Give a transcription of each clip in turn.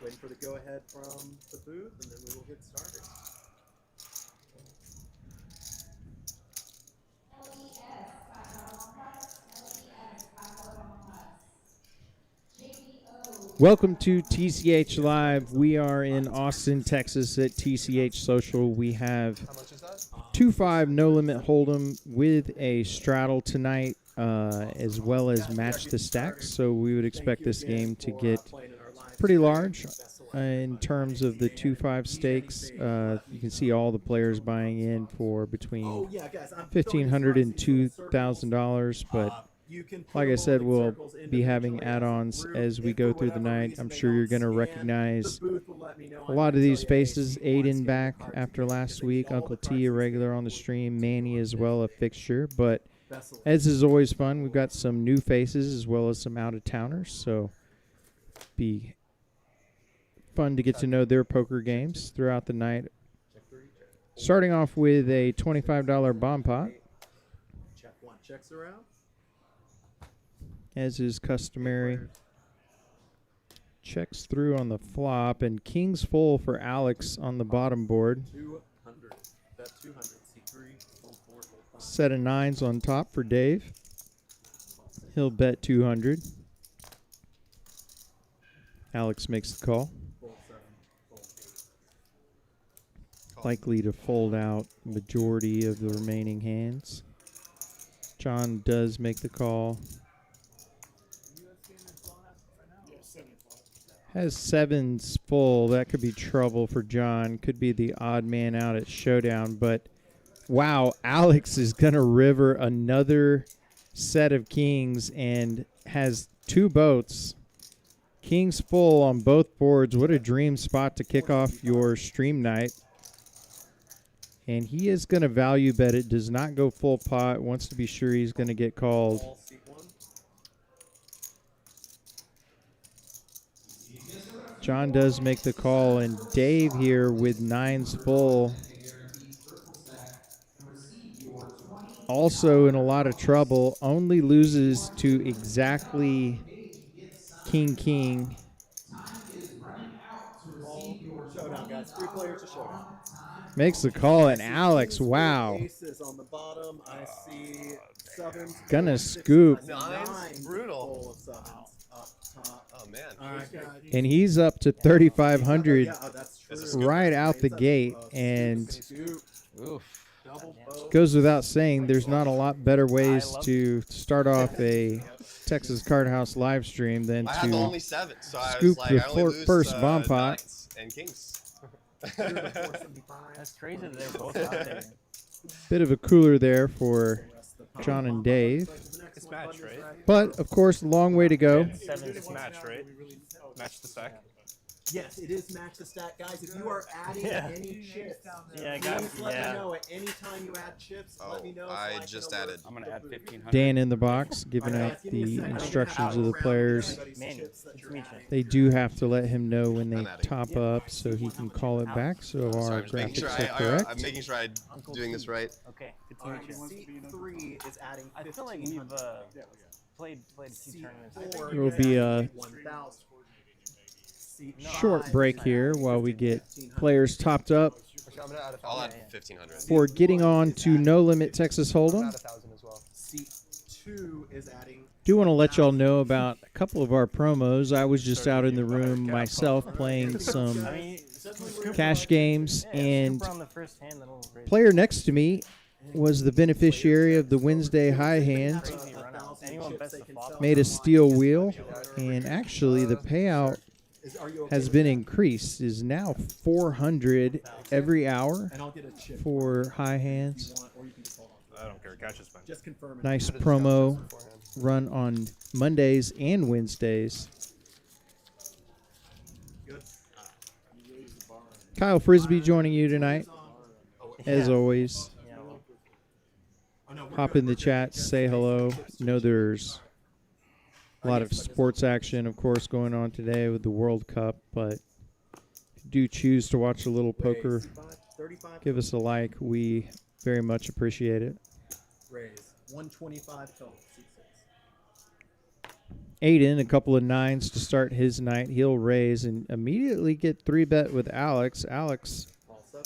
Just waiting for the go-ahead from the booth, and then we will get started. Welcome to TCH Live. We are in Austin, Texas at TCH Social. We have 2-5 no limit hold'em with a straddle tonight, as well as match the stacks. So we would expect this game to get pretty large in terms of the 2-5 stakes. You can see all the players buying in for between $1,500 and $2,000, but like I said, we'll be having add-ons as we go through the night. I'm sure you're going to recognize a lot of these faces. Aiden back after last week. Uncle T, a regular on the stream. Manny as well, a fixture. But as is always fun, we've got some new faces as well as some out-of-towners. So be fun to get to know their poker games throughout the night. Starting off with a $25 bomb pot. Check one, checks around. As is customary. Checks through on the flop, and king's full for Alex on the bottom board. 200. Bet 200. C3. Full 4, full 5. Set of nines on top for Dave. He'll bet 200. Alex makes the call. Full 7, full 8. Likely to fold out majority of the remaining hands. John does make the call. Has sevens full. That could be trouble for John. Could be the odd man out at showdown. But, wow, Alex is going to river another set of kings and has two boats. Kings full on both boards. What a dream spot to kick off your stream night. And he is going to value bet it. Does not go full pot. Wants to be sure he's going to get called. John does make the call, and Dave here with nines full. Also in a lot of trouble. Only loses to exactly king. Showdown, guys. 3 players to showdown. Makes the call, and Alex, wow. Aces on the bottom. I see sevens. Gonna scoop. Nines. Brutal. Full of sevens. Up top. Oh, man. All right, guys. And he's up to 3,500 Yeah, that's true. right out the gate, and Scoop. Oof. Double boat. goes without saying there's not a lot better ways to start off a Texas Card House live stream than I have to only 7, so I scoop was like, the I only lose, first bomb pot. nines and kings. That's crazy that they're both out there. Bit of a cooler there for John and Dave. It's match, right? But, of course, long way to go. It's match, right? Match the stack. Yes, it is match the stack, guys. If you are adding any chips, Yeah, please let me know at any time you add chips. Let me know. so I can just alert added. I'm gonna add 1,500. Dan in the box, giving out the instructions of the players. Manny, it's me, Chan. They do have to let him know when they top up so he can call it back, so Sorry, our I'm just making sure graphics are correct. I'm making sure I'm doing this right. Okay, good to Alright, meet you. C3 is adding 1,500. I feel like we've played a few tournaments. C4 There will is be adding a 1,000. short break here while we get players topped up I'll add 1,500. for getting on to No Limit Texas Hold'em. C2 is adding. Do want to let y'all know about a couple of our promos. I was just out in the room myself playing some I mean, cash games, and on the first hand, that'll raise player next to me was the beneficiary of the Wednesday high hand. crazy run out. Anyone bets the flop? Made a steel wheel, and actually the payout has been increased, is now 400 every hour And I'll get a chip for high hands. or you can just hold on. I don't care. Catch is fine. Just confirm it. Nice promo run on Mondays and Wednesdays. Good. Kyle Frisbee joining you tonight, as always. Yeah, well, Oh, no, we're Hop good. in the chat, say hello. Know there's a lot of sports action, of course, going on today with the World Cup, but if you do choose to watch a little poker, 35. give us a like. We very much appreciate it. Raise 125 total. C6. Aiden, a couple of nines to start his night. He'll raise and immediately get 3-bet with Alex. Alex Call 7.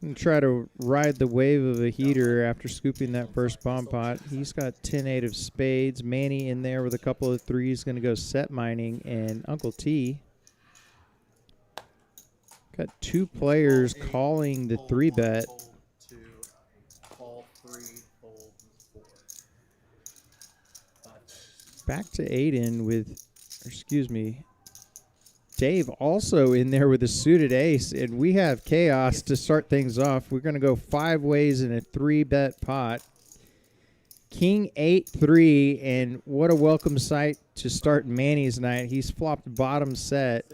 and try to ride the wave of a heater after scooping that first bomb pot. He's got 10-8 of spades. Manny in there with a couple of threes, going to go set mining, and Uncle T got 2 players calling the 3-bet. Fold 2. Call 3. Fold 4. 5. Back to Aiden with, excuse me, Dave also in there with a suited ace, and we have chaos to start things off. We're going to go 5 ways in a 3-bet pot. King 8-3, and what a welcome sight to start Manny's night. He's flopped bottom set.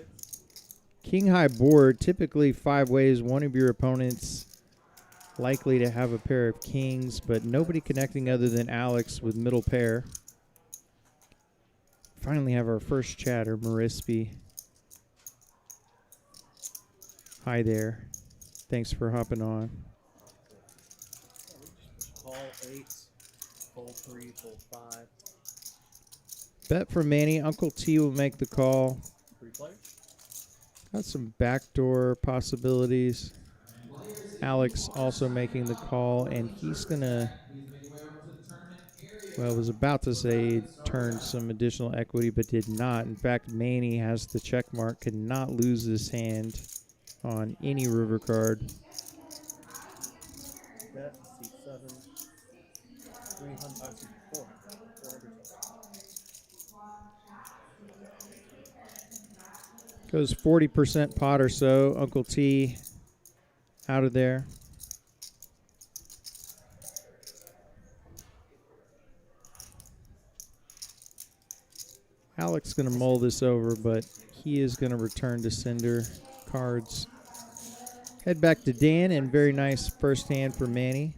King high board, typically 5 ways. One of your opponents likely to have a pair of kings, but nobody connecting other than Alex with middle pair. Finally have our first chatter, Marispi. Hi there. Thanks for hopping on. Call 8. Fold 3. Fold 5. Bet for Manny. Uncle T will make the call. 3 players. Got some backdoor possibilities. Alex also making the call, and he's going to, well, was about to say turn some additional equity, but did not. In fact, Manny has the check mark, could not lose this hand on any river card. Bet. C7. 300. 400. 400. Goes 40% pot or so. Uncle T out of there. Alex going to mull this over, but he is going to return to sender cards. Head back to Dan, and very nice first hand for Manny.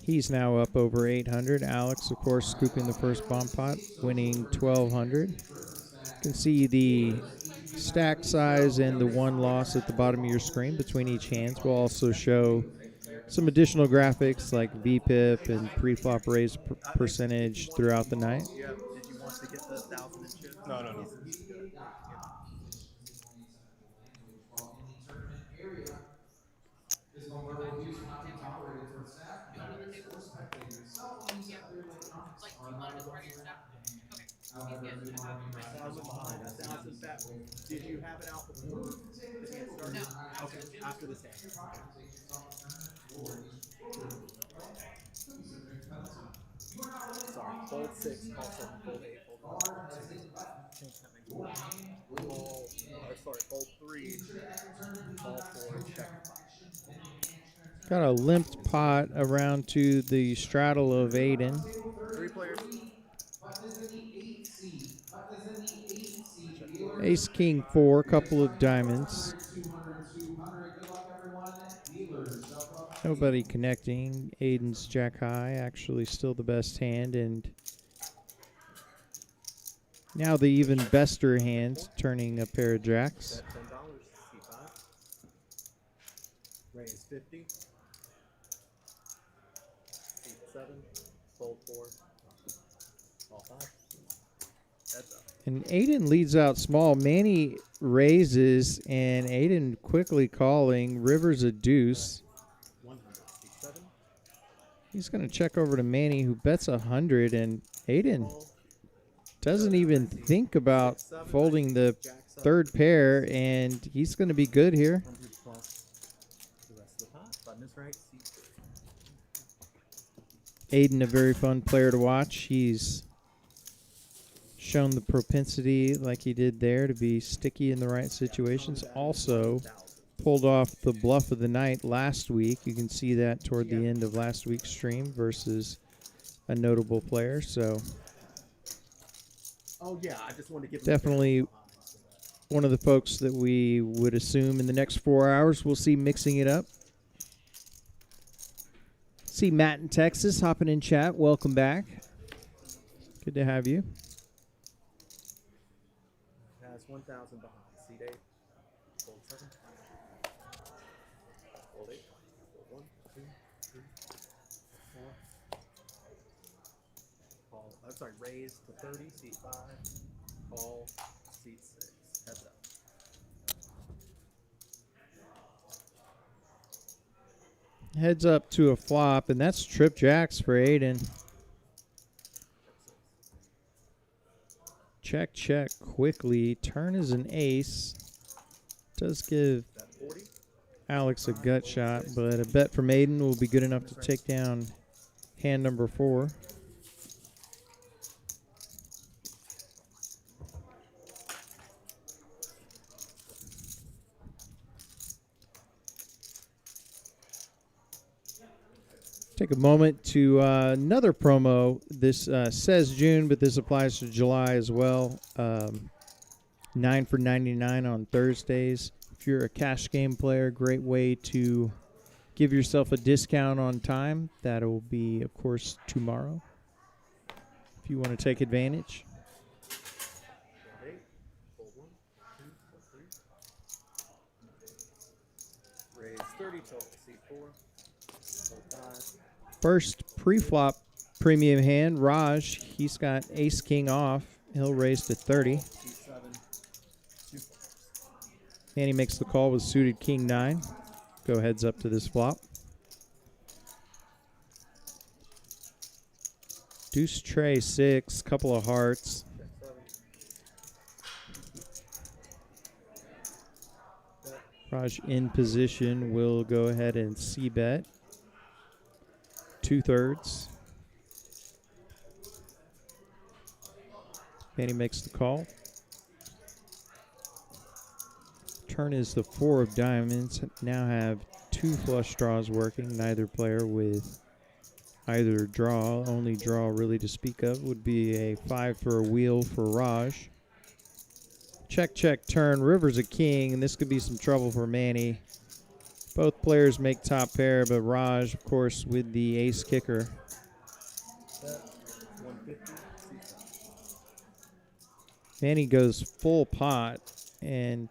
He's now up over 800. Alex, of course, scooping the first bomb pot, winning 1,200. You can see the stack size and the one loss at the bottom of your screen between each hands. We'll also show some additional graphics like VPIP and pre-flop raise percentage throughout the night. Yeah. Did you want to get the 1,000 and shit? No. He's good. Did you have it out before the hand started? No. Okay. After this hand. Sorry. Fold 6. Call 7. Fold 8. Fold 1. Call. Or sorry. Fold 3. Call 4. Check 5. Got a limped pot around to the straddle of Aiden. 3 players. Ace, King, 4, couple of diamonds. Nobody connecting. Aiden's Jack High, actually still the best hand, and now the even bester hand, turning a pair of jacks. Bet $10. C5. Raise 50. C7. Fold 4. All 5. That's up. And Aiden leads out small. Manny raises, and Aiden quickly calling. River's a deuce. 100. C7. He's going to check over to Manny, who bets 100, and Aiden doesn't even think about folding the third pair, and he's going to be good here. 100 plus the rest of the pot. Button is right. C3. Aiden, a very fun player to watch. He's shown the propensity, like he did there, to be sticky in the right situations. Also pulled off the bluff of the night last week. You can see that toward the end of last week's stream versus a notable player. So Oh yeah, I just wanted to give definitely one of the folks that we would assume in the next 4 hours we'll see mixing it up. See Matt in Texas hopping in chat. Welcome back. Good to have you. Has 1,000 behind. Seat 8. Fold 7. Fold 8. Fold 1, 2, 3, 4. Call. I'm sorry. Raise to 30. Seat 5. Call. Seat 6. Heads up. Heads up to a flop, and that's trip jacks for Aiden. Check, check quickly. Turn is an ace. Does give Alex a gut shot, but a bet from Aiden will be good enough to take down hand number 4. Take a moment to another promo. This says June, but this applies to July as well. 9 for $99 on Thursdays. If you're a cash game player, great way to give yourself a discount on time. That'll be, of course, tomorrow, if you want to take advantage. Fold 8. Fold 1, 2, fold 3. Raise 30 till seat 4. Fold 5. First pre-flop premium hand, Raj. He's got ace king off. He'll raise to 30. Seat 7. 2 folders. And he makes the call with suited king 9. Go heads up to this flop. Deuce tray 6, couple of hearts. Check 7. Raj in position will go ahead and c-bet. 2/3. And he makes the call. Turn is the 4 of diamonds. Now have 2 flush draws working. Neither player with either draw. Only draw really to speak of would be a 5 for a wheel for Raj. Check, check, turn. River's a king, and this could be some trouble for Manny. Both players make top pair, but Raj, of course, with the ace kicker. Bet 150. Seat 7. Manny goes full pot, and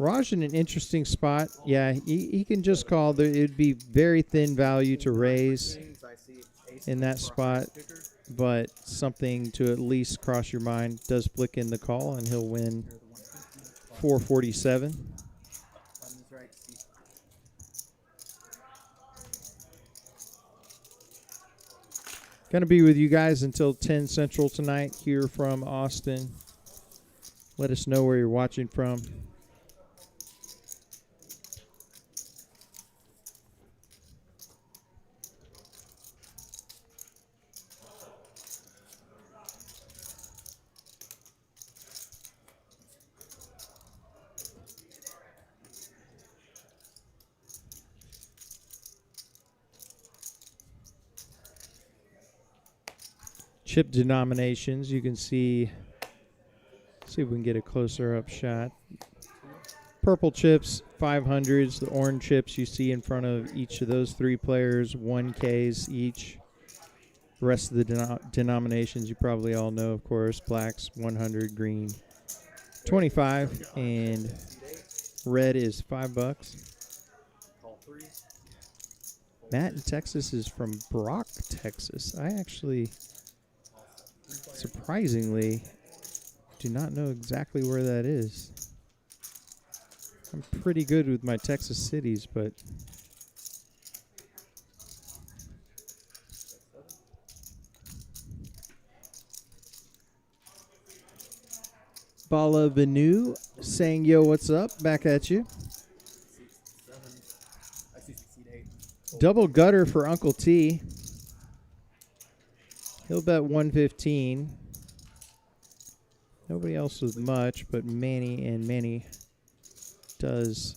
Raj in an interesting spot. Yeah, he can just call. It would be very thin value to raise Kings, I see ace in that king spot, cross kicker. but something to at least cross your mind. Does flick in the call, and he'll win Here, the 150. 447. Button's right. Seat 5. Going to be with you guys until 10 Central tonight here from Austin. Let us know where you're watching from. Chip denominations, you can see if we can get a closer up shot. Purple chips, 500s. The orange chips you see in front of each of those 3 players, 1Ks each. The rest of the denominations you probably all know, of course. Blacks, 100, green, 25, and red is $5. Call 3. Matt in Texas is from Brock, Texas. I actually, surprisingly, do not know exactly where that is. I'm pretty good with my Texas cities, but Bala Venu saying, yo, what's up? Back at you. Seat 7. I see seat 8. Double gutter for Uncle T. He'll bet 115. Nobody else with much, but Manny does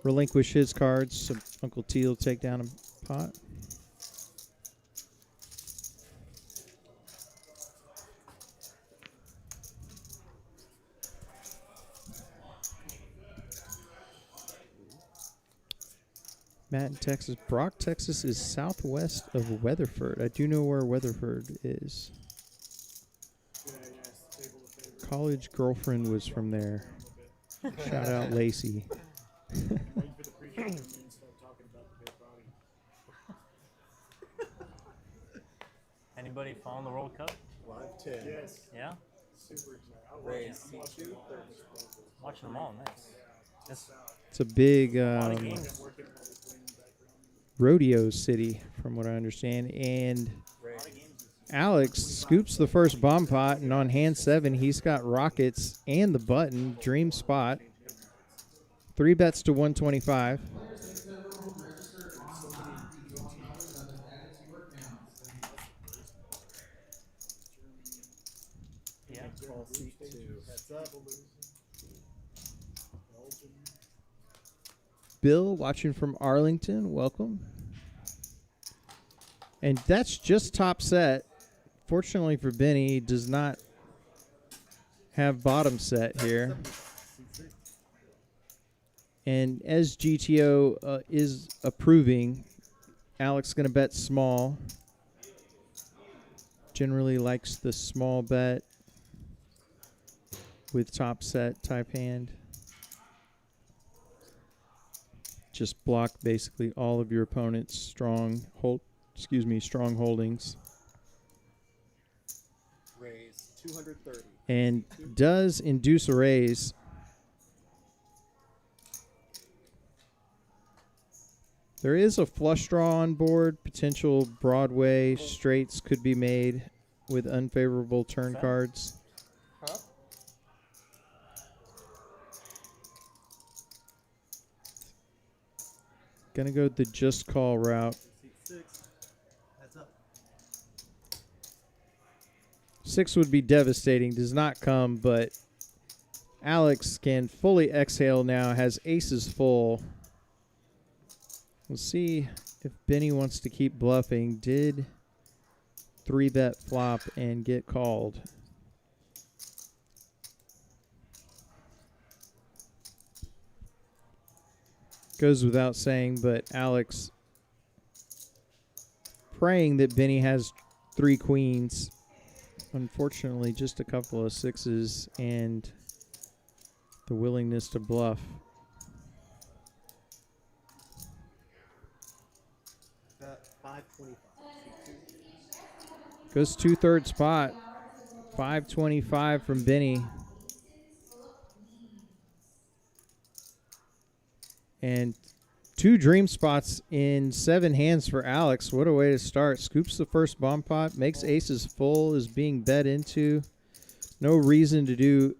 relinquish his cards, so Uncle T will take down a pot. Matt in Texas. Brock, Texas is southwest of Weatherford. I do know where Weatherford is. college girlfriend was from there. Shout out Lacey. Anybody following the World Cup? Live 10. Yes. Yeah? Super excited. Raise C2, 30. Watching them all, nice. This It's a big lot of games. rodeo city, from what I understand. And Raise. Alex scoops the first bomb pot, and on hand 7, he's got rockets and the button. Dream spot. 3 bets to 125. Yeah. Call C2. Heads up. Bill watching from Arlington, welcome. And that's just top set. Fortunately for Benny, he does not have bottom set here. And as GTO is approving, Alex going to bet small. Generally likes the small bet with top set type hand. Just block basically all of your opponent's strong holdings. Raise 230. And does induce a raise. There is a flush draw on board. Potential Broadway straights could be made with unfavorable turn cards. Huh? Gonna go the just call route. C6. Heads up. 6 would be devastating. Does not come, but Alex can fully exhale now. Has aces full. We'll see if Benny wants to keep bluffing. Did 3-bet flop and get called. Goes without saying, but Alex praying that Benny has 3 queens. Unfortunately, just a couple of 6s and the willingness to bluff. Bet 525. C2. Goes 2/3 spot. 525 from Benny. And 2 dream spots in 7 hands for Alex. What a way to start. Scoops the first bomb pot. Makes aces full. Is being bet into. No reason to do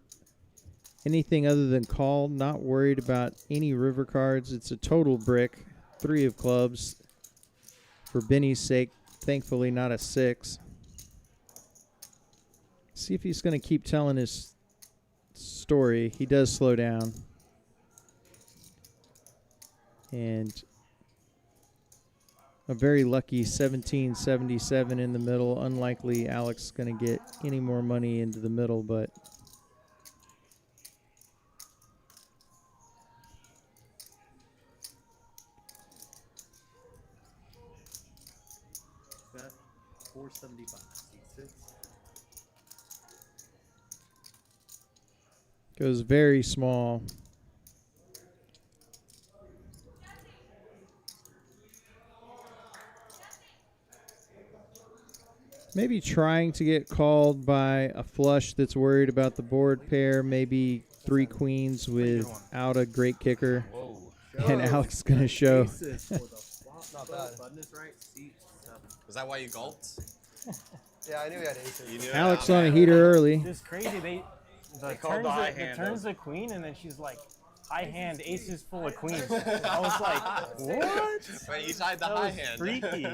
anything other than call. Not worried about any river cards. It's a total brick. 3 of clubs. For Benny's sake, thankfully not a 6. See if he's going to keep telling his story. He does slow down. And a very lucky 1777 in the middle. Unlikely Alex is going to get any more money into the middle, but Bet 475. C6. goes very small. Maybe trying to get called by a flush that's worried about the board pair. Maybe 3 queens without a great kicker. Whoa. And Alex is going to show. Aces for the flop. Not So bad. Button is right. C7. Was that why you gulped? Yeah, I knew he had aces. You knew Alex it? on a heater early. This crazy. The called turns the high the hand turns a queen, and then she's like, high hand, aces full of queens. I was like, what? Wait, you tied the That high was hand. freaky.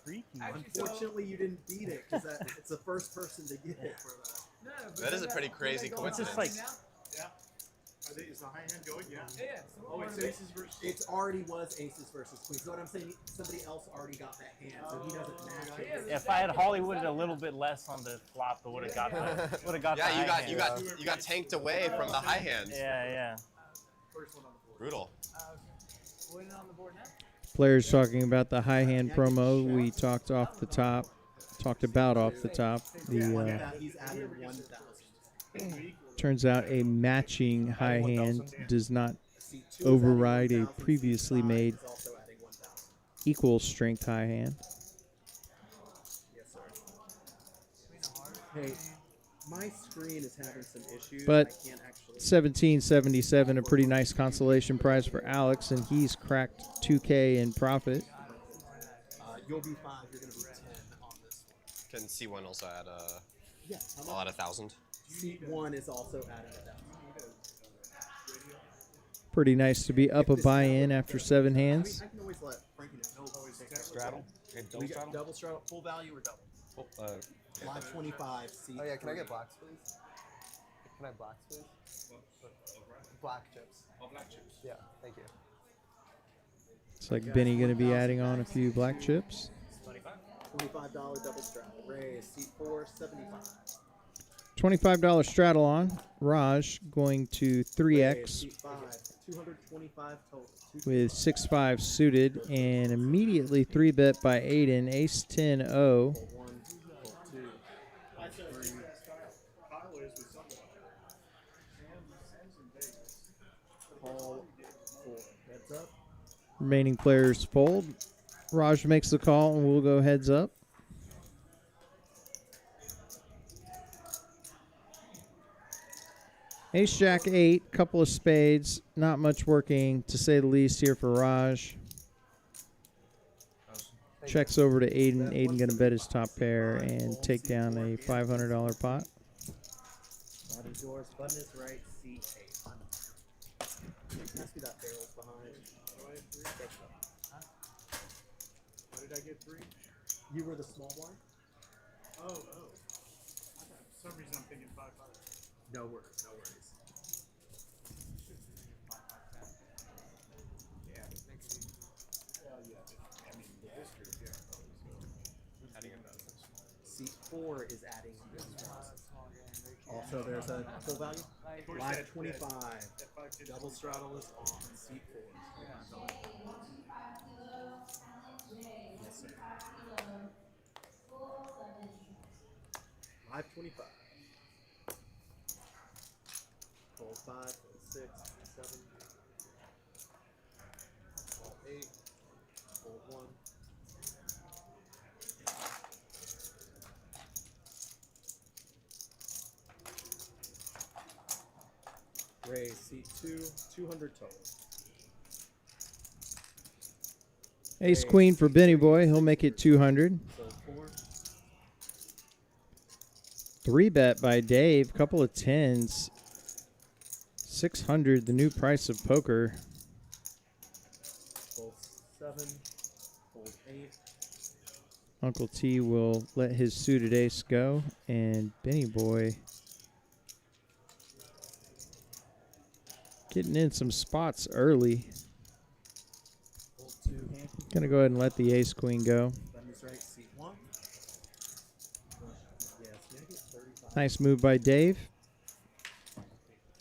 Freaky. Unfortunately, you didn't beat it because it's the first person to get it for that. That is a pretty crazy It's coincidence. just like, Yeah. Is the high hand going? Yeah. Yeah. Oh, it's aces versus. It already was aces versus queens. So what I'm saying, somebody else already got that hand, so he doesn't match it. if I had Hollywooded a little bit less on the flop, I would have got the Yeah, high you hand. got tanked away from the high hand. Yeah. First one on the board. Brutal. What is on the board now? Players talking about the high hand promo. We talked off the top. Talked about off the top. He's The added 1,000. Turns out a matching high hand 1,000. does not Seat 2 is adding override a 1,000. previously Seat 5 made is also adding 1,000. equal strength high hand. Yes, sir. Hey, my screen is having some issues. But I can't actually. 1777, a pretty nice consolation prize for Alex, and he's cracked 2K in profit. You'll be 5. You're going to be 10 on this one. Can C1 also add Yeah. I'll add 1,000. Seat 1 is also adding 1,000. Pretty nice to be up a buy-in after 7 hands. I can always let Frankie know. He'll always take that. Straddle? We got double straddle, full value or double? Live 25. Seat Oh yeah, can I 3. get blacks, please? Can I have blacks, please? Black chips. Oh, black chips. Yeah, thank you. Looks like Benny going to be adding on a few black chips. $25 double straddle. Raise. Seat 4, 75. $25 straddle on. Raj going to Raise. 3x Seat 5, 225 total. with 6-5 suited, and immediately 3-bet by Aiden. Ace 10-0. Fold 1, fold 2, fold 3. Call 4. Heads up. Remaining players fold. Raj makes the call, and we'll go heads up. Ace Jack 8, couple of spades. Not much working, to say the least, here for Raj. Checks over to Aiden. Aiden going to bet his top pair and take down a $500 pot. Bottom doors, button is right, seat 8. Ask me that barrel's behind. What did I get? 3? You were the small blind? Oh. For some reason I'm thinking 5-5. No worries, no worries. Yeah, but next week. Well, yeah. I mean, the history, yeah. Adding 1,000. Seat 4 is adding this one. Also, there's a full value. Live 25. Double straddle is on. Seat 4. Yes, sir. Live 25. Fold 5, fold 6, 7. Fold 8. Fold 1. Raise seat 2, 200 total. Ace Queen for Benny Boy. He'll make it 200. Fold 4. 3-bet by Dave. Couple of 10s. 600, the new price of poker. Fold 7. Fold 8. Uncle T will let his suited ace go, and Benny Boy getting in some spots early. Fold 2. Gonna go ahead and let the ace queen go. Button is right, seat 1. Yes, make it 35. Nice move by Dave.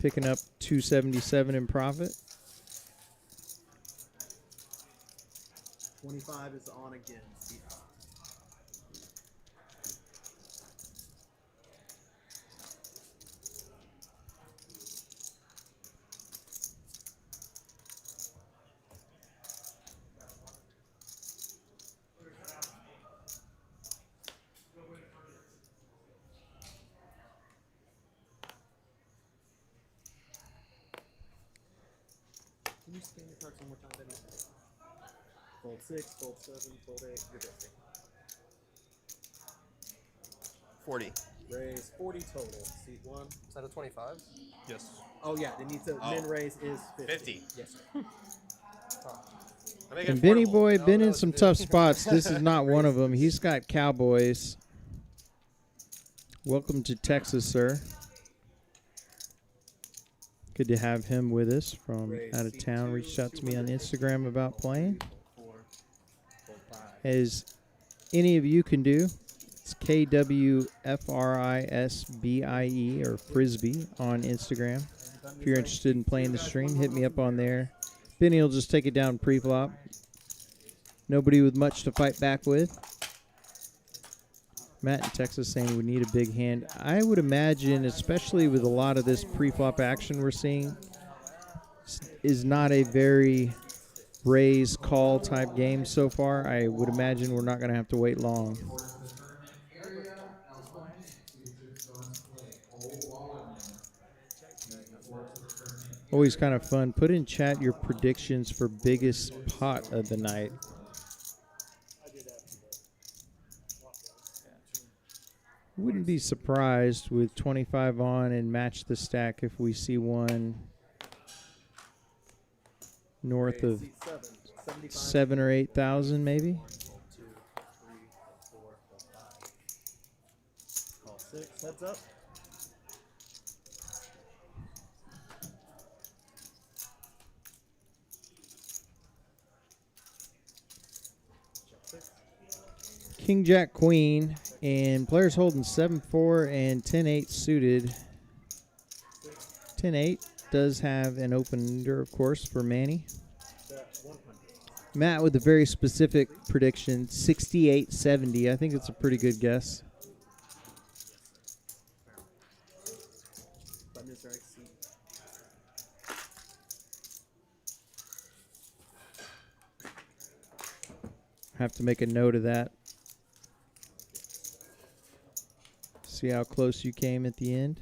Picking up 277 in profit. 25 is on again, seat 5. Can you scan your cards one more time, Benny? Fold 6, fold 7, fold 8. You're guessing. 40. Raise 40 total. Seat 1. Is that a 25? Yes. Oh, yeah. It needs a min raise is 50. 50. Yes, sir. I make it And Benny affordable. Boy been no, in it's some good. tough spots. This is not one of them. He's got Cowboys. Welcome to Texas, sir. Good to have him with us from out of town. Reached out to me on Instagram about playing. Fold 4. Fold 5. As any of you can do, it's KWFRISBIE or Frisbee on Instagram. If you're interested in playing the stream, hit me up on there. Benny will just take it down pre-flop. Nobody with much to fight back with. Matt in Texas saying we need a big hand. I would imagine, especially with a lot of this pre-flop action we're seeing, is not a very raise call type game so far. I would imagine we're not going to have to wait long. Always kind of fun. Put in chat your predictions for biggest pot of the night. Wouldn't be surprised with 25 on and match the stack if we see one north of 7 or 8,000 maybe. 1, 2, 3, 4, 5. Call 6. Heads up. Check 6. King, Jack, Queen, and players holding 7-4 and 10-8 suited. 10-8 does have an opener, of course, for Manny. Matt with a very specific prediction, 68-70. I think it's a pretty good guess. Have to make a note of that. See how close you came at the end.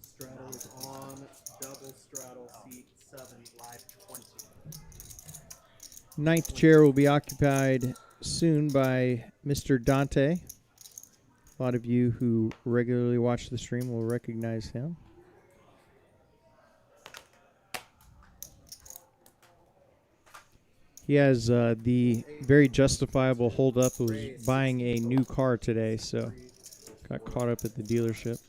Straddle is on. Double straddle, seat 7, live 20. Ninth chair will be occupied soon by Mr. Dante. A lot of you who regularly watch the stream will recognize him. He has the very justifiable hold-up of buying a new car today, so got caught up at the dealership.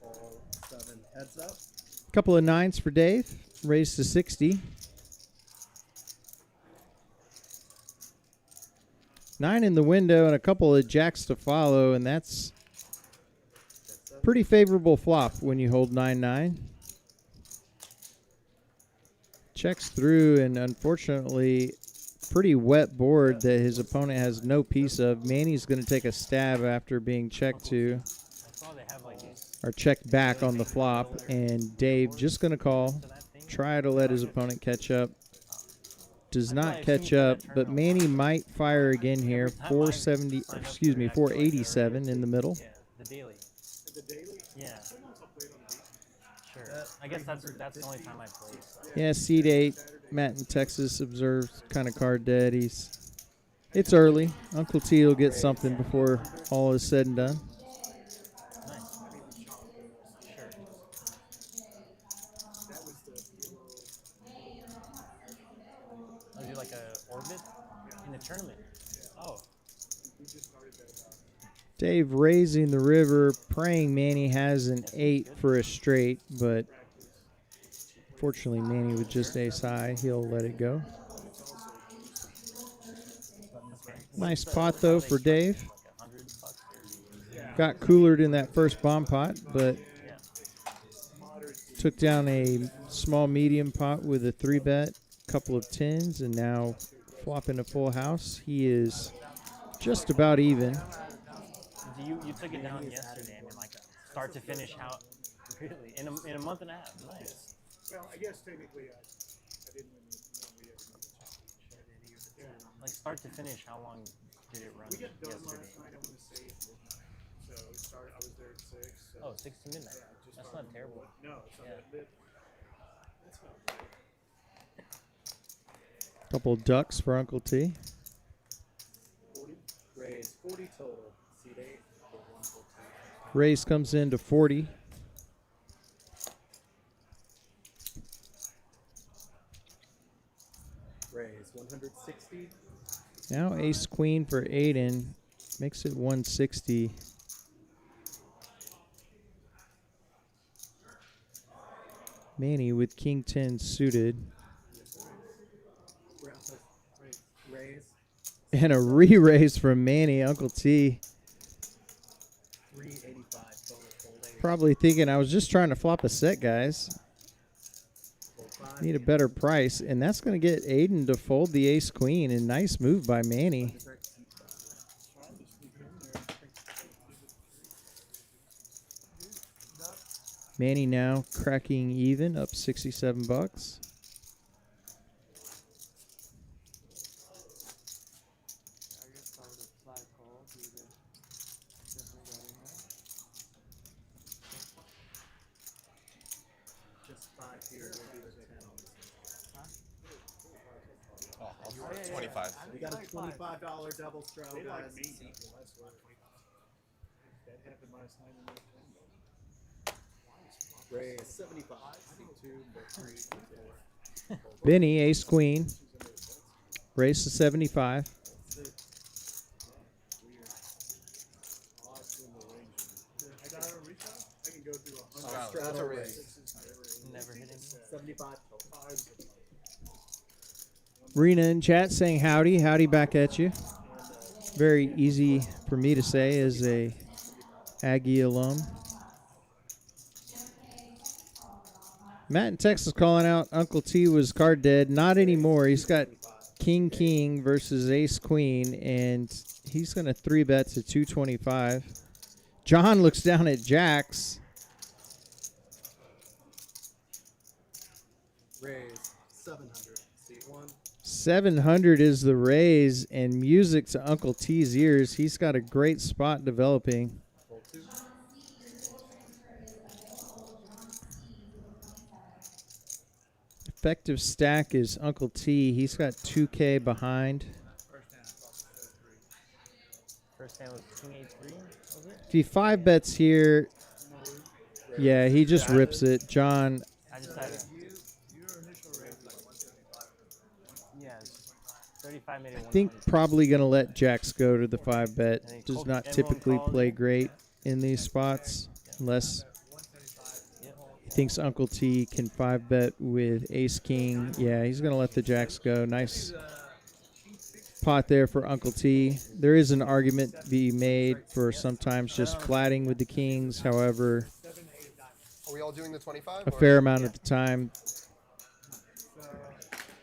All 7 heads up. Couple of nines for Dave, raised to 60. 9 in the window and a couple of jacks to follow, and that's pretty favorable flop when you hold 9-9. Checks through, and unfortunately, pretty wet board that his opponent has no piece of. Manny's going to take a stab after being checked to, or checked back on the flop, and Dave just going to call, try to let his opponent catch up. Does not catch up, but Manny might fire again here. 487 in the middle. Yeah, the daily. Yeah. Sure. I guess that's the only time I play. So. Yeah, seed 8. Matt in Texas observes kind of card dead. It's early. Uncle T will get something before all is said and done. Nice. Sure. Oh, do like a orbit in the tournament? Oh. Dave raising the river, praying Manny has an 8 for a straight, but fortunately Manny with just ace high, he'll let it go. Nice pot though for Dave. Got coolered in that first bomb pot, but took down a small medium pot with a 3-bet, couple of 10s, and now flopping a full house. He is just about even. You took it down yesterday. I mean, like start to finish, how really in a month and a half. Nice. Well, I guess technically I didn't win we ever did the Like start to finish, how long did it run We got done yesterday? last night. I want to say at midnight. So it started. I was there at 6. So Oh, 6 to midnight. yeah, just That's started not terrible. No, it's not Yeah. that bad. That's not bad. Couple ducks for Uncle T. 40. Raise 40 total. Seat 8 for 142. Race comes in to 40. Raise 160. Now ace queen for Aiden. Makes it 160. Manny with king 10 suited. Raise And a re-raise from Manny. Uncle T 385 total. Fold 8. probably thinking I was just trying to flop a set, guys. Fold 5. Need a better price, and that's going to get Aiden to fold the ace queen. And nice move by Manny. Manny now cracking even, up 67 bucks. Just 5 here. We'll do the 10 on this. Oh, I'll 25. We got a $25 double straddle, They like guys. me. That happened last night in the Raise 75. C2, bet 3, 4. Benny, ace queen. Race to 75. I got a reach out. I can go through 100. Wow, Straddle that's a raise. raise. Never hitting. 75 total. Rena in chat saying howdy. Howdy back at you. Very easy for me to say as a Aggie alum. Matt in Texas calling out Uncle T was card dead. Not anymore. He's got King King versus Ace Queen, and he's going to 3-bet to 225. John looks down at Jacks. Raise 700. C1. 700 is the raise, and music to Uncle T's ears. He's got a great spot developing. Fold 2. Effective stack is Uncle T. He's got 2K behind. First hand was King 8-3, was it? If he 5-bets here, yeah, he just rips it. John, I just had it. Yeah, 35 made it I think probably going to let Jacks go to the 5-bet. Does not typically play great in these spots unless he thinks Uncle T can 5-bet with Ace King. Yeah, he's going to let the Jacks go. Nice pot there for Uncle T. There is an argument to be made for sometimes just flatting with the Kings. However, Are we all doing the 25? a fair amount of the time,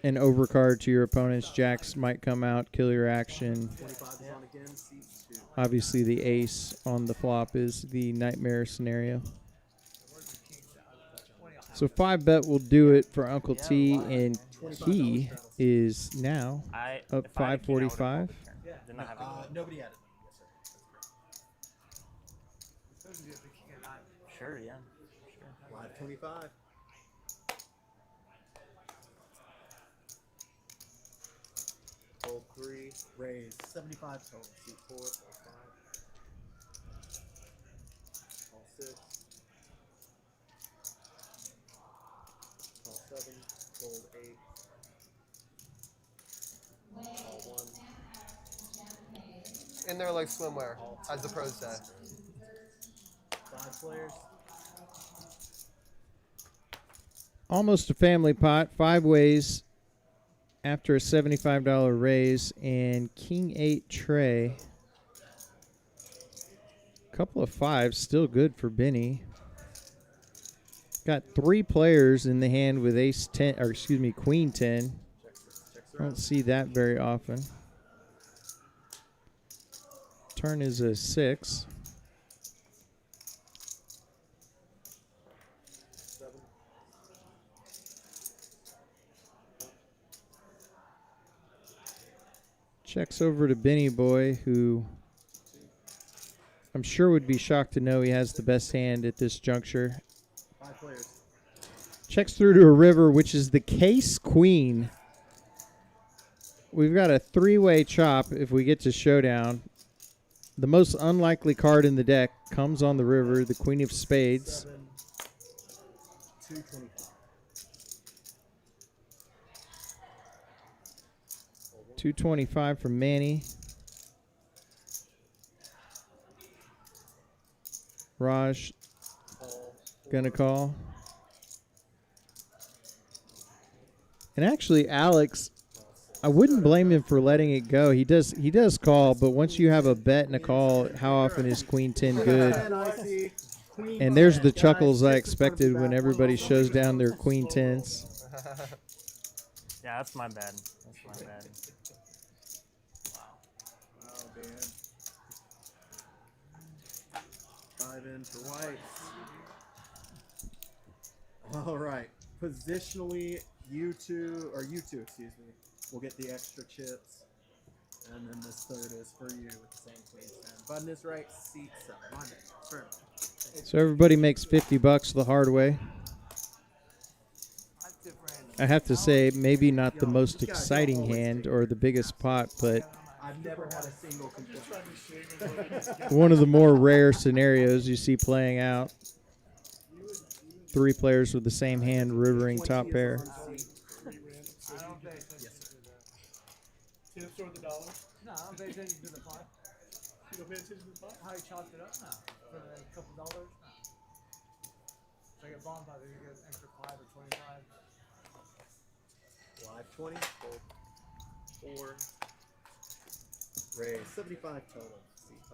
an overcard to your opponent's Jacks might come out, kill your action. 25 is on again. C2. Obviously, the ace on the flop is the nightmare scenario. So 5-bet will do it for Uncle T, and he is now up 545. Did not have it. Nobody had it. Yes, sir. Sure, yeah. Live 25. Fold 3. Raise 75 total. C4. Fold 5. Call 6. Call 7. Fold 8. Call 1. In there like swimwear, as the pros say. 5 players. Almost a family pot, 5 ways after a $75 raise, and King 8 tray. Couple of 5s, still good for Benny. Got 3 players in the hand with Ace 10, or excuse me, Queen 10. I don't see that very often. Turn is a 6. 7. Checks over to Benny Boy, who I'm sure would be shocked to know he has the best hand at this juncture. 5 players. Checks through to a river, which is the Case Queen. We've got a 3-way chop if we get to showdown. The most unlikely card in the deck comes on the river, the Queen of Spades. 7. 225. 225 from Manny. Raj gonna call. And actually, Alex, I wouldn't blame him for letting it go. He does call, but once you have a bet and a call, how often is Queen 10 good? And there's the chuckles I expected when everybody shows down their Queen 10s. Yeah, that's my bad. That's my bad. Oh, man. 5 in for whites. All right. Positionally, you two, excuse me, will get the extra chips. And then this third is for you with the same queen 10. Button is right, seat 7. Monday. Turn. So everybody makes $50 the hard way. I have to say, maybe not the most exciting hand or the biggest pot, but I've never had a single complaint. one of the more rare scenarios you see playing out. 3 players with the same hand rivering top pair. I don't pay attention to the. Tips or the dollar? No, I don't pay attention to the pot. You don't pay attention to the pot? How he chopped it up now for a couple dollars. No. Like a bomb pot, you get an extra 5 or 25. Live 20, fold 4. Raise 75 total. C5.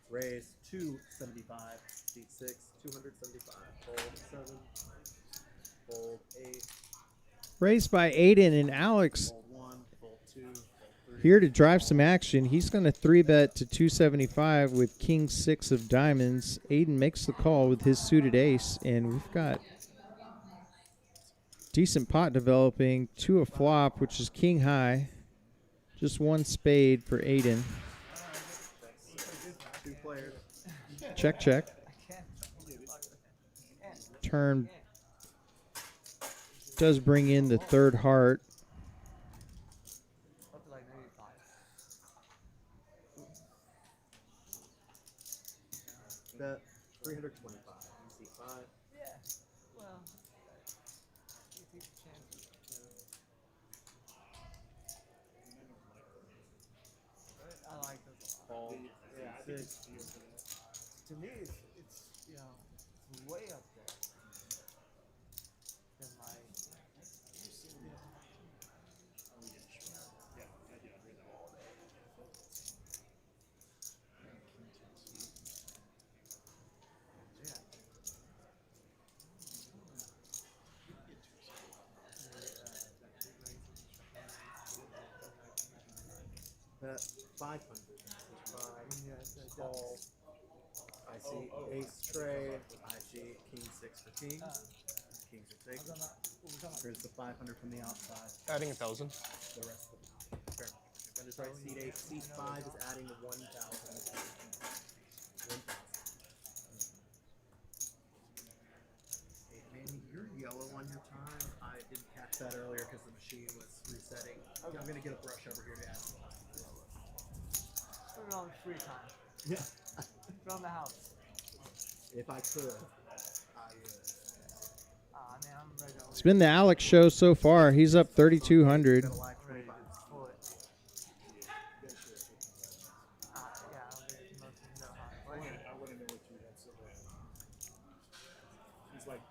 Raise 275. Seat 6, 275. Fold 7. Fold 8. Raised by Aiden and Alex Fold 1. Fold 2. Fold 3. here to drive some action. He's going to 3-bet to 275 with king 6 of diamonds. Aiden makes the call with his suited ace, and we've got decent pot developing to a flop, which is king high. Just 1 spade for Aiden. 2 players. Check, check. Turn does bring in the 3rd heart. Up to like 95. Bet 325. C5. Yeah. Well, you take the chances. I like this a lot. Fold. Yeah, I 6. To me, it's you know, it's way up there. Than like. Yeah. Bet 500. Yeah, it's a Call. I see ace trade. I see king 6 for king. Kings are taken. Here's the 500 from the outside. Adding 1,000. The rest of the fair. That is right. Seat 8. Seat 5 is adding the 1,000. 1,000. Hey, Manny, you're yellow on your time. I didn't catch that earlier because the machine was resetting. I'm going to get a brush over here to add some time. Put it on free time. Yeah. From the house. If I could, I would. Ah, man, I'm ready to It's been the Alex show so far. He's up 3,200. Got a live 25. pull it. Yeah, I don't think it's most of them know how to play it. I wouldn't know what you had so bad. He's like,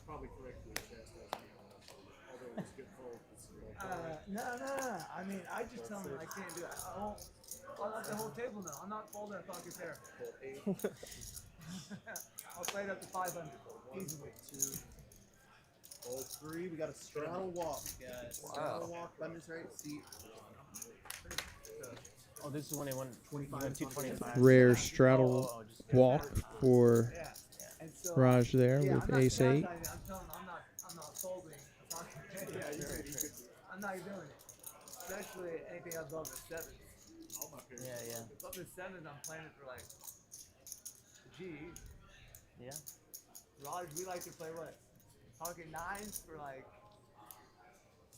probably correctly chastised me on that. Although it was a good fold. No. I mean, I just tell him I can't do it. I'll let the whole table know. I'm not folding a pocket pair. Fold 8. I'll play it up to 500 easily. 2. Fold 3. We got a straddle walk, guys. Straddle walk. Button is right. Seat. Oh, this is when they went 225. Rare straddle just walk for Yeah. And so, Raj there yeah, with I'm not ace 8. chastising him. I'm telling him I'm not folding a pocket pair. I'm not doing it. Especially anything above the 7s. Yeah. Above the 7s, I'm playing it for like G. Yeah. Raj, we like to play what? Pocket 9s for like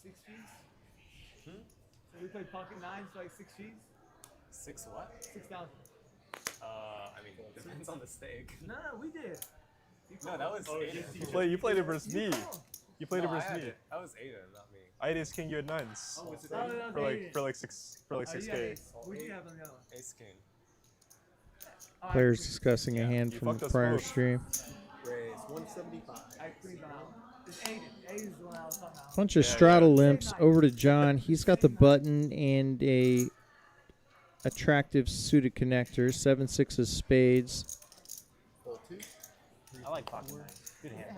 6 fees? So we play pocket 9s for like 6 fees? 6 what? 6,000. I mean, depends on the stake. No, we did. No, that was Aiden. You played it versus me. You played it No, versus I had me. it. That was Aiden, not me. I had ace king, you had 9s. Oh, that For was like Aiden. for like 6k. We did have on the other one. Ace king. Oh, Players discussing a hand You from the fucked us prior both. stream. Raise 175. I cleaned them out. It's Aiden. Aiden's the one I was talking about. Bunch of straddle limps over to John. He's got the button and a attractive suited connector. 7-6 of spades. Fold 2. I like pocket nine. Good hand.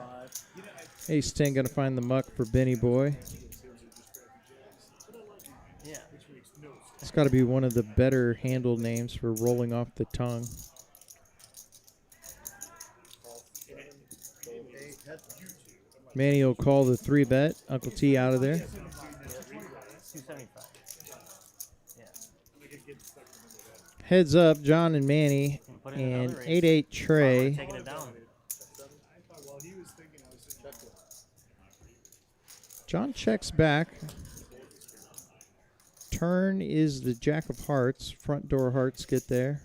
Ace 10 going to find the muck for Benny Boy. Yeah. It's got to be one of the better handle names for rolling off the tongue. Manny will call the 3-bet. Uncle T out of there. 275. Yeah. Heads up, John and Manny. Put in And another raise. 8-8 Trey. Taking it down. John checks back. Turn is the Jack of Hearts. Front door hearts get there.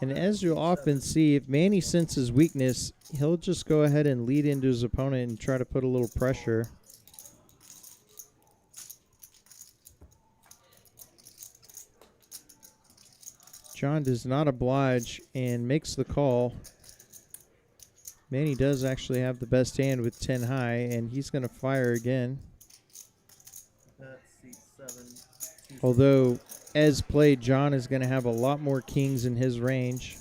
And as you'll often see, if Manny senses weakness, he'll just go ahead and lead into his opponent and try to put a little pressure. John does not oblige and makes the call. Manny does actually have the best hand with 10 high, and he's going to fire again. Although, as played, John is going to have a lot more kings in his range.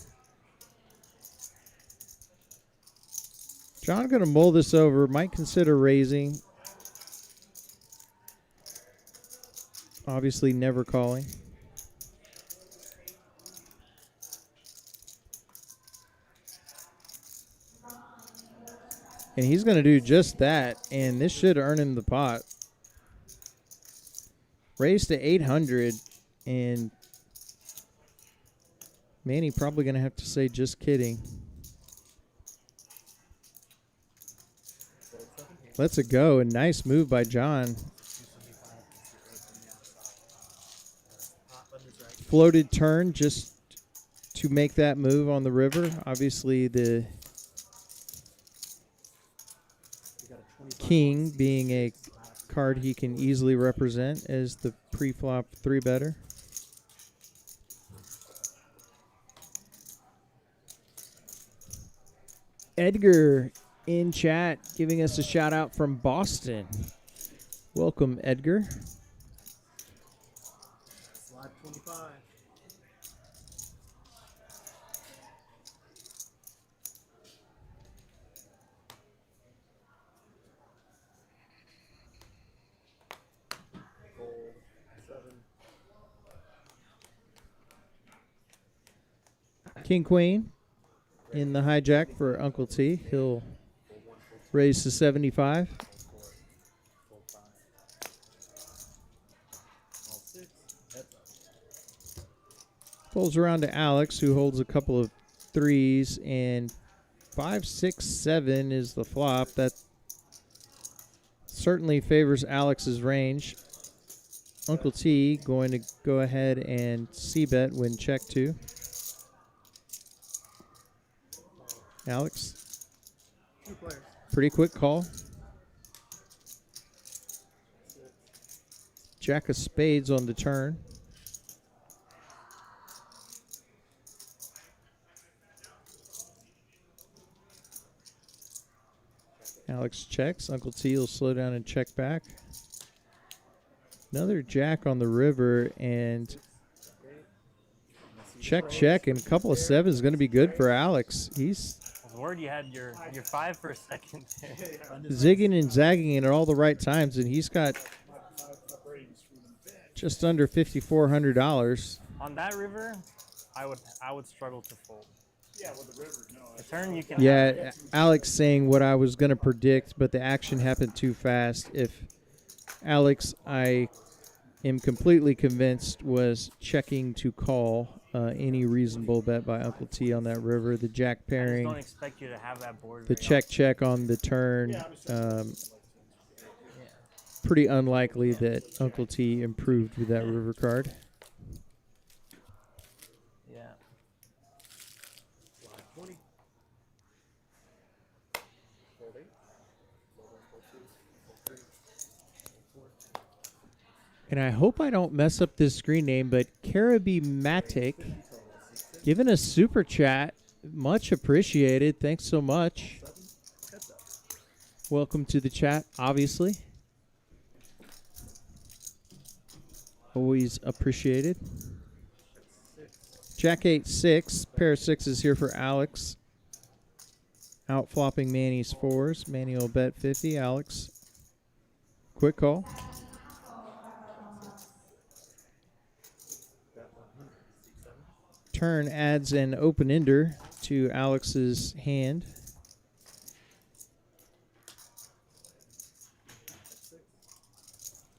John going to mull this over, might consider raising. Obviously never calling. And he's going to do just that, and this should earn him the pot. Raise to 800, and Manny probably going to have to say, just kidding. Let's it go. A nice move by John. Floated turn just to make that move on the river. Obviously, the king being a card he can easily represent as the pre-flop 3-better. Edgar in chat giving us a shout out from Boston. Welcome, Edgar. Slide 25. King Queen in the hijack for Uncle T. He'll raise to 75. Folds around to Alex, who holds a couple of threes, and 5, 6, 7 is the flop. That certainly favors Alex's range. Uncle T going to go ahead and c-bet when check 2. Alex, pretty quick call. Jack of spades on the turn. Alex checks. Uncle T will slow down and check back. Another jack on the river, and check, check, and a couple of sevens is going to be good for Alex. He's I was worried you had your 5 for a second. zigging and zagging in at all the right times, and he's got just under $5,400. On that river, I would struggle to fold. Yeah, with the river, no. The turn you can. Yeah, Alex saying what I was going to predict, but the action happened too fast. If Alex, I am completely convinced, was checking to call any reasonable bet by Uncle T on that river. The jack I just pairing, don't expect you to have that board. the very check on the turn. Pretty unlikely that Uncle T improved with that river card. Yeah. Slide 20. And I hope I don't mess up this screen name, but Carabimatic giving us super chat. Much appreciated. Thanks so much. Welcome to the chat, obviously. Always appreciated. Jack 8-6. Pair of sixes here for Alex. Out flopping Manny's fours. Manny will bet 50. Alex, quick call. Turn adds an open ender to Alex's hand.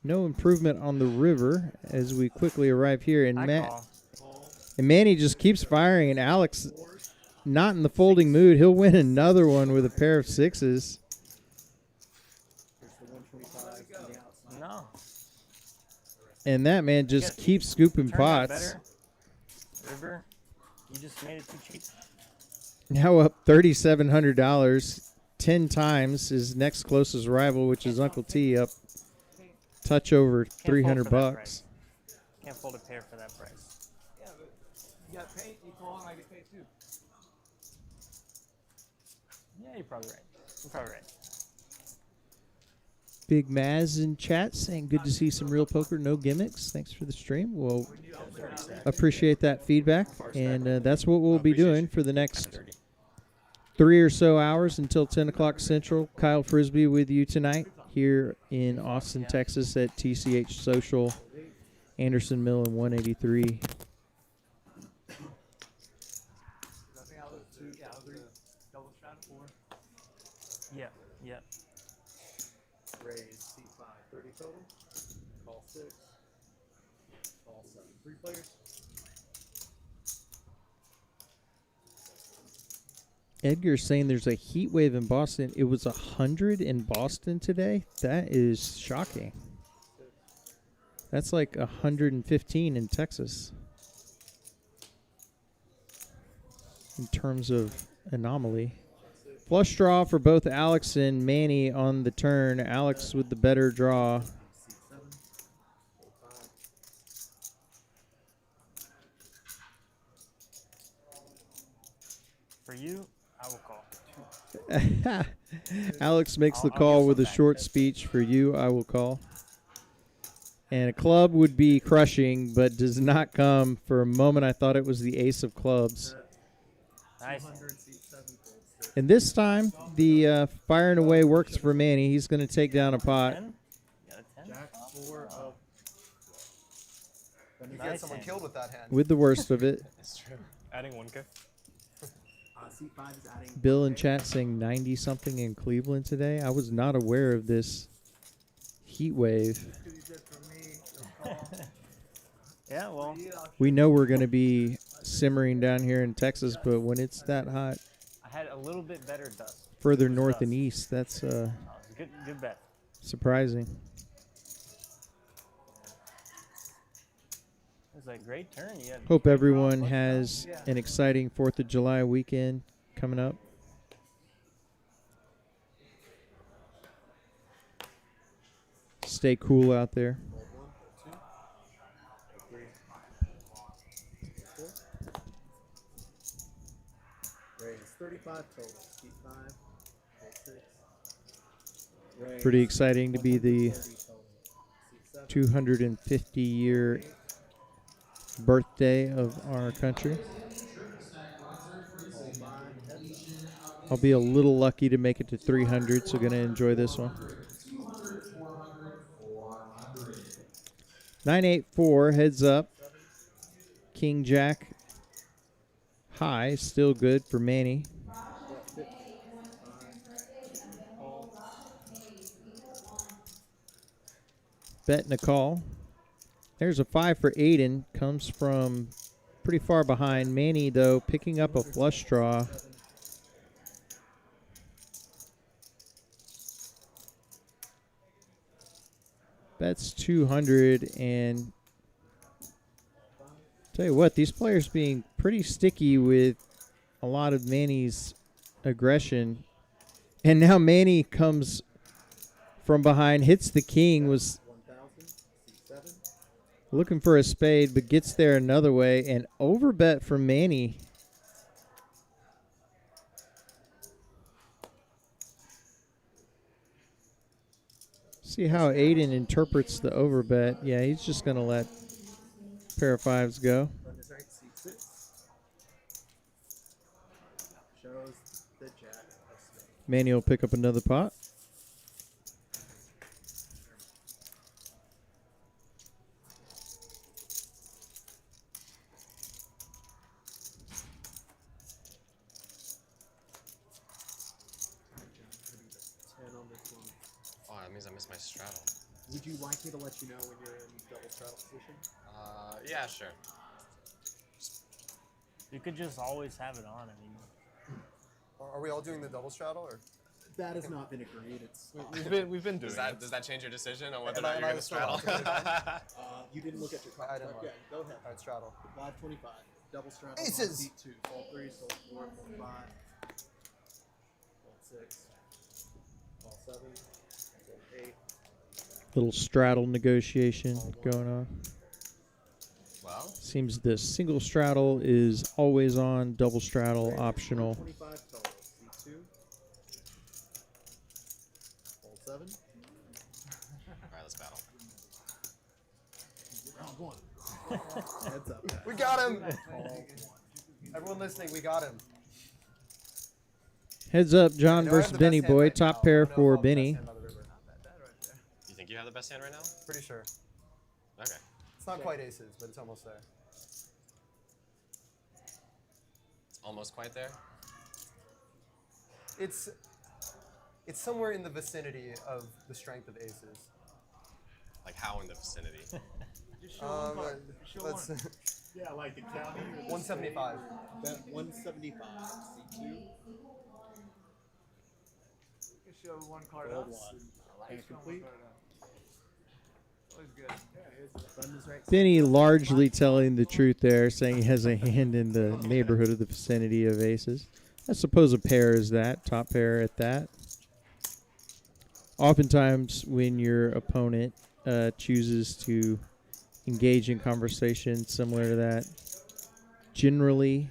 No improvement on the river as we quickly arrive here. And Manny just keeps firing, and Alex not in the folding mood. He'll win another one with a pair of sixes. No. And that man just keeps scooping Turn got pots. better. River, you just made it too cheap. Now up $3,700, 10 times his next closest rival, which is Uncle T, up touch over Can't fold 300 for that bucks. price. Can't fold a pair for that price. Yeah, but you got paid. You call him, I get paid too. Yeah, you're probably right. You're probably right. Big Maz in chat saying good to see some real poker, no gimmicks. Thanks for the stream. We'll appreciate that feedback, and that's what we'll be doing for the next 3 or so hours until 10 o'clock Central. Kyle Frisbee with you tonight here in Austin, Texas at TCH Social, Anderson Mill and 183. Yeah, yeah. Raise C5, 30 total. Call 6. Call 7. 3 players. Edgar's saying there's a heat wave in Boston. It was 100 in Boston today. That is shocking. That's like 115 in Texas in terms of anomaly. Flush draw for both Alex and Manny on the turn. Alex with the better draw. For you, I will call. Alex makes the I'll call give with a some back. short speech. For you, I will call. And a club would be crushing, but does not come. For a moment, I thought it was the ace of clubs. Nice. And this time, the firing away works for Manny. He's going to take down a pot. 10? You got a 10? Jack 4 of. You Nice get someone hand. killed with that hand. With the worst of it. It's true. Adding 1K. C5 is adding. Bill in chat saying 90-something in Cleveland today. I was not aware of this heat wave. Yeah, well, We know we're going to be simmering down here in Texas, but when it's that hot I had a little bit better dust. further north and east, that's Good bet. surprising. It was a great turn. You had Hope everyone has an exciting 4th of July weekend coming up. Stay cool out there. Raise 35 total. Keep 5. Hold 6. Raise Pretty exciting to be the 130 total. Seat 7. 250-year birthday of our country. I'll be a little lucky to make it to 300, so going to enjoy this one. 984 heads up. King Jack high, still good for Manny. Bet and a call. There's a 5 for Aiden. Comes from pretty far behind. Manny, though, picking up a flush draw. That's 200, and tell you what, these players being pretty sticky with a lot of Manny's aggression. And now Manny comes from behind, hits the king, was 1000. Seat 7. looking for a spade, but gets there another way, and overbet from Manny. See how Aiden interprets the overbet. Yeah, he's just going to let pair of fives go. Button is right. Seat 6. Shows the Jack of Manny will pick up another pot. Ten on this one. Oh, that means I missed my straddle. Would you like me to let you know when you're in double straddle position? Yeah, sure. You could just always have it on. I mean, Are we all doing the double straddle or? That has not been agreed. It's We've been doing it. Does that change your decision on whether Am or I- not am you're I gonna still straddle? on? you didn't look at your I card. didn't look. Okay, go ahead. All right, straddle. 525. Double straddle. Aces. Seat 2. Fold 3. Fold 4. Fold 5. Fold 6. Fold 7. Fold 8. Little straddle negotiation going on. Well, Seems the single straddle is always on, double straddle optional. 25 total. Seat 2. Fold 7. all right, let's battle. Round 1. Heads up, guys. We got him. Call 1. Everyone listening, we got him. Heads up, John No, I have versus the Benny best hand Boy. right Top now. pair I don't know for if I'll have the best Benny. hand by the river. You think you have the best hand right now? Pretty sure. Okay. It's not quite aces, but it's almost there. It's almost quite there. It's somewhere in the vicinity of the strength of aces. Like how in the vicinity? Just show one card. Show let's one. Yeah, like the county. Or the 175. Bet 175. Seat 2. Just show one card Fold up. 1. Hand complete. Always good. Button is right. Benny largely telling the truth there, saying he has a hand in the neighborhood of the vicinity of aces. I suppose a pair is that, top pair at that. Oftentimes, when your opponent chooses to engage in conversation similar to that, generally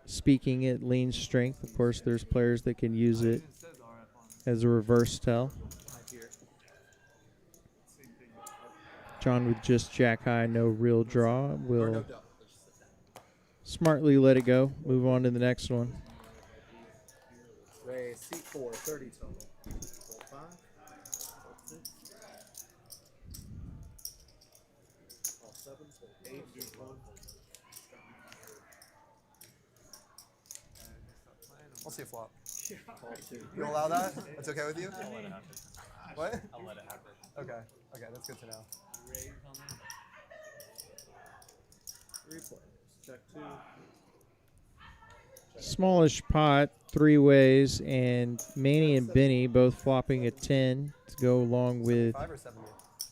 speaking, it leans strength. Of course, there's players that can use it It says RF on it. as a reverse tell. Right here. John with just jack high, no real draw, Or no will double. Let's just sit down. smartly let it go. Move on to the next one. Raise. Seat 4. 30 total. Fold 5. Fold 6. Fold 7. Fold 8. Fold 1. I'll see a flop. Fold 2. You allow that? That's okay with you? I'll let it happen. What? I'll let it happen. Okay. Okay, that's good to know. Raise on there. 3 players. Check 2. Smallish pot, three ways, and Manny and Benny both flopping a 10 to go along with 5 or 70?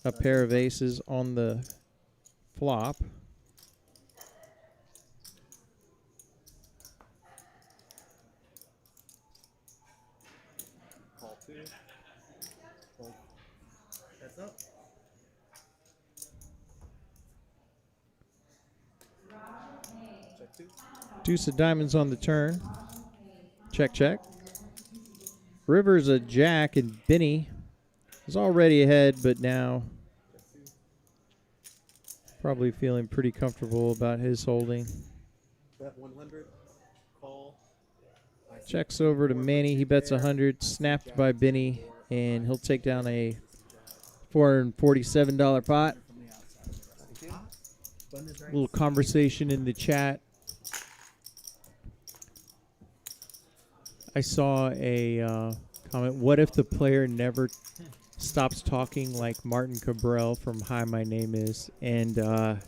a pair of aces on the flop. Call 2. Fold. Heads up. Check 2. Deuce of diamonds on the turn. Check, check. River's a jack, and Benny is already ahead, but now probably feeling pretty comfortable about his holding. Bet 100. Call. I see Checks over to 4 for Manny. 2 He bets pair. 100, I see snapped jack by 2, Benny, 4, and he'll 5. take down a This is jack. $447 pot. From the outside. Thank you. Button is right. Little conversation in the chat. I saw a comment. What if the player never stops talking like Martin Cabral from Hi, My Name Is? And I'm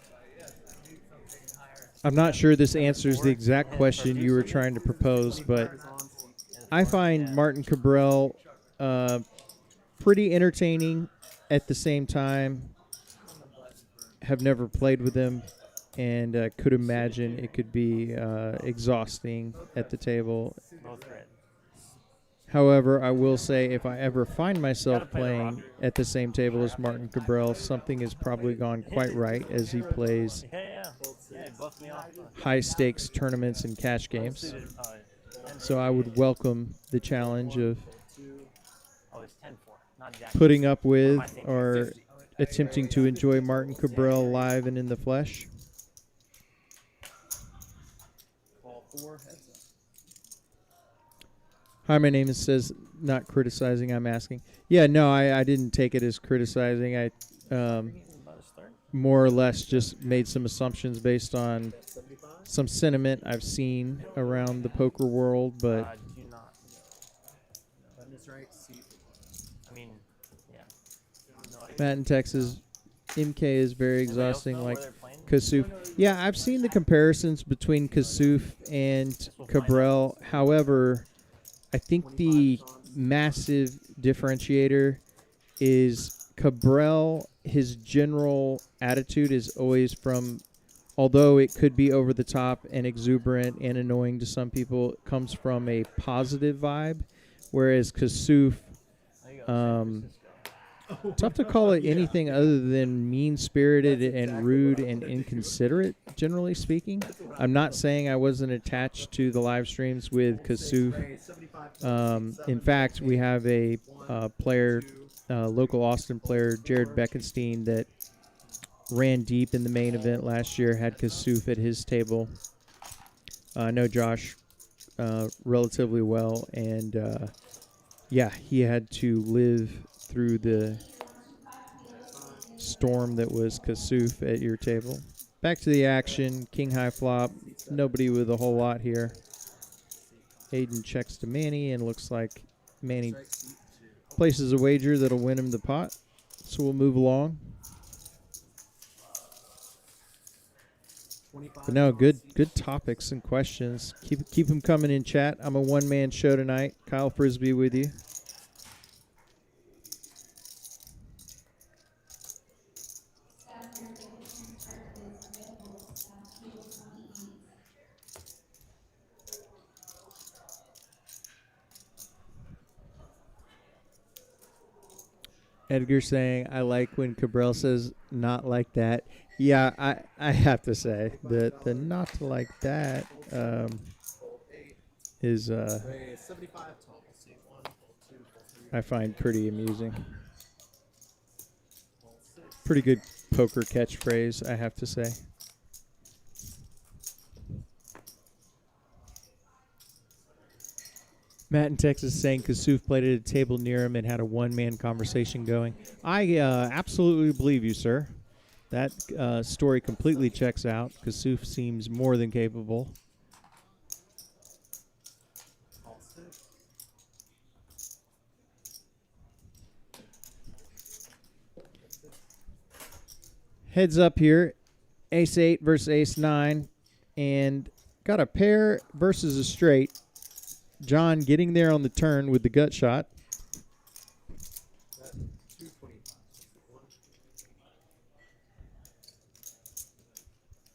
not sure this answers the exact question you were trying to propose, but I find Martin Cabral pretty entertaining at the same time. Have never played with him, and could imagine it could be exhausting at the table. both red. However, I will say if I ever find myself Gotta play the playing at the same table as Martin Cabral, something has probably gone quite right as he plays Yeah. Yeah, buff me off. high-stakes tournaments and cash games. Suited, So I would welcome the challenge of oh, it's 10-4, not jack. putting up with or attempting to enjoy Martin Cabral live and in the flesh. Call 4. Heads up. Hi, my name is says not criticizing. I'm asking. Yeah, no, I didn't take it as criticizing. I About to start. more or less just made some assumptions based on some sentiment I've seen around the poker world, but Do not. Button is right, seat. I mean, yeah. No idea. Matt in Texas, MK is very Anybody else exhausting, know like where they're playing? Kasuf. Yeah, I've seen the comparisons between Kasuf and Cabral. However, I think the massive differentiator is Cabral. His general attitude is always from, although it could be over the top and exuberant and annoying to some people, it comes from a positive vibe, whereas Kasuf, There you go, San Francisco. tough to call it anything other than mean-spirited and rude and inconsiderate, generally speaking. I'm not saying I wasn't attached to the live streams with Kasuf. In fact, we have a player, local Austin player, Jared Beckenstein, that ran deep in the main event last year, had Kasuf at his table. I know Josh relatively well, and yeah, he had to live through the storm that was Kasuf at your table. Back to the action. King high flop. Nobody with a whole lot here. Aiden checks to Manny, and looks like Manny places a wager that'll win him the pot. So we'll move along. But no, good topics and questions. Keep them coming in chat. I'm a one-man show tonight. Kyle Frisbee with you. Edgar saying, I like when Cabral says not like that. Yeah, I have to say that the not like that is I find pretty amusing. Pretty good poker catchphrase, I have to say. Matt in Texas saying Kasuf played at a table near him and had a one-man conversation going. I absolutely believe you, sir. That story completely checks out. Kasuf seems more than capable. Heads up here. Ace-8 versus Ace-9. And got a pair versus a straight. John getting there on the turn with the gut shot.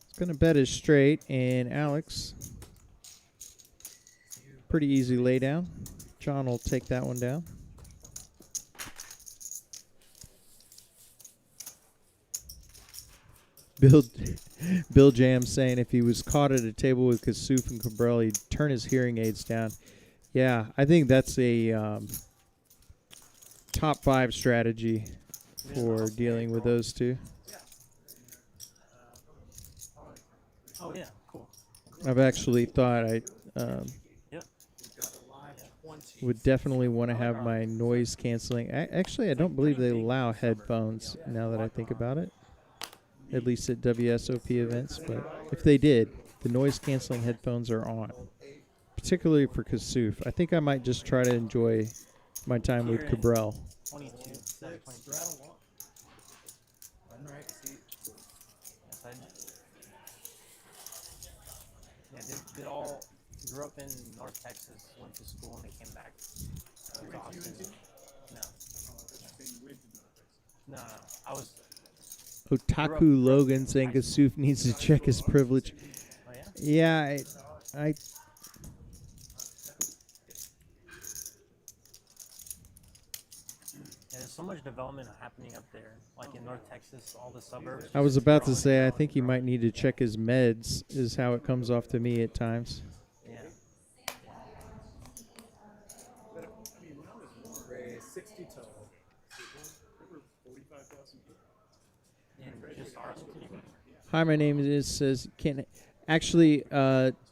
It's going to bet his straight, and Alex, pretty easy lay down. John will take that one down. Bill Jam saying if he was caught at a table with Kasuf and Cabral, he'd turn his hearing aids down. Yeah, I think that's a top 5 strategy for dealing with those two. Oh, yeah, cool. I've actually thought I would definitely want to have my noise canceling. Actually, I don't believe they allow headphones now that I think about it. At least at WSOP events, but if they did, the noise canceling headphones are on, particularly for Kasuf. I think I might just try to enjoy my time with Cabral. 22. Yes, did all grew up in North Texas, went to school, and they came back to Austin. No, I was. Otaku Logan saying Kasuf needs to check his privilege. Oh, yeah? Yeah, I There's so much development happening up there, like in North Texas, all the suburbs. I was about to say I think he might need to check his meds, is how it comes off to me at times. Yeah. 60 total. Over 45,000 people. And just ours. Hi, my name is says can Actually,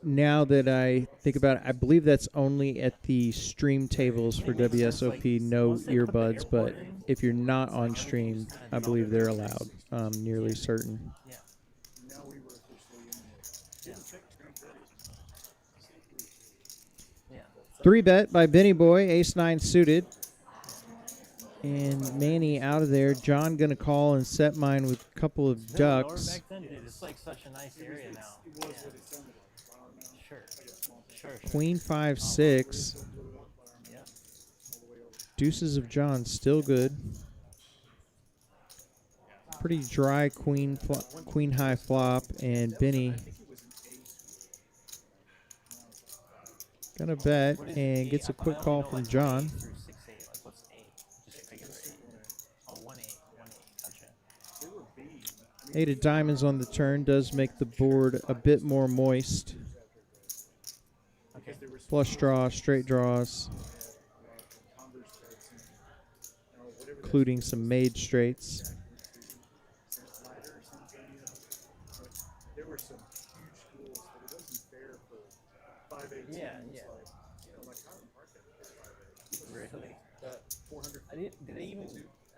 now that I think about it, I believe that's only at the stream tables for WSOP, no earbuds. But if you're not on stream, I believe they're allowed. I'm nearly certain. Yeah. Now we were officially in there. Yeah. 3-bet by Benny Boy, ace-9 suited. And Manny out of there. John going to call and set mine with a couple of Is it lower ducks. back then? Dude, it's like such a nice area now. Yeah. Sure. Sure. Queen 5-6. Yeah. Deuces of John still good. Pretty dry queen high flop, and Benny gonna bet and gets a quick call from John. Through 6-8, like what's 8? Just regular 8. Oh, 1-8, 1-8. Gotcha. 8 of diamonds on the turn does make the board a bit more moist. Okay. Flush draw, straight draws, including some made straights. There were some huge schools, but it wasn't fair for 5'8". Yeah, yeah. Like Highland Park had 5'8". Really? That 400. Did they even,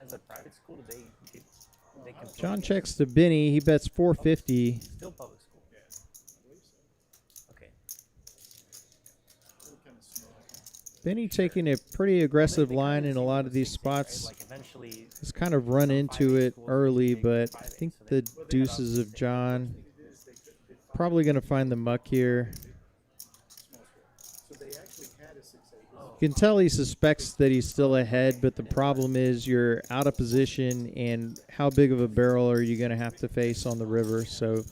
as a private school, did they compete? John checks to Benny. He bets 450. Still public school. Okay. Benny taking a pretty aggressive line in a lot of these spots. Like eventually, He's kind of run into it early, but I think the deuces of John probably going to find the muck here. So they actually had a 6'8". You can tell he suspects that he's still ahead, but the problem is you're out of position, and how big of a barrel are you going to have to face on the river? So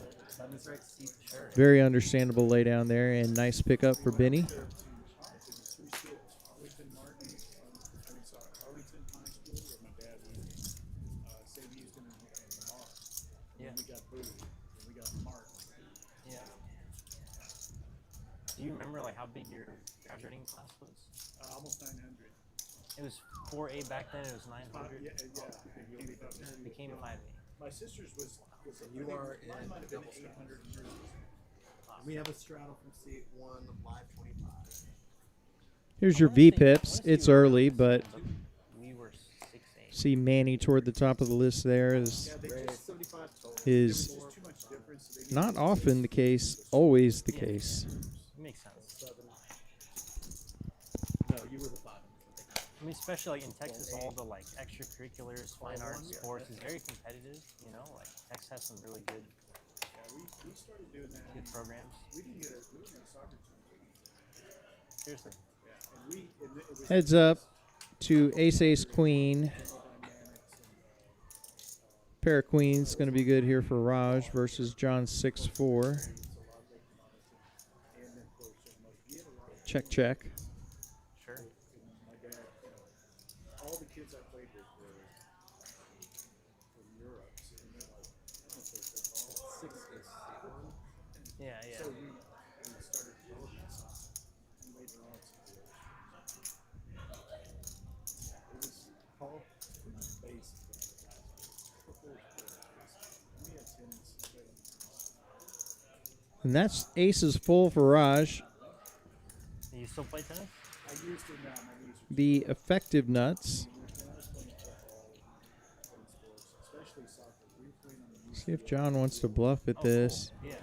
very understandable lay down there, and nice pickup for Benny. Arlington Martin, Arlington High School, where my dad was, St. Houston and Mars. Yeah. We got Booty, and we got Martin. yeah. Do you remember like how big your graduating class was? Almost 900. It was 4A back then. It was 900. Yeah, yeah. It became 5A. My sister's was You are in mine might have been double straddle. 800 and hers was We have a straddle from seat 1, live 25. Here's your V-pips. It's early, but We were 6A. see Manny toward the top of the list there is they took 75 total. is Too much difference. So they not often the case, always the case. It makes sense. No, you were the 5. I mean, especially like in Texas, all the like extracurriculars, fine arts, sports is very competitive. You know, like Texas has some really good we started doing that. good programs. We didn't get a soccer team. Seriously. And it was Heads up to ace queen. Pair of queens going to be good here for Raj versus John 6-4. Check, check. Sure. my dad. All the kids I played with were from Europe. So they're like, I don't know if they're football. 6 is 1. Yeah, yeah. So we started developing something. And later on, it was Paul from the base. We had tennis. And that's aces full for Raj. You still play tennis? I used to now. My knees are The effective nuts. especially soccer. We were playing on the See if John wants to bluff at this. Yeah.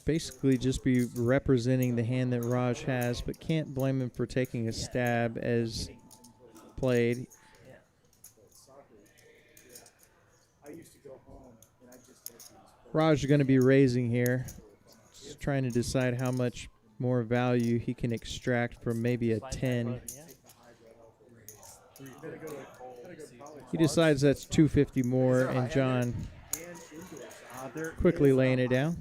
Basically just be representing the hand that Raj has, but can't blame him for taking a stab as played. Yeah. soccer. Yeah. I used to go home and I just had these. Raj is going to be raising here. Just trying to decide how much more value he can extract from maybe a 10. He decides that's 250 more, and John quickly laying it down.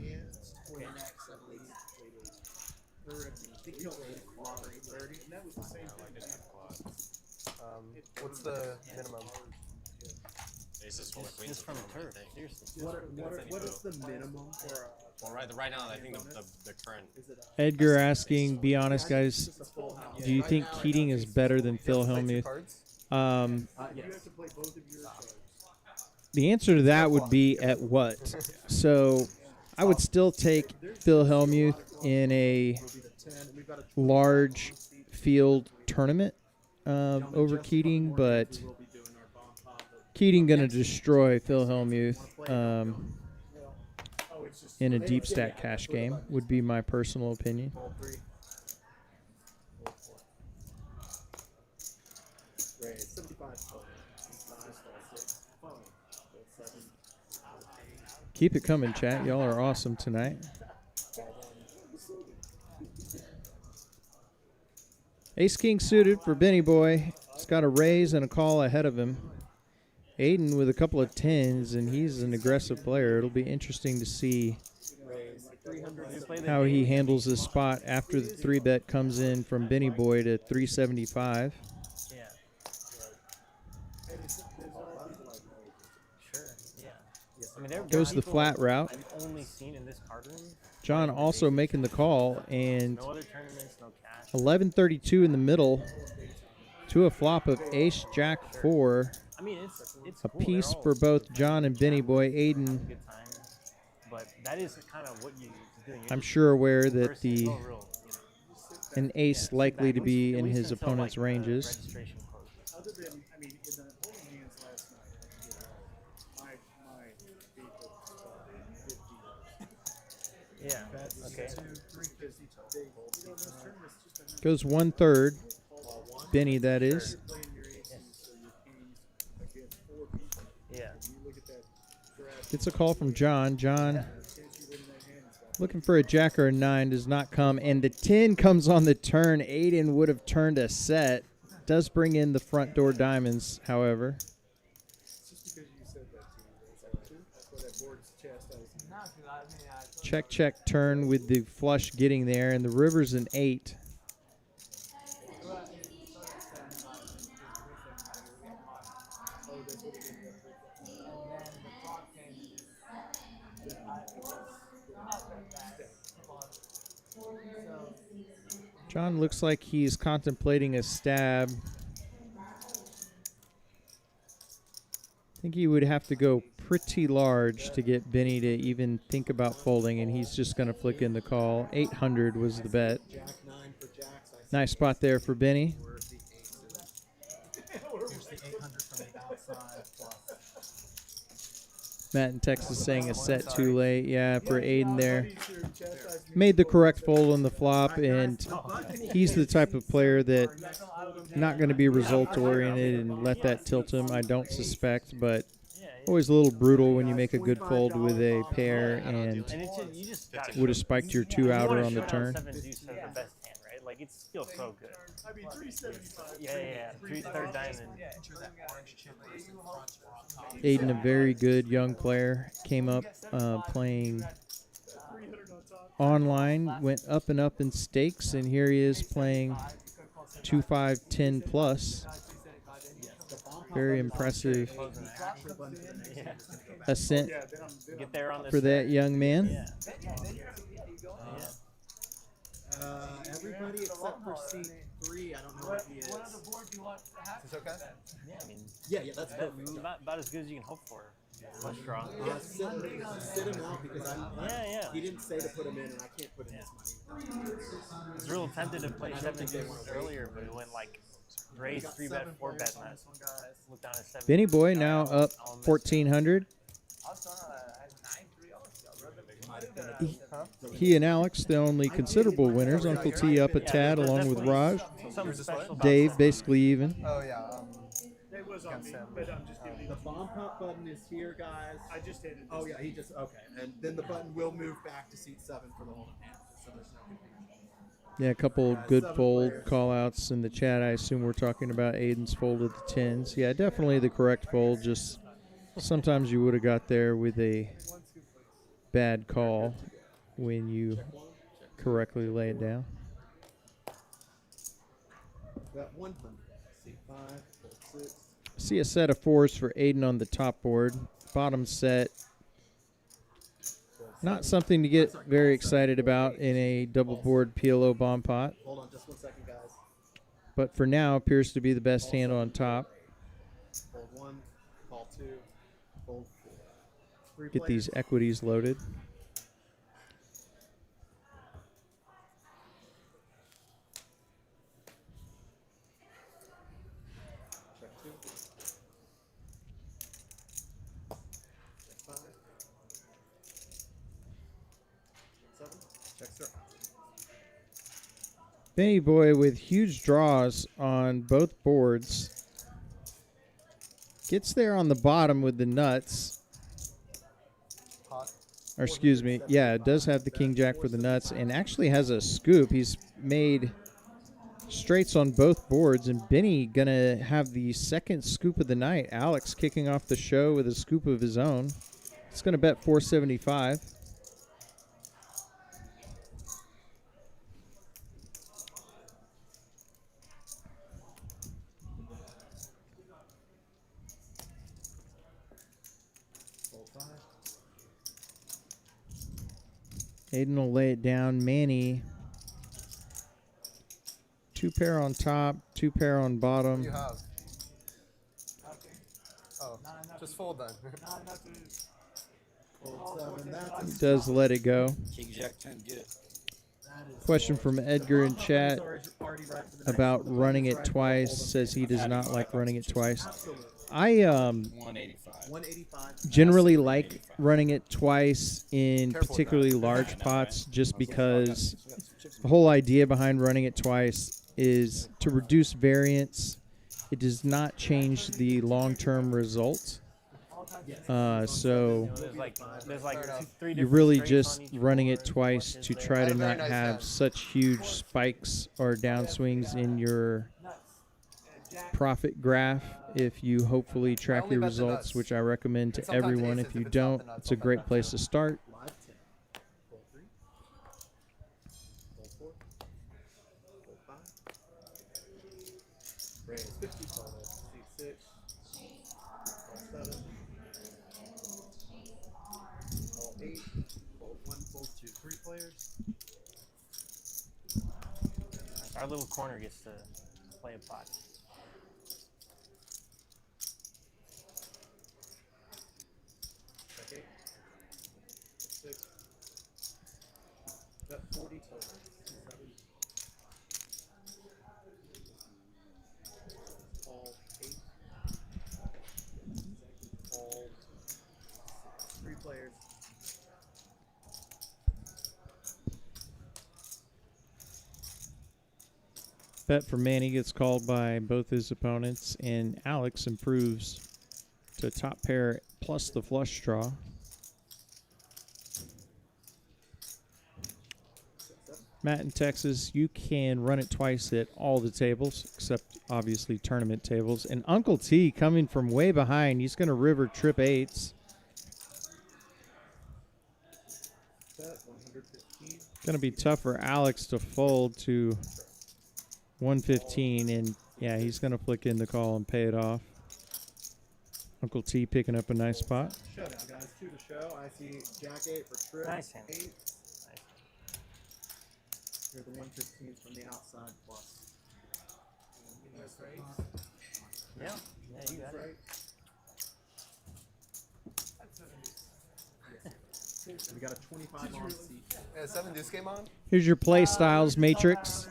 What's the minimum? Aces full of queens. Just from I turf. think. Seriously. What is the minimum for a Well, right now, I think the current. Edgar asking, be honest, guys, do you think Keating is better than Phil Play two Hellmuth? cards? yes. Play both of your cards. The answer to that would be at what? So I would still take Phil Hellmuth in a Will be the 10. And we've got a large field tournament over just Keating, more but games we will be doing our bomb pop of Keating going to destroy Phil Hellmuth Oh, it's just in a deep stack cash game, would be my personal opinion. fold 3. Fold 4. Raise 75 fold. 5 fold 6. Fold 7. Keep it coming, chat. Y'all are awesome tonight. Ace King suited for Benny Boy. He's got a raise and a call ahead of him. Aiden with a couple of 10s, and he's an aggressive player. It'll be interesting to see how he handles this spot after the 3-bet comes in from Benny Boy to 375. Yeah. Sure. Yeah. I mean, there Goes the people flat route. I've only seen in this card room. John also making the call, and No other tournaments, no cash. 11:32 in the middle to a flop of Ace Jack 4. I mean, it's A cool. They're piece all for both John and Benny Boy. Aiden, good time, but that is kind of what you do. I'm sure aware that Versus the no real, an ace likely to be in his opponent's ranges. Registration closes. other than, I mean, in the holding hands last night, my beat was 50. Yeah. Okay. Goes 1/3. Benny, that is. Playing your aces or your kings against 4 people. Yeah. You look at that draft, Gets a call from John. John chance you win that hand is about looking for a jack or a 9, does not come. And the 10 comes on the turn. Aiden would have turned a set. Does bring in the front door diamonds, however. just because you said that to me. That's why that board's chastising. No, 'cause I mean, I told Check, check, turn with the flush getting there. And the river's an 8. John looks like he's contemplating a stab. I think he would have to go pretty large to get Benny to even think about folding, and he's just going to flick in the call. 800 was the bet. Jack 9 for jacks. I Nice spot there for Benny. were the aces. Here's the 800 from the outside plus. Matt in Texas saying a set too late. Yeah, for Aiden there. Buddies who chastise me Made the correct fold on the flop, and he's the type of player that not going to be result oriented and let that tilt him, I don't suspect, but always a little brutal when you make a good fold with a pair and And it's just, you just gotta would have spiked your 2 outer on the turn. 7 deuce as the best hand, right? Like it feels so good. I mean, 375. Yeah. Third diamond. Aiden, a very good young player, came up playing 300 on top. online, went up and up in stakes, and here he is playing 2-5-10 plus. Very impressive ascent Yeah, then I'm Get there on this. for that young man. Yeah. Everybody except for seat 3. I don't know what he is. what other board do you want to have? Is this okay? Yeah, I mean, Yeah, that's perfect. about as good as you can hope for. Flush draw. Sit him out because Yeah. he didn't say to put him in, and I can't put in this money. I was real tempted to play 7 deuce earlier, but it went like raise 3-bet, 4-bet, and I looked down at 7. Benny Boy now up 1,400. I was throwing a 9-3 He and Alex, the only considerable winners. Uncle T up a tad along with Raj. Something special about Dave basically even. Oh, yeah. It was on me, but I'm just giving you The bomb pop button is here, guys. I just hit it. Oh yeah, he just okay, and then the button will move back to seat 7 for the whole hand. So there's no confusion. Yeah, a couple good fold call-outs in the chat. I assume we're talking about Aiden's fold of the 10s. Yeah, definitely the correct fold. Just sometimes you would have got there with a bad call when you correctly lay it down. Got 100. Seat 5, fold 6. See a set of 4s for Aiden on the top board. Bottom set. Not something to get very excited about in a double board PLO bomb pot, Hold on, just 1 second, guys. but for now appears to be the best hand on top. Fold 1, call 2, fold 4. 3 Get players. these equities loaded. Benny Boy with huge draws on both boards. Gets there on the bottom with the nuts. Hot. Or excuse me, yeah, it does have the king jack for the nuts and actually has a scoop. He's made straights on both boards, and Benny gonna have the second scoop of the night. Alex kicking off the show with a scoop of his own. It's gonna bet 475. Aiden will lay it down. Manny, 2 pair on top, 2 pair on What bottom. do you have? Nothing. Oh, Not enough. just fold then. Not enough to. He does let it go. King Jack 10, get it. Question from Edgar in chat about running it twice. Says he does not like running it twice. I 185. 185. generally like running it twice in Careful with particularly that. large pots, just because the whole idea behind running it twice is to reduce variance. It does not change the long-term result. So There's like three you're different really straights just on each running board. it twice What to is try there? to Very not nice have hand. such huge spikes or downswings in your profit graph if you hopefully track only your bet the results, nuts. which I recommend to And sometimes everyone. aces If you if it's not the don't, nuts, it's a I'll bet great that place to start. Live 10. Fold 3. Fold 4. Fold 5. Raise 50. Fold 6. Fold 7. Fold 8. Fold 1. Fold 2. 3 players. Our little corner gets to play a pot. Check 8. 6. Bet 40 total. 7. Fold 8. Fold 3 players. Bet for Manny gets called by both his opponents, and Alex improves to top pair plus the flush draw. Matt in Texas, you can run it twice at all the tables, except obviously tournament tables. And Uncle T coming from way behind, he's going to river trip 8s. Bet 115. Going to be tough for Alex to fold to 115, and yeah, he's going to flick in the call and pay it off. Uncle T picking up a nice spot. Showdown, guys. 2 to show. I see Jack 8 for trip. Nice hand. 8. Here are the 115s from the outside plus. Yeah, you got it. Right. We got a 25 on seat. Yeah, 7 deuce game on? Here's your play styles matrix.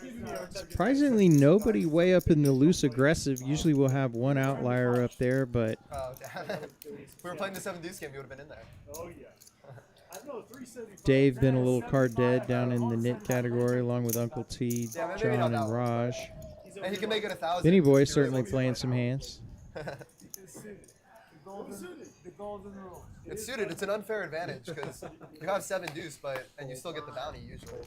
Surprisingly, nobody way up in the loose aggressive. Usually we'll have one outlier up there, but Oh, damn it. If we were playing the 7 deuce game, you would have been in there. Oh, yeah. I know, 375. Dave been a little card dead down in the knit category, along with Uncle T, Yeah, maybe John, not and that one. Raj. And he can make it 1,000. Benny Boy You're certainly able to. playing some hands. The golden rule. It's suited. It's an unfair advantage because you have 7 deuce, and you still get the bounty usually.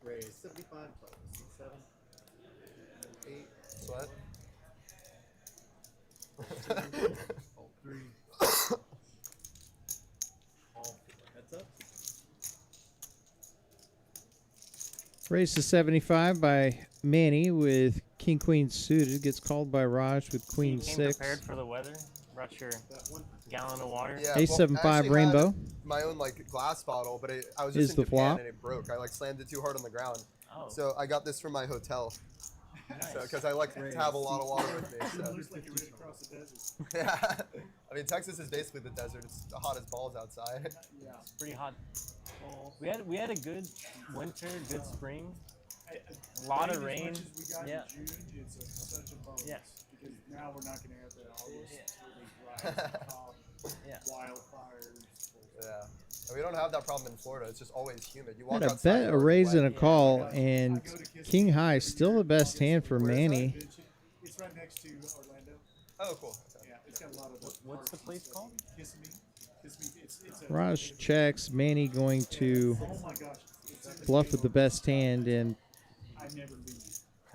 Raise 75 plus 7. 8. Sweat. Fold 3. All 4 heads up. Raised to 75 by Manny with King Queen suited. Gets called by Raj with Queen You came 6. prepared for the weather. Brought your Bet 100. gallon of water. Yeah, Ace well, 7 I 5 actually rainbow. had my own glass bottle, but I was Is just in the Japan flop? and it broke. I slammed it too hard on the ground. Oh, So I got this from my hotel. nice. Because I like to have a lot of water with me. So. Looks like you're ready to cross the desert. Yeah. I mean, Texas is basically the desert. It's hot as balls outside. Yeah. Pretty hot. We had a good winter, good spring. A lot of rain. As much as we got Yeah. in June, it's such a bonus. Yeah. Because now we're not going to have that August really dry top Yeah. wildfires. Yeah. We don't have that problem in Florida. It's just always humid. You walk Had a outside, bet, you're a already raise, and a wet. call, and King High still the best hand for Where is that? Manny. It's right next to Orlando. Oh, cool. Okay. Yeah, it's got a lot of. What's the place called? Kiss me. Kiss me. It's a. Raj checks. Manny going to Oh my gosh. It's bluff with the best hand, and I never leave.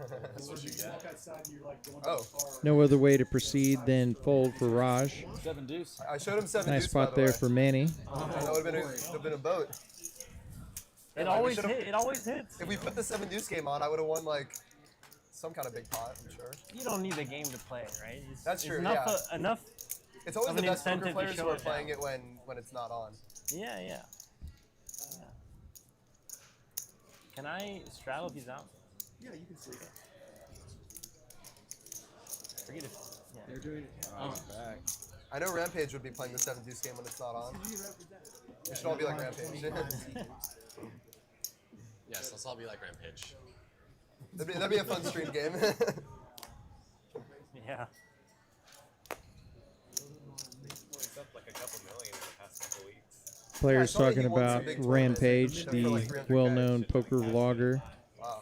That's what you walk outside and you're like going Oh. to the car. no other way to proceed than fold for Raj. 7 deuce. I showed him 7 Nice deuce, by spot the there way. for Manny. That would have been a boat. It we always should've- hit. It always hits. If we put the 7 deuce game on, I would have won like some kind of big pot, I'm sure. You don't need the game to play, right? That's true, Enough, yeah. enough. It's always Of the an best poker incentive to players show who are it playing down. it when it's not on. Yeah, yeah. Can I straddle these out? Yeah, you can see it. Forget it. Yeah. They're doing it. Back. I know Rampage would be playing the 7 deuce game when it's not on. We should all be like Rampage. Yes, let's all be like Rampage. that'd be a fun stream game. Yeah. It's up like a couple million in the past couple weeks. Players saw that talking he won some about big tournaments. Rampage, For the like 300K. well-known poker vlogger. Wow.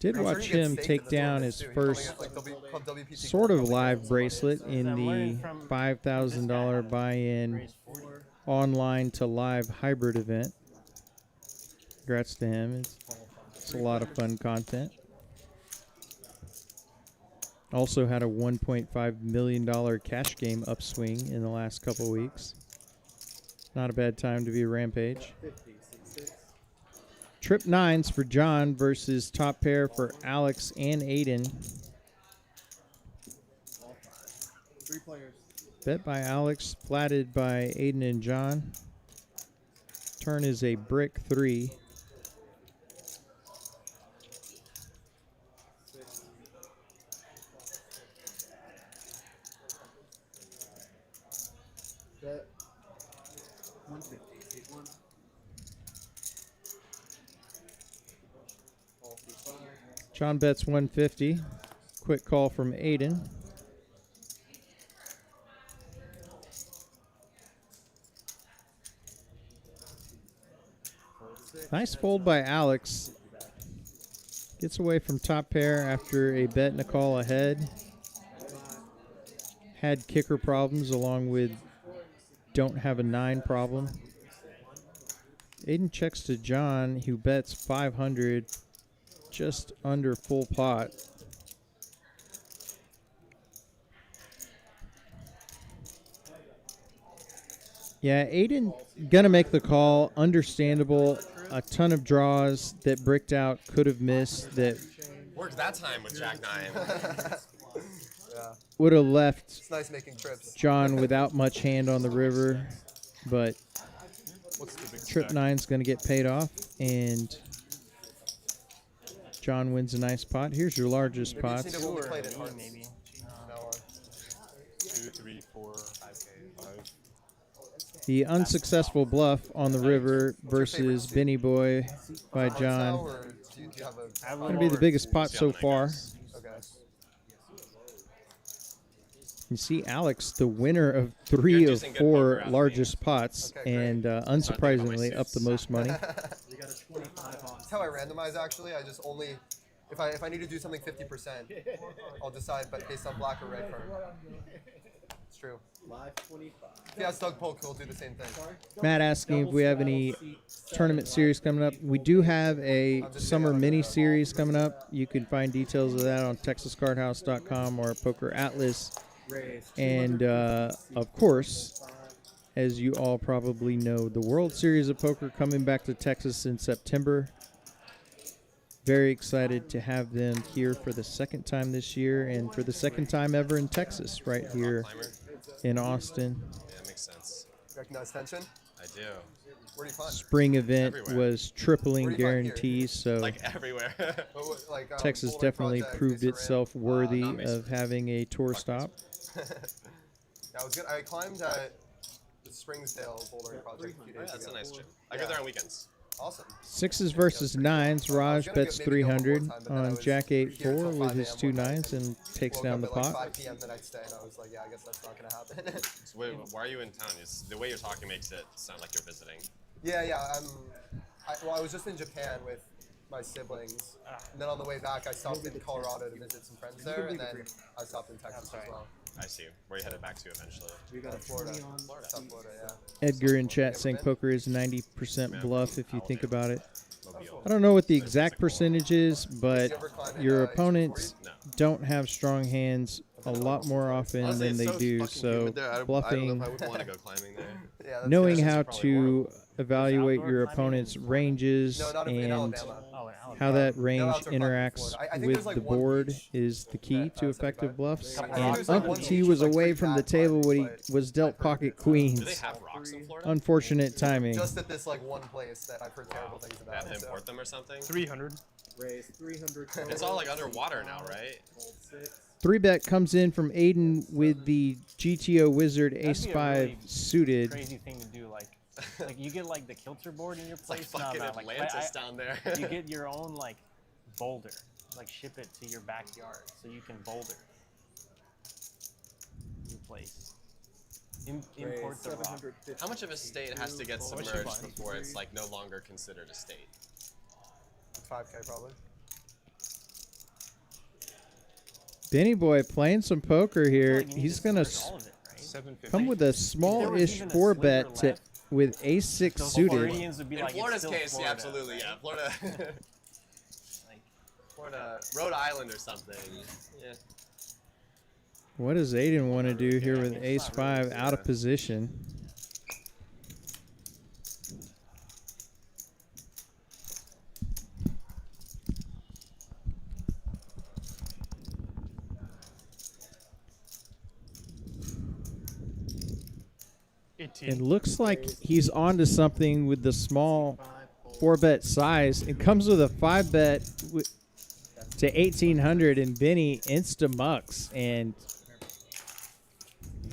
Did I'm sure watch he gets him staked take in the down tournaments, his too. He told me first it's like Club WPT sort of Club live WPT. bracelet in I'm the learning from $5,000 buy-in Raise 40. online to live hybrid event. Congrats to him. It's a lot of fun content. Also had a $1.5 million cash game upswing in the last couple weeks. Not a bad time to be a Rampage. 50, 6. Trip nines for John versus top pair for Alex and Aiden. All 5. 3 players. Bet by Alex, flatted by Aiden and John. Turn is a brick 3. Bet 150. Take 1. All 3 5. John bets 150. Quick call from Aiden. Nice fold by Alex. Gets away from top pair after a bet and a call ahead. Had kicker problems along with don't have a 9 problem. Aiden checks to John, who bets 500, just under full pot. Yeah, Aiden gonna make the call. Understandable. A ton of draws that bricked out, could have missed, that Worked that time with Jack 9. Yeah. would have left It's nice making trips. John without much hand on the river. But What's the big trip stack? 9's gonna get paid off, and John wins a nice pot. Here's your largest Maybe you pot. just need to only play it in hearts. Maybe. No, 2, 3, 4, 5. The unsuccessful bluff on the river versus Benny Boy by hearts now, John. or do you have a? Gonna be the biggest pot so far. Okay. You see Alex, the winner of 3 You're of using good 4 poker out of largest pots, Okay, great. and unsurprisingly up the most money. We got a 25 on. That's how I randomize actually. I just only if I need to do something 50%, I'll decide but based on black or red card. It's true. Live 25. If he has Doug Polk, he'll do the same thing. Matt asking if we have any tournament series coming up. We do have a summer mini series coming up. You can find details of that on texascardhouse.com or Poker Atlas. Raise. And of course, as you all probably know, the World Series of Poker coming back to Texas in September. Very excited to have them here for the second time this year and for the second time ever in Texas, right here Climber? in Austin. Yeah, that makes sense. Recognize tension? I do. Where do you find? Spring event Everywhere. was tripling Where do you find here? guarantees, so Like everywhere. Like, Texas Boulder definitely Project, proved Mesa itself worthy not Mesa of having a tour stop. Rim. Yeah, I was good. I climbed at the Springsdale Boulder Project a few Oh, yeah, days that's ago. a nice trip. I go there on weekends. Awesome. 6s versus 9s. Raj gonna bets maybe go one more 300 time, but then I on was Jack here 8-4 till with 5 his a.m. 2 one night. 9s and takes Woke down up the at like pot. 5 p.m. the next day, and I was like, yeah, I guess that's not gonna happen. So why are you in town? The way you're talking makes it sound like you're visiting. Yeah. Well, I was just in Japan with my siblings, and then on the way back, I stopped in Colorado to visit some friends there, and then I stopped in Texas as well. I see. Where you headed back to eventually? We got a Florida. 20 on South Florida, yeah. Edgar in chat saying been? poker is 90% bluff if you think about it. Mobile. I don't know what the exact percentage is, but you ever climb in, your HC40? opponents No. don't have strong hands a lot more often Honestly, than it's they so do. fucking So humid there. I don't bluffing, know if I would want to go climbing there. Yeah, that's knowing good. how probably to evaluate outdoor your climbing opponent's in ranges No, not in and Alabama. Oh, in Alabama. how that range outdoor climbing in interacts Florida. I think with there's, like, the one board beach is the key at, to effective 75. bluffs. I think And there's, like, Uncle one T beach was with, like, away pretty from the bad table when he climbing, was dealt I've heard pocket it's, Do they queens. have rocks in Florida? Unfortunate timing. just at this like one place that I've heard terrible things They have about. to So. import them or something? 300. raise 300. It's all like underwater now, right? Hold 6. 3-bet comes in from Aiden with the GTO Wizard That'd Ace be a 5 really suited. Crazy thing to do, like you get like the kilter board in your It's like place. fucking like, Atlantis down there. you get your own like boulder, like ship it to your backyard so you can boulder your place. Import the rock. 750. How much of a state has to get What's your submerged fine? before it's like no longer considered a state? 5K probably. Benny Boy playing some poker I feel here. like you need He's to gonna submerge all of it, right? 750. come with a smallish even a 4-bet sliver left, with Ace 6 Those suited. Floridians would be In like, it's Florida's still case, Florida, yeah, absolutely, right? yeah. Florida, Like, Florida, Rhode Island or something. Yeah. What does Aiden want to do here I with mean, Ace it's not really 5 out of position? It looks like he's onto something with the small 4-bet size. It comes with a 5-bet to 1,800, and Benny insta-mucks. And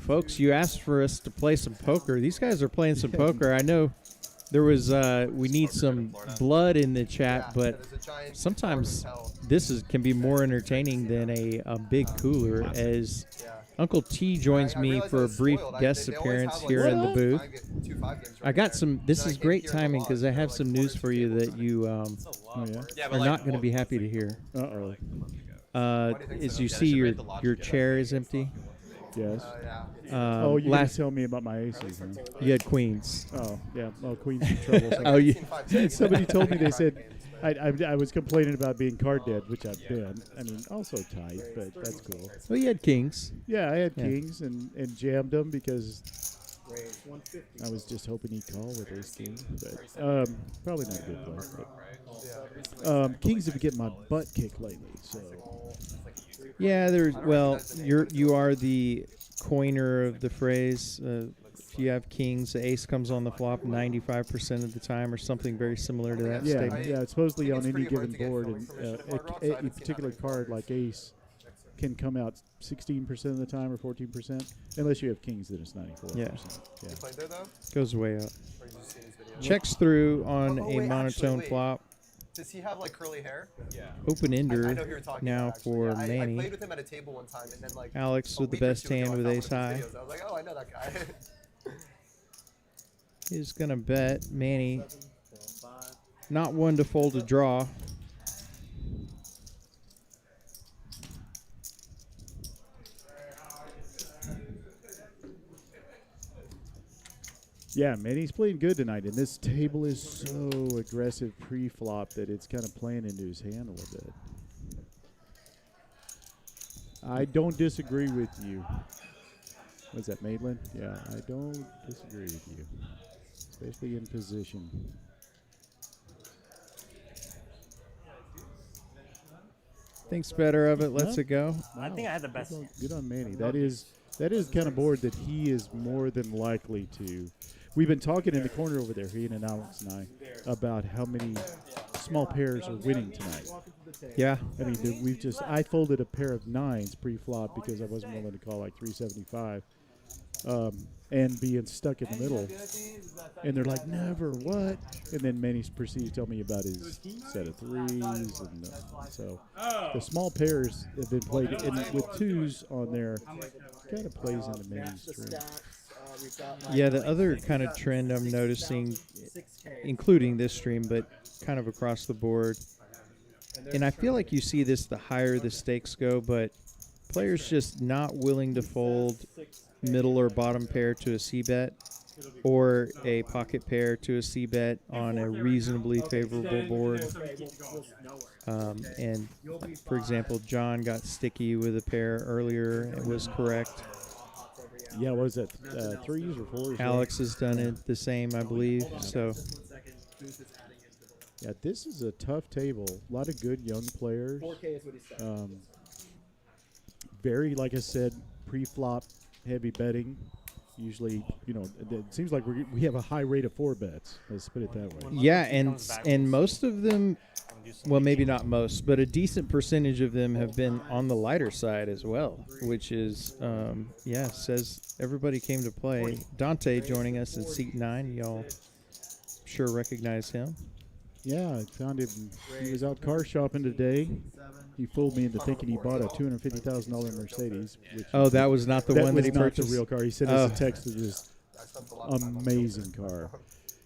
folks, you asked for us to play some poker. These guys are playing some poker. I know there was we need some blood in the chat, but there's a giant sometimes hotel. this can be more entertaining than a big cooler, as Yeah. Uncle T joins I me realized for I a was brief spoiled. guest they always appearance have, like, here in the two booth. five games I right got there. some. This Then I is came great here in the timing lodge, because I and they're, have like, some quarter news to for you tables that running. you Oh, yeah? Yeah, are but not like, going to be happy to hear. Uh-oh. do you think As so? you Yeah, see, they should your rate the lodge your together. chair is empty. Yes. Yeah. Oh, you gonna last tell me about my aces, huh? you had queens. Oh, yeah. Well, Queen's in trouble. Oh, you. Somebody told me, they said, I was complaining about being card dead, which I've been. I mean, also tight, but that's cool. Well, you had kings. Yeah, I had Yeah. kings and jammed them because Raise 150. I was just hoping he'd call with ace king. But probably not a good play. But, kings have been getting my butt kicked lately, so Yeah, there's. Well, you are the coiner of the phrase. If you have kings, the ace comes on the flop 95% of the time, or something very similar to that yeah, statement. yeah. It's supposedly I on think any it's pretty given hard board, to and get filming permission for hard rocks. I a haven't seen particular that many card like ace can come out 16% of the time or 14%, unless you have kings, then it's 94%. Yeah. You played there though? Goes way up. Or did you see his video? Checks through on Oh, a wait, monotone actually, flop. Does he have like curly hair? Yeah. Open I ender know who you're talking now about, actually. for Yeah, I Manny. played with him at a table one time, and then like Alex a with the week or best two ago, hand I with found ace one of high. his videos. I was like, oh, I know that guy. He's gonna bet Manny. 5. Not one to fold a draw. Yeah, man, he's playing good tonight, and this table is so aggressive pre-flop that it's kind of playing into his hand a little bit. I don't disagree with you. What's that, Maitland? Yeah, I don't disagree with you, especially in position. Thinks better of it. Lets Huh? it go. I think I had the best. Good on Manny. That is kind of board that he is more than likely to. We've been talking in the corner over there, he and Alex and I, about how many small pairs are winning tonight. Yeah. I mean, I folded a pair of nines pre-flop because I wasn't willing to call like 375, and being stuck in the middle. And they're like, never, what? And then Manny proceeded to tell me about his set of threes. And so the small pairs have been played, and with twos on there, kind of plays into Manny's The string. stacks. We've got Yeah, the other kind of trend I'm noticing including this stream, but kind of across the board. And I feel like you see this the higher the stakes go, but players just not willing to fold middle or bottom pair to a C-bet or a pocket pair to a C-bet on a reasonably favorable board. And, for example, John got sticky with a pair earlier. It was correct. Yeah, what was that? Threes or fours? Alex has done it the same, I believe. So, yeah, this is a tough table. A lot of good young players. Very, like I said, pre-flop heavy betting. Usually, you know, it seems like we have a high rate of 4-bets. Let's put it that way. yeah, and most of them, well, maybe not most, but a decent percentage of them have been on the lighter side as well, which is, says everybody came to play. Dante joining us in seat 9. Y'all sure recognize him. Yeah, I found him. He was out car shopping today. He fooled me into thinking he bought a $250,000 Mercedes. Which That was not the one that he purchased? That was not the real car. He sent us a text of this amazing car.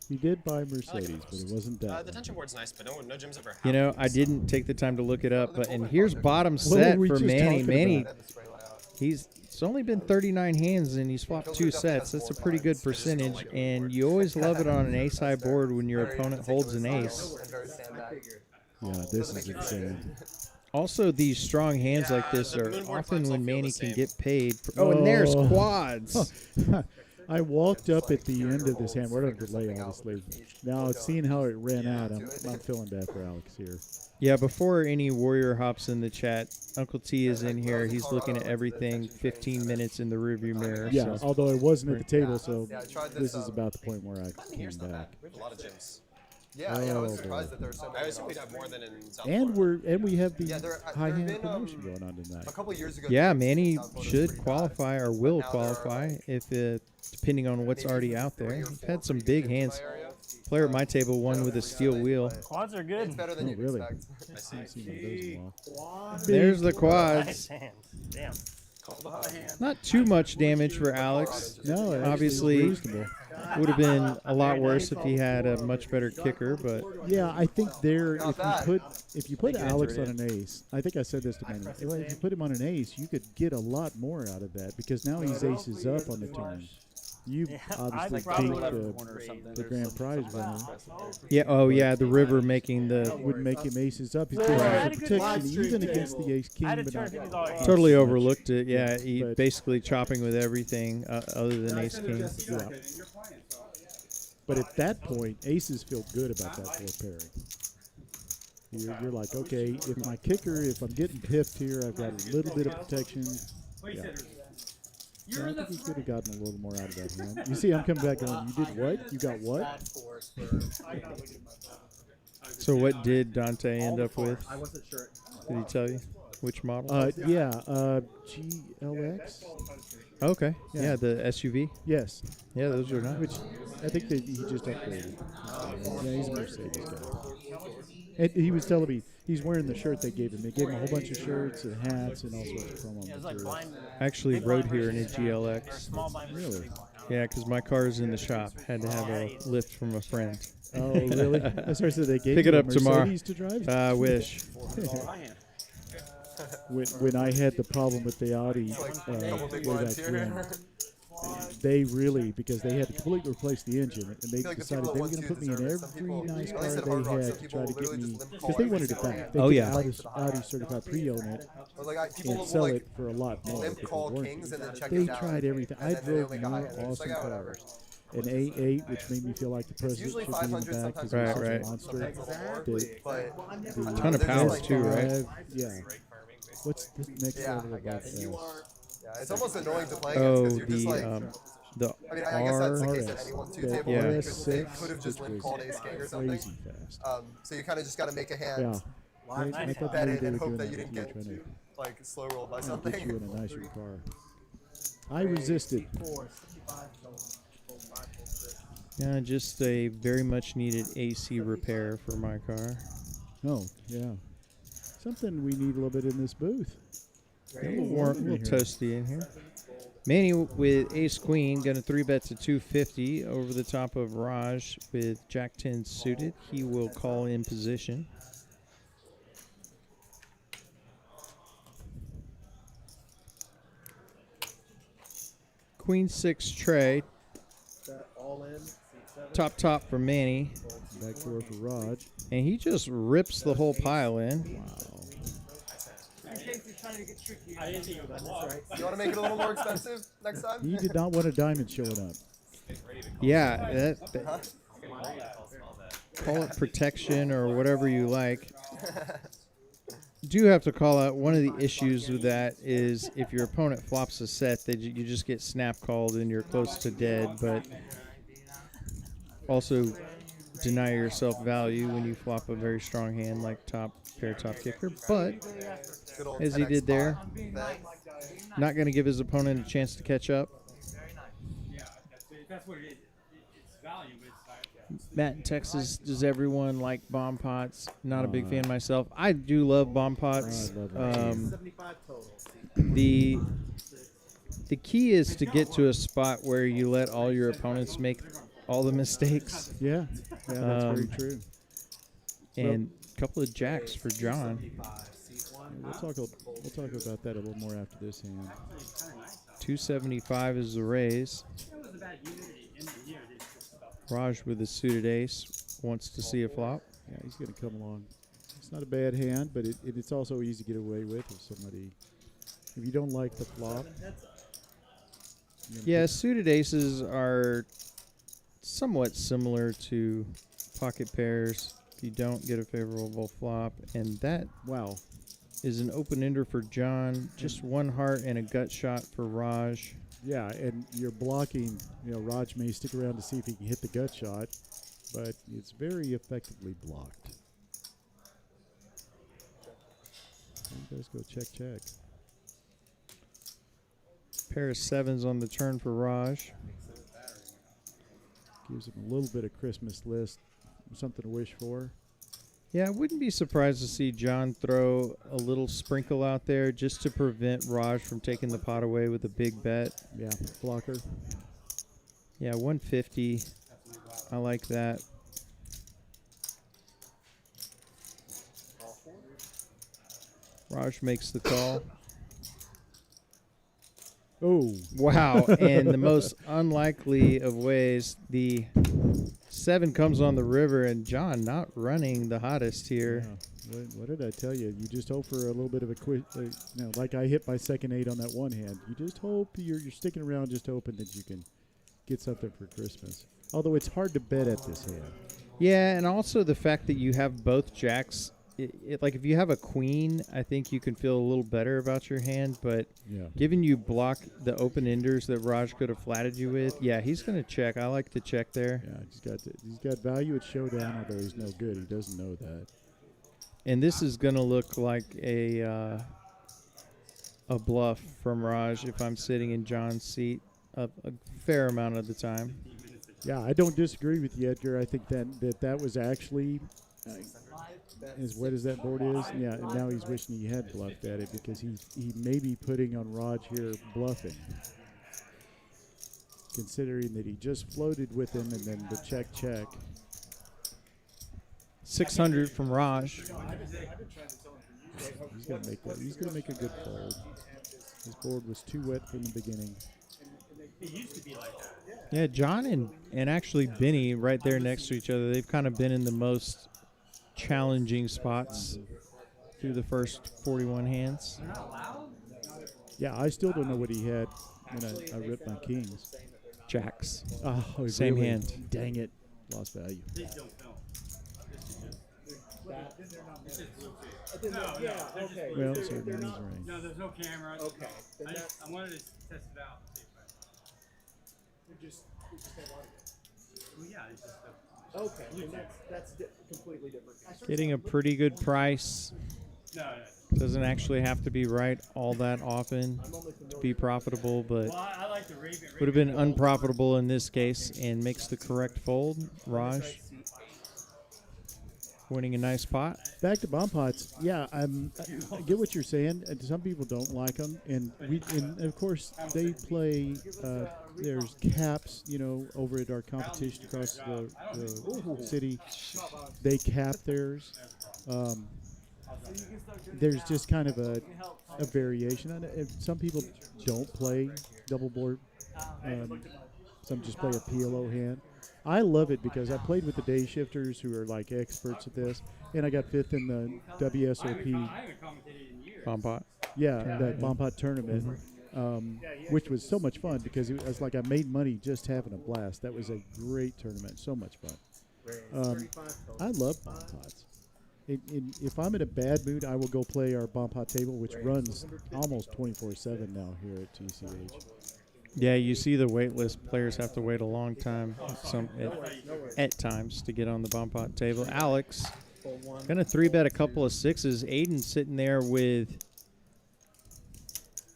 He did buy Mercedes, but it wasn't that. The tension board's nice, but no gyms ever have. You know, I didn't take the time to look it up, and here's bottom set for Manny. Manny, it's only been 39 hands, and he's flopped 2 sets. That's a pretty good percentage, and you always love it on an ace-high board when your opponent holds an ace. Yeah, this is insane. Also, these strong hands like this are often when Manny can get paid. And there's quads. I walked up at the end of this hand. We're going to delay, obviously. Now, seeing how it ran out, I'm feeling bad for Alex here. Yeah, before any Warrior hops in the chat, Uncle T is in here. He's looking at everything 15 minutes in the rearview mirror. Yeah, so. although I wasn't at the table, so this is about the point where I came back. We have a lot of gyms. Yeah, I was surprised that there were so many. I assume we'd have more than in South Florida. And we have the high there have hand been, promotion going on tonight. A couple years ago. Yeah, Manny should qualify or will qualify if depending on what's already out there. We've had some big hands. Player at my table won with a steel wheel. Quads are good. It's better than you'd really? expect. I haven't seen one of those in a while. There's the quads. Nice hands. Damn. Not too much damage for Alex. No, Obviously, reasonable. would have been a lot worse if he had a much better kicker, but Yeah, I think if you put Alex on an ace, I think I said this to Manny. If you put him on an ace, you could get a lot more out of that because now he's aces up on the turn. You obviously beat the grand prize winner. the river making the Would make him aces up. He's getting the protection even against the ace king, but not totally overlooked it. Yeah, he basically chopping with everything other than ace king. Yeah. But at that point, aces feel good about that 4 pairing. You're like, okay, if my kicker, if I'm getting piffed here, I've got a little bit of protection. Yeah. Yeah, I think he could have gotten a little more out of that hand. You see, I'm coming back on. You did what? You got what? So what did Dante end up with? I wasn't sure. Did he tell you which model? GLX. Okay. Yeah. Yeah, the SUV. Yes. Yeah, those are nice. Which I think that he just upgraded. Yeah, he's a Mercedes guy. And he was telling me he's wearing the shirt they gave him. They gave him a whole bunch of shirts and hats and all sorts of promo material. I actually rode here in a GLX. Really? Yeah, because my car is in the shop. Had to have a lift from a friend. Oh, really? That's right. So they gave Pick you it a up tomorrow. Mercedes to drive? I wish. When I had the problem with the Audi way back when, they really, because they had to completely replace the engine, and they decided they were going to put me in every nice car they had to try to get me, because they wanted it back. They could Audi certified pre-own it and sell it for a lot more. They tried everything. I drove more awesome cars. An A8, which made me feel like the president should be in the back because he was such a monster. The ton of power too, right? Yeah. What's the next level of that? Yeah, it's almost annoying to play Oh, against because you're just like. the I mean, I guess that's the case RS, at any 1-2 the table. Yeah. Because they RS6, could have just which went was called ace king or something. crazy fast. So you kind of just got to make a hand, Yeah. I thought bet maybe it, they and were hope doing that you that didn't with you, get trying like slow rolled by to something. get you in a nicer car. I resisted. Yeah, just a very much needed AC repair for my car. Oh, yeah. Something we need a little bit in this booth. A little warm, a little toasty in here. Manny with ace queen, going to 3-bet to 250 over the top of Raj with jack 10 suited. He will call in position. Queen 6 tray, That all in. Seat 7. top for Manny. Backdoor for Raj. And he just rips the whole pile in. Wow. In case you're trying to get tricky. I didn't think it was a bluff. You want to make it a little more expensive next time? He did not want a diamond showing up. Yeah, Huh? call it protection or whatever you like. Do have to call out one of the issues with that is if your opponent flops a set, that you just get snap called and you're close to dead, but also deny yourself value when you flop a very strong hand like top kicker. But Good old as he 10x did there, bet. not going to give his opponent a chance to catch up. Yeah, that's what it is. It's value, but it's like, Matt in Texas, does everyone like bomb pots? Not a big fan myself. I do love bomb pots. I love it. 75 total. The key is to get to a spot where you let all your opponents make all the mistakes. Yeah, that's very true. And a couple of jacks for John. We'll talk about that a little more after this hand. 275 is the raise. Raj with the suited ace wants to see a flop. Yeah, he's going to come along. It's not a bad hand, but it's also easy to get away with if you don't like the flop. Yeah, suited aces are somewhat similar to pocket pairs if you don't get a favorable flop. And that Wow. is an open-ender for John. Just one heart and a gut shot for Raj. Yeah, and you're blocking. Raj may stick around to see if he can hit the gut shot, but it's very effectively blocked. You guys go check. Pair of sevens on the turn for Raj. Gives him a little bit of Christmas list, something to wish for. Yeah, I wouldn't be surprised to see John throw a little sprinkle out there just to prevent Raj from taking the pot away with a big bet. Yeah, blocker. Yeah, 150. I like that. Raj makes the call. Oh, Wow, and the most unlikely of ways, the 7 comes on the river, and John not running the hottest here. yeah. What did I tell you? You just hope for a little bit of a quick, like I hit my second 8 on that one hand. You just hope you're sticking around, just hoping that you can get something for Christmas. Although it's hard to bet at this hand. Yeah, and also the fact that you have both jacks. Like if you have a queen, I think you can feel a little better about your hand. But Yeah. given you block the open enders that Raj could have flatted you with, yeah, he's going to check. I like the check there. Yeah, he's got value at showdown, although he's no good. He doesn't know that. And this is going to look like a bluff from Raj if I'm sitting in John's seat a fair amount of the time. Yeah, I don't disagree with you, Edgar. I think that was actually as wet as that board is. Yeah, and now he's wishing he had bluffed at it because he may be putting on Raj here bluffing, considering that he just floated with him and then the check. 600 from Raj. He's gonna make that. He's gonna make a good fold. His board was too wet from the beginning. Yeah, John and actually Benny right there next to each other. They've kind of been in the most challenging spots through the first 41 hands. Yeah, I still don't know what he had when I ripped my kings. Jacks. Oh, Same really? hand. Dang it. Lost value. Yeah, okay. Well, so then he's right. no, there's no camera. Okay. Then I wanted to test it out. we just have audio. Well, yeah, it's just Okay, and that's completely different. Getting a pretty good price. no. Doesn't actually have to be right all that often to be profitable, but Well, I like the Raven. would have been unprofitable in this case and makes the correct fold. Raj winning a nice pot. Back to bomb pots. Yeah, I get what you're saying. And some people don't like them, and of course they play. There's caps, over at our competition across the city. They cap theirs. There's just kind of a variation on it. Some people don't play double board. Some just play a PLO hand. I love it because I played with the day shifters who are like experts at this, and I got 5th in the WSOP. Bomb pot. Yeah, that bomb pot tournament, which was so much fun because it was like I made money just having a blast. That was a great tournament, so much fun. I love bomb pots. If I'm in a bad mood, I will go play our bomb pot table, which runs almost 24/7 now here at TCH. Yeah, you see the wait list. Players have to wait a long time at times to get on the bomb pot table. Alex gonna 3-bet a couple of 6s. Aiden sitting there with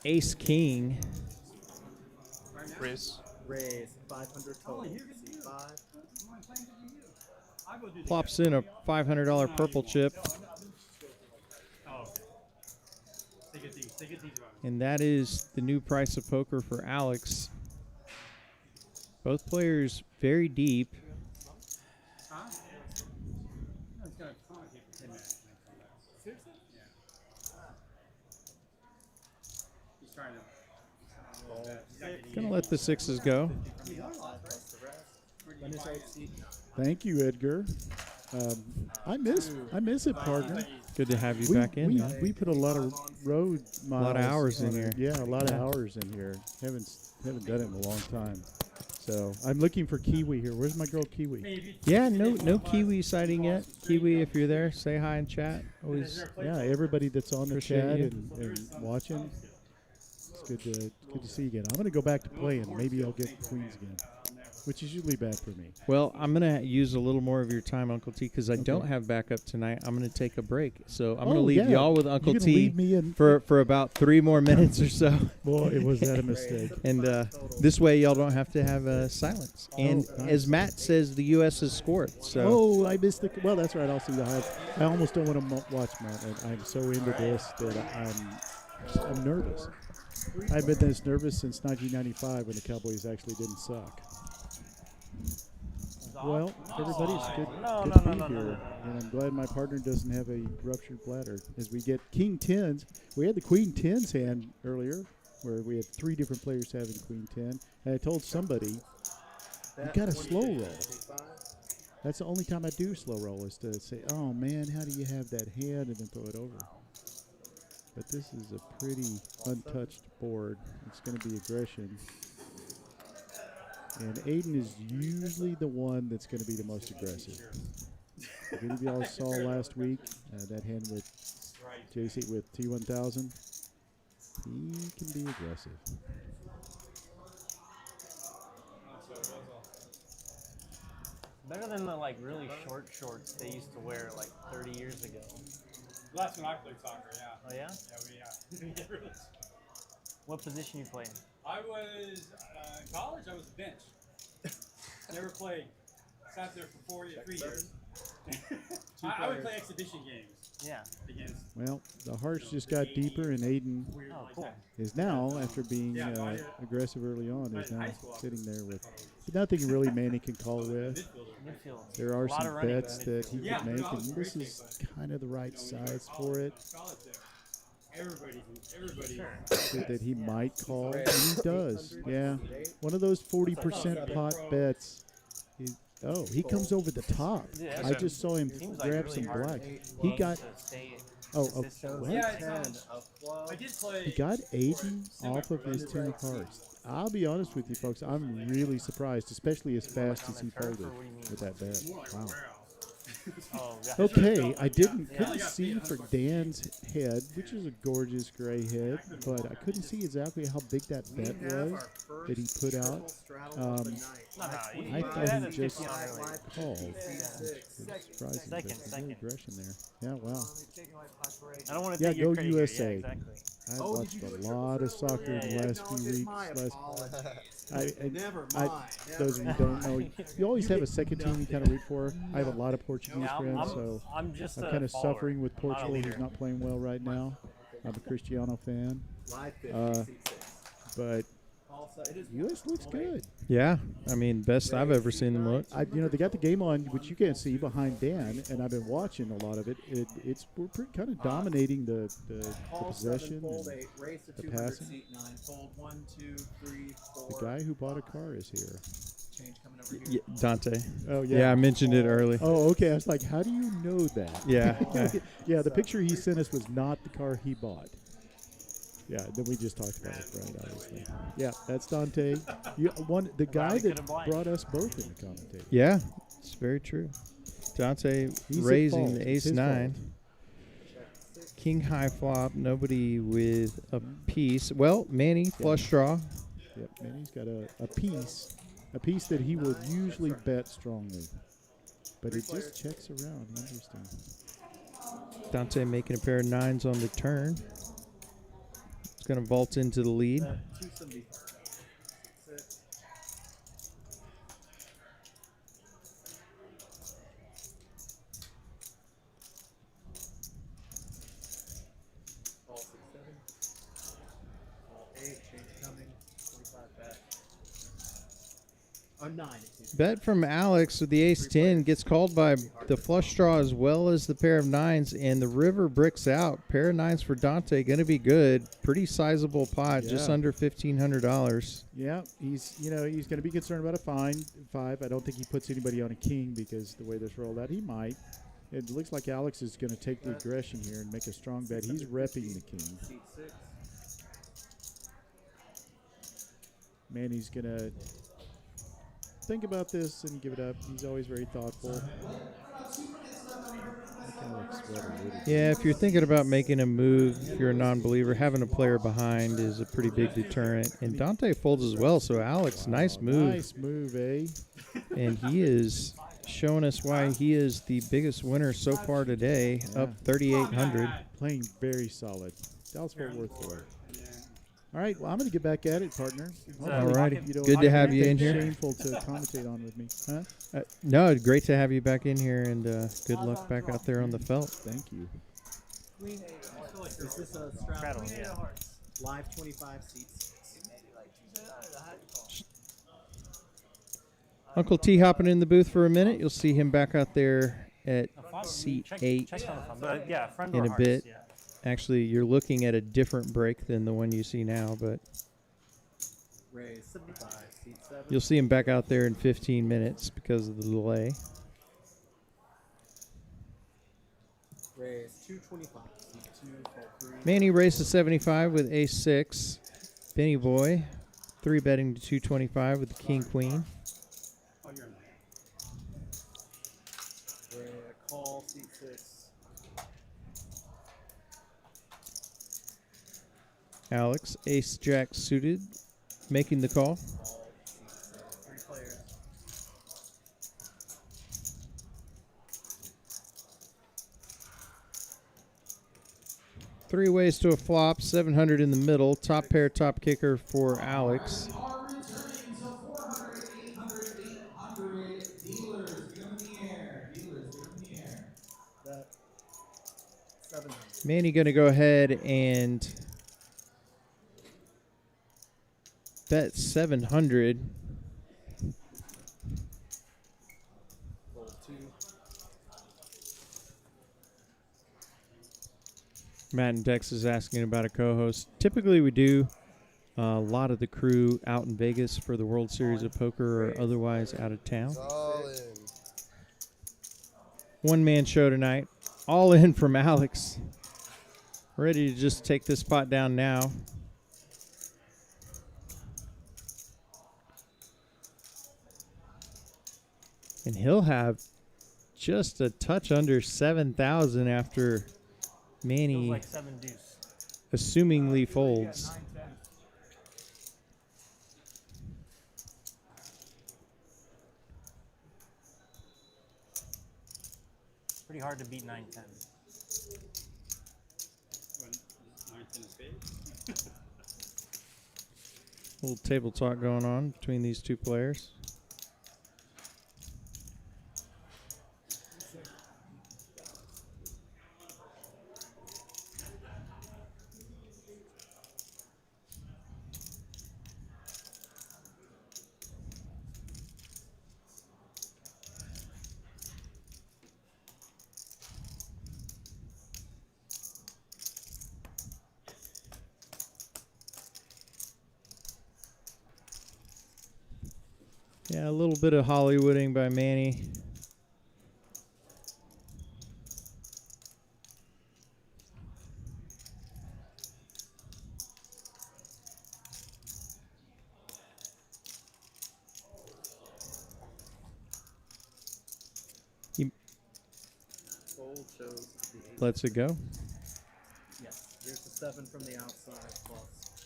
ace king. Raise. Raise 500 total. C5. Plops in a $500 purple chip. And that is the new price of poker for Alex. Both players very deep. Gonna let the 6s go. Thank you, Edgar. I miss it, partner. Good to have you back in. We put a lot of road miles. A lot of hours in here. Yeah, a lot of hours in here. Haven't done it in a long time. So I'm looking for Kiwi here. Where's my girl Kiwi? Yeah, no Kiwi sighting yet. Kiwi, if you're there, say hi in chat. Always. Yeah, everybody that's on the Appreciate chat you. and watching. It's good to see you again. I'm gonna go back to playing. Maybe I'll get queens again, which is usually bad for me. Well, I'm going to use a little more of your time, Uncle T, because I don't have backup tonight. I'm going to take a break. So I'm going to leave y'all with Uncle You're gonna T leave me in. for about 3 more minutes or so. Boy, was that a mistake. And this way, y'all don't have to have silence. And nice. as Matt says, the U.S. has scored. So. Oh, I missed the. Well, that's right. I'll see the highlights. I almost don't want to watch Matt. I'm so into this that I'm nervous. I've been this nervous since 1995 when the Cowboys actually didn't suck. Well, everybody's good to be here, and I'm glad my partner doesn't have a ruptured bladder. As we get king tens, we had the queen tens hand earlier, where we had 3 different players having queen 10. And I told somebody, you got a slow roll. That's the only time I do slow roll is to say, oh man, how do you have that hand and then throw it over? But this is a pretty untouched board. It's going to be aggression. And Aiden is usually the one that's going to be the most aggressive. If any of y'all saw last week, that hand with JC with T1000, he can be aggressive. Better than the really short shorts they used to wear 30 years ago. Last when I played soccer, yeah. Oh yeah? Yeah. What position you played? I was in college. I was a bench. Never played. Sat there for 3 years. I would play exhibition games. Yeah. Against. Well, the hearts just got deeper, and Aiden is now, after being aggressive early on, is now sitting there with nothing really Manny can call with. There are some bets that he could make, and this is kind of the right size for it. That he might call, and he does. Yeah, one of those 40% pot bets. He comes over the top. I just saw him grab some black. He got. What? He got Aiden off of his 2 hearts. I'll be honest with you, folks. I'm really surprised, especially as fast as he folded with that bet. Wow. Okay, I couldn't see for Dan's head, which is a gorgeous gray head, but I couldn't see exactly how big that bet was that he put out. I thought he just called. Surprising, but some aggression there. Yeah, wow. I don't want to Yeah, take your go credit USA. Here. Yeah, exactly. I've Oh, did watched you do a a triple lot of solo? soccer in Yeah, the yeah. last No, few it's weeks. my apologies. Never I- mind. Those of you who don't know, you always have a second team you kind of root for. I have a lot of Portuguese Yeah, friends, so I'm just I'm a kind of follower. suffering with I'm not a Portugal, who's leader. not playing well right now. I'm a Cristiano fan, Live 50, seat 6. but Also, it is U.S. looks good. Yeah, I mean, best I've ever seen them look. They got the game on, which you can't see behind Dan, and I've been watching a lot of it. We're kind of dominating the Call 7, possession. fold and 8, raise to the 200, passing. seat 9, fold 1, 2, 3, 4. The guy who bought a car is here. Change coming over here. Yeah, Dante. Oh Yeah, I mentioned it early. Oh, okay. I was like, how do you know that? Yeah. Yeah, the picture he sent us was not the car he bought. Yeah, then we just talked about it, right? Obviously. Yeah, that's Dante. The guy we that could've blind. brought us both in the commentator. Yeah, it's very true. Dante He's at raising fault. the It's his ace-9. King high flop, nobody with a piece. Well, Manny, flush draw. Yep, and he's got a piece that he would usually bet strongly. But it just checks around. Interesting. Dante making a pair of 9s on the turn. It's going to vault into the lead. 270. 6. All 6, 7. All 8, change coming. 45 back. Oh, 9. Bet from Alex with the ace-10 gets called by the flush draw as well as the pair of 9s, and the river bricks out. Pair of 9s for Dante, going to be good. Pretty sizable pot, just Yeah. under $1,500. Yeah, he's going to be concerned about a five. I don't think he puts anybody on a king because the way this rolled out, he might. It looks like Alex is going to take the aggression here and make a strong bet. He's repping the king. Seat 6. Manny's going to think about this and give it up. He's always very thoughtful. Yeah, if you're thinking about making a move, if you're a non-believer, having a player behind is a pretty big deterrent. And Dante folds as well, so Alex, nice move. Nice move, eh? And he is showing us why he is the biggest winner so far today, up 3,800. Playing very solid. Dallas Fort Worth for it. All right, well, I'm going to get back at it, partner. All righty. You don't Good to have have you in anything here. Shameful to commentate on with me, huh? No, great to have you back in here, and good luck back out there on the felt. Thank you. Is this a straddle? Yeah. Live 25 seats. Uncle T hopping in the booth for a minute. You'll see him back out there at seat 8 Check on the phone, but yeah, front in door a hearts, bit. Yeah. Actually, you're looking at a different break than the one you see now, but Raise 75, seat 7. you'll see him back out there in 15 minutes because of the delay. Raise 225, seat 2, fold 3. Manny raised to 75 with ace-6. Benny Boy 3-betting to 225 with the king-queen. Oh, you're in there. Call, seat 6. Alex, ace-jack suited, making the call. 3 players. Three ways to a flop, 700 in the middle. Top pair, top kicker for Alex. That 700. Manny going to go ahead and bet 700. Fold 2. Matt in Texas asking about a co-host. Typically we do a lot of the crew out in Vegas for the World Series of Poker or otherwise out of town. All in. One-man show tonight. All in from Alex. Ready to just take this pot down now. And he'll have just a touch under 7,000 after Feels Manny like 7 deuce. assumingly folds. Pretty hard to beat 9-10. When 9-10 in a spade. Little table talk going on between these two players. Yeah, a little bit of Hollywooding by Manny. He Fold shows the lets it go. yes. Here's the 7 from the outside plus.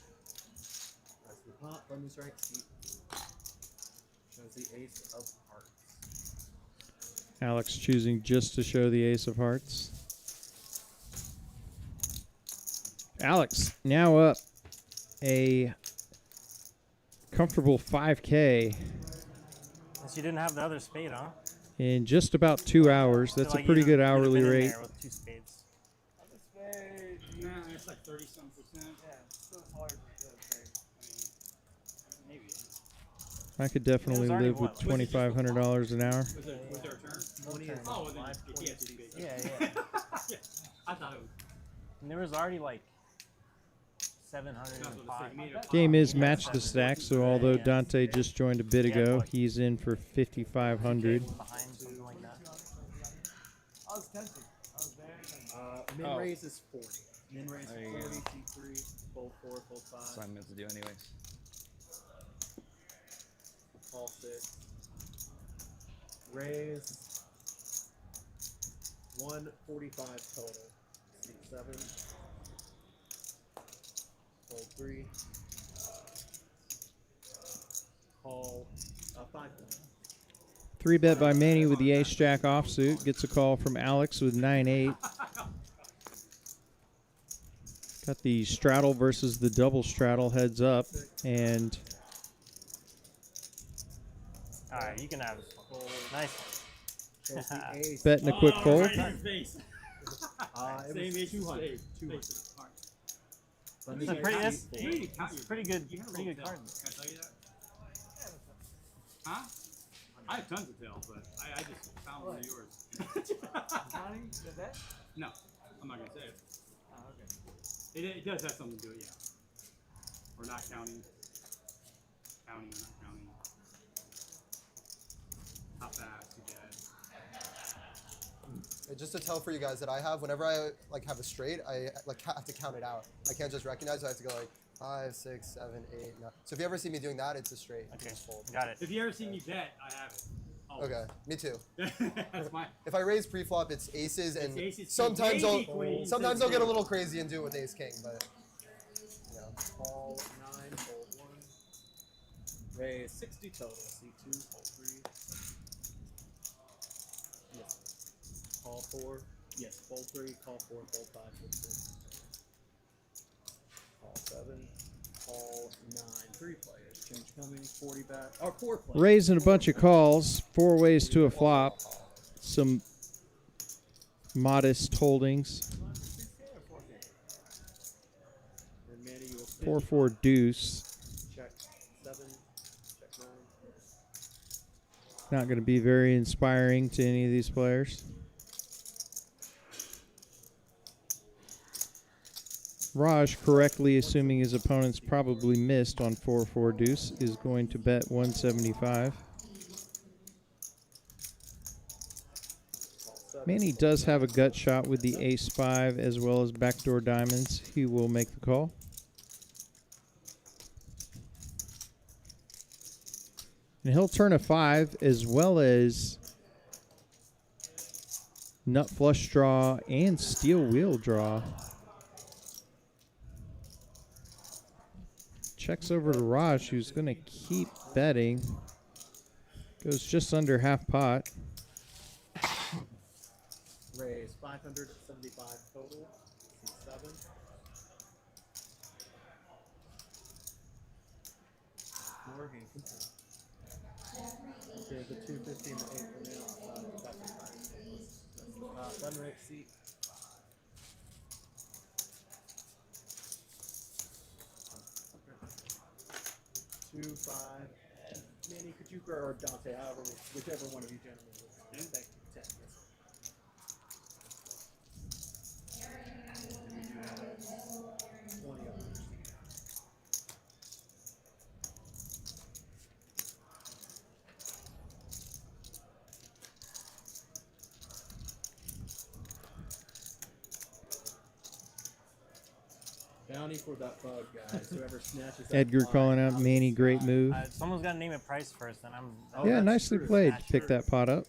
As we pop on this right seat, shows the ace of hearts. Alex choosing just to show the ace of hearts. Alex now up a comfortable 5K Unless you didn't have the other spade, huh? in just about 2 hours. That's a Like pretty you'd- good you'd have hourly been in rate. there with 2 spades. Other spade. Nah, it's like 30-some%. Yeah, it's still hard to say. Maybe. I could definitely already live with what? $2,500 an hour. Was there a turn? 20 is Oh, well, then live you can't do big. Yeah, Yeah, I thought it was. And there was already like That's what it 705. said. You made it Game is Yeah, match the stack, so although Yeah. Dante just joined a bit Yeah, ago, what? he's in for 5,500. Behind something like that. I was tempted. I was very tempted. Min Oh. raise is 40. Min raise There you is go. 40, T3, fold 4, fold 5, That's what I meant to do anyways. call 6. Raise 145 total. Seat 7. Fold 3. Call 5. 3-bet by Manny with the ace-jack offsuit. Gets a call from Alex with 9-8. Got the straddle versus the double straddle heads up. And All right, you can have this one. Nice one. Shows the ace. betting a quick Oh, fold. right in his face. It Same was ace 200. spade. 200. Face. All right. But It's the a pretty, ace that's, is 40. You need to count your pretty bet. good, You have a pretty good little card. tail. Can I tell you that? Huh? I have tons of tails, but I just found one of yours. Counting the bet? No, I'm not gonna say it. Oh, okay. It does have something to do with yeah. Or not counting. Counting or not counting. How fast, too bad. Just to tell for you guys that I have, whenever I like have a straight, I like have to count it out. I can't just recognize it. I have to go like 5, 6, 7, 8, 9. So if you ever see me doing that, it's a straight. You Okay, just fold. got it. If you ever see me bet, I have it. Always. Okay, me too. That's my. If I raise pre-flop, it's aces, and It's aces, sometimes maybe I'll queens, sometimes and I'll get a kings. little crazy and do it with ace king, but you know. Call 9, fold 1. Raise 60 total. C2, fold 3. Yes. Call 4. Yes, fold 3. Call 4, fold 5, fold 6. Call 7. Call 9. 3 players. Change coming. 40 back. Or 4 players. raising a bunch of calls. 4 ways to a flop. Some modest holdings. And Manny, you will 4-4 deuce. check 7. Check 9. Not going to be very inspiring to any of these players. Raj, correctly assuming his opponent's probably missed on 4-4 deuce, is going to bet 175. Manny does have a gut shot with the ace-5 as well as backdoor diamonds. He will make the call. And he'll turn a 5 as well as nut flush draw and steel wheel draw. Checks over to Raj, who's going to keep betting. Goes just under half pot. Raise 575 total. C7. more he can do. Okay, the 250 and the 8 for now. That's fine. Done right seat. Okay. 2, 5. Manny, could you or Dante, however, whichever one of you gentlemen would. Thank you. 10. Yes. And we do have 20 of them. Bounty for that bug, guys. Whoever snatches that Edgar fly calling out of Manny, the great sky. move. Someone's got to name a price first, and I'm. Oh, Yeah, that's nicely true. played to That's pick true. that pot up.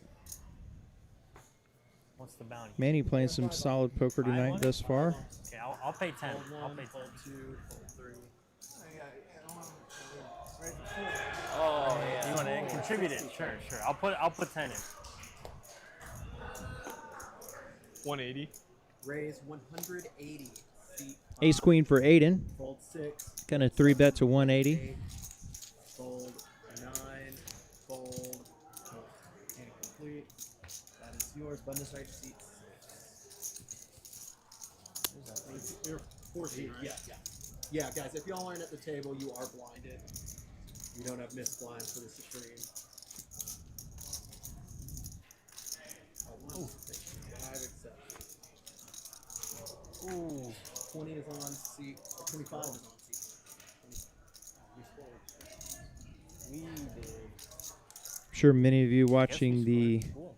What's the bounty? Manny playing some solid poker tonight thus far. Okay, I'll pay 10. Fold I'll 1, pay 10. fold 2, fold 3. Oh yeah. You want to contribute it? Sure. I'll put 10 in. 180. Raise 180. Seat Ace queen for Aiden. Fold 6. Gonna 3-bet to 180. 8. Fold 9. Fold. And complete. That is yours. Abundance right seat 6. You're 14, right? Yeah. Yeah, guys, if y'all aren't at the table, you are blinded. You don't have missed blinds for the Supreme. Oh, 5 accepted. Ooh. 20 is on seat. 25 is on seat. We did. I'm sure many of you watching the Cool.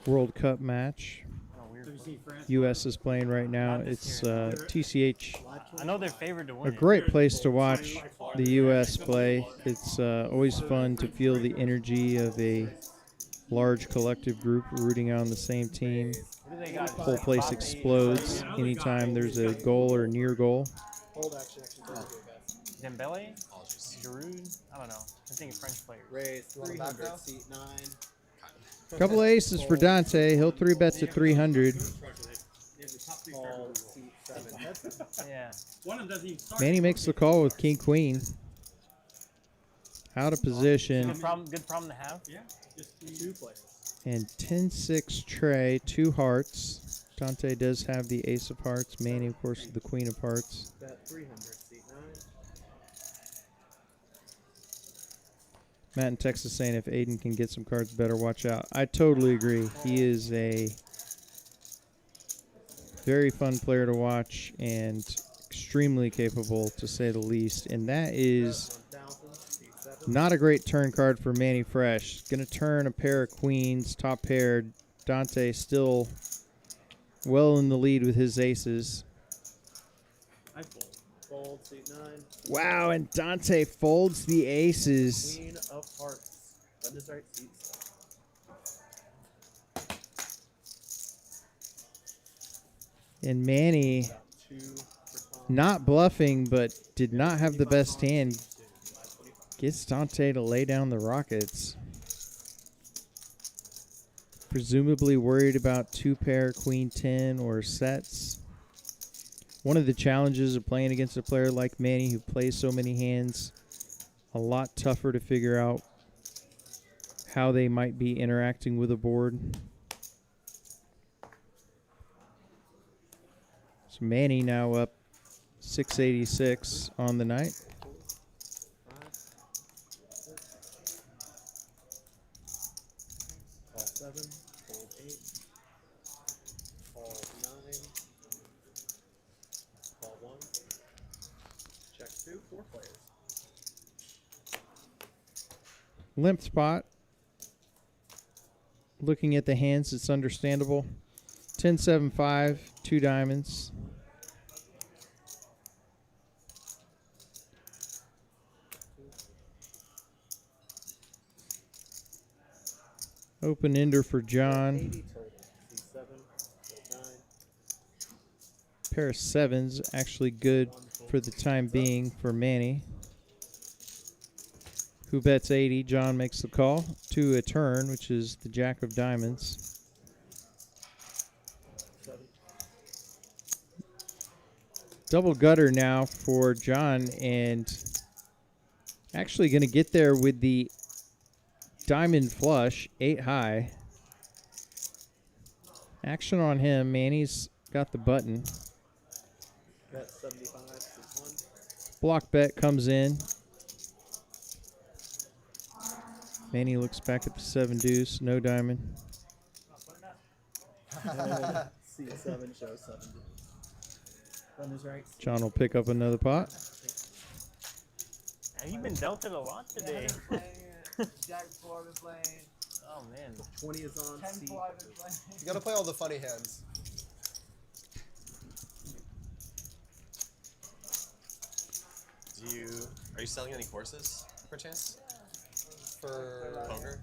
World Cup match. Oh, weird. So you see France. U.S. is playing right now. Not this It's year. TCH. I know they're favored to win. A great place to watch the U.S. play. It's always fun to feel the energy of a large collective group rooting on the same team. What do they got? The whole place explodes anytime there's a goal or near goal. Hold action, guys. Dembele? Giroud? I don't know. I'm thinking French players. Raise You want it back 300, now? seat 9. Couple of aces for Dante. He'll 3-bet to 300. Call seat 7. Yeah. One of them doesn't even start. Manny makes the call with king queen. Out of position. Good problem to have. Yeah. Just 2 players. And 10-6 tray, 2 hearts. Dante does have the ace of hearts. Manny, of course, the queen of hearts. Bet 300, seat 9. Matt in Texas saying if Aiden can get some cards, better watch out. I totally agree. He is a very fun player to watch and extremely capable, to say the least. And that is 1,000, seat 7. not a great turn card for Manny Fresh. Going to turn a pair of queens, top pair. Dante still well in the lead with his aces. I fold. Fold, seat 9. Wow, and Dante folds the aces. Queen of hearts. Abundance right seat 7. And Manny, 2 for Tom. not bluffing, but did not have the best hand, gets Dante to lay down the rockets. Presumably worried about 2-pair, queen 10, or sets. One of the challenges of playing against a player like Manny who plays so many hands, a lot tougher to figure out how they might be interacting with a board. So Manny now up 686 on the night. 5, 6. Call 7. Fold 8. Call 9. Call 1. Check 2. 4 players. Limp spot. Looking at the hands, it's understandable. 10-7-5, 2 diamonds. Open ender for John. 80 total. Seat 7. Fold 9. Pair of sevens, actually good for the time being for Manny. Who bets 80? John makes the call to a turn, which is the jack of diamonds. 7. Double gutter now for John, and Actually going to get there with the diamond flush, 8 high. Action on him. Manny's got the button. Bet 75, 6-1. Block bet comes in. Manny looks back at the 7 deuce. No diamond. See a 7, show 7. Button is right. John will pick up another pot. Have you been dealt it a lot today? Jack 4 I've been playing. Oh man. 20 is on. 10 seat. 4 I've been playing. You gotta play all the funny hands. Are you selling any courses, perchance? For Poker?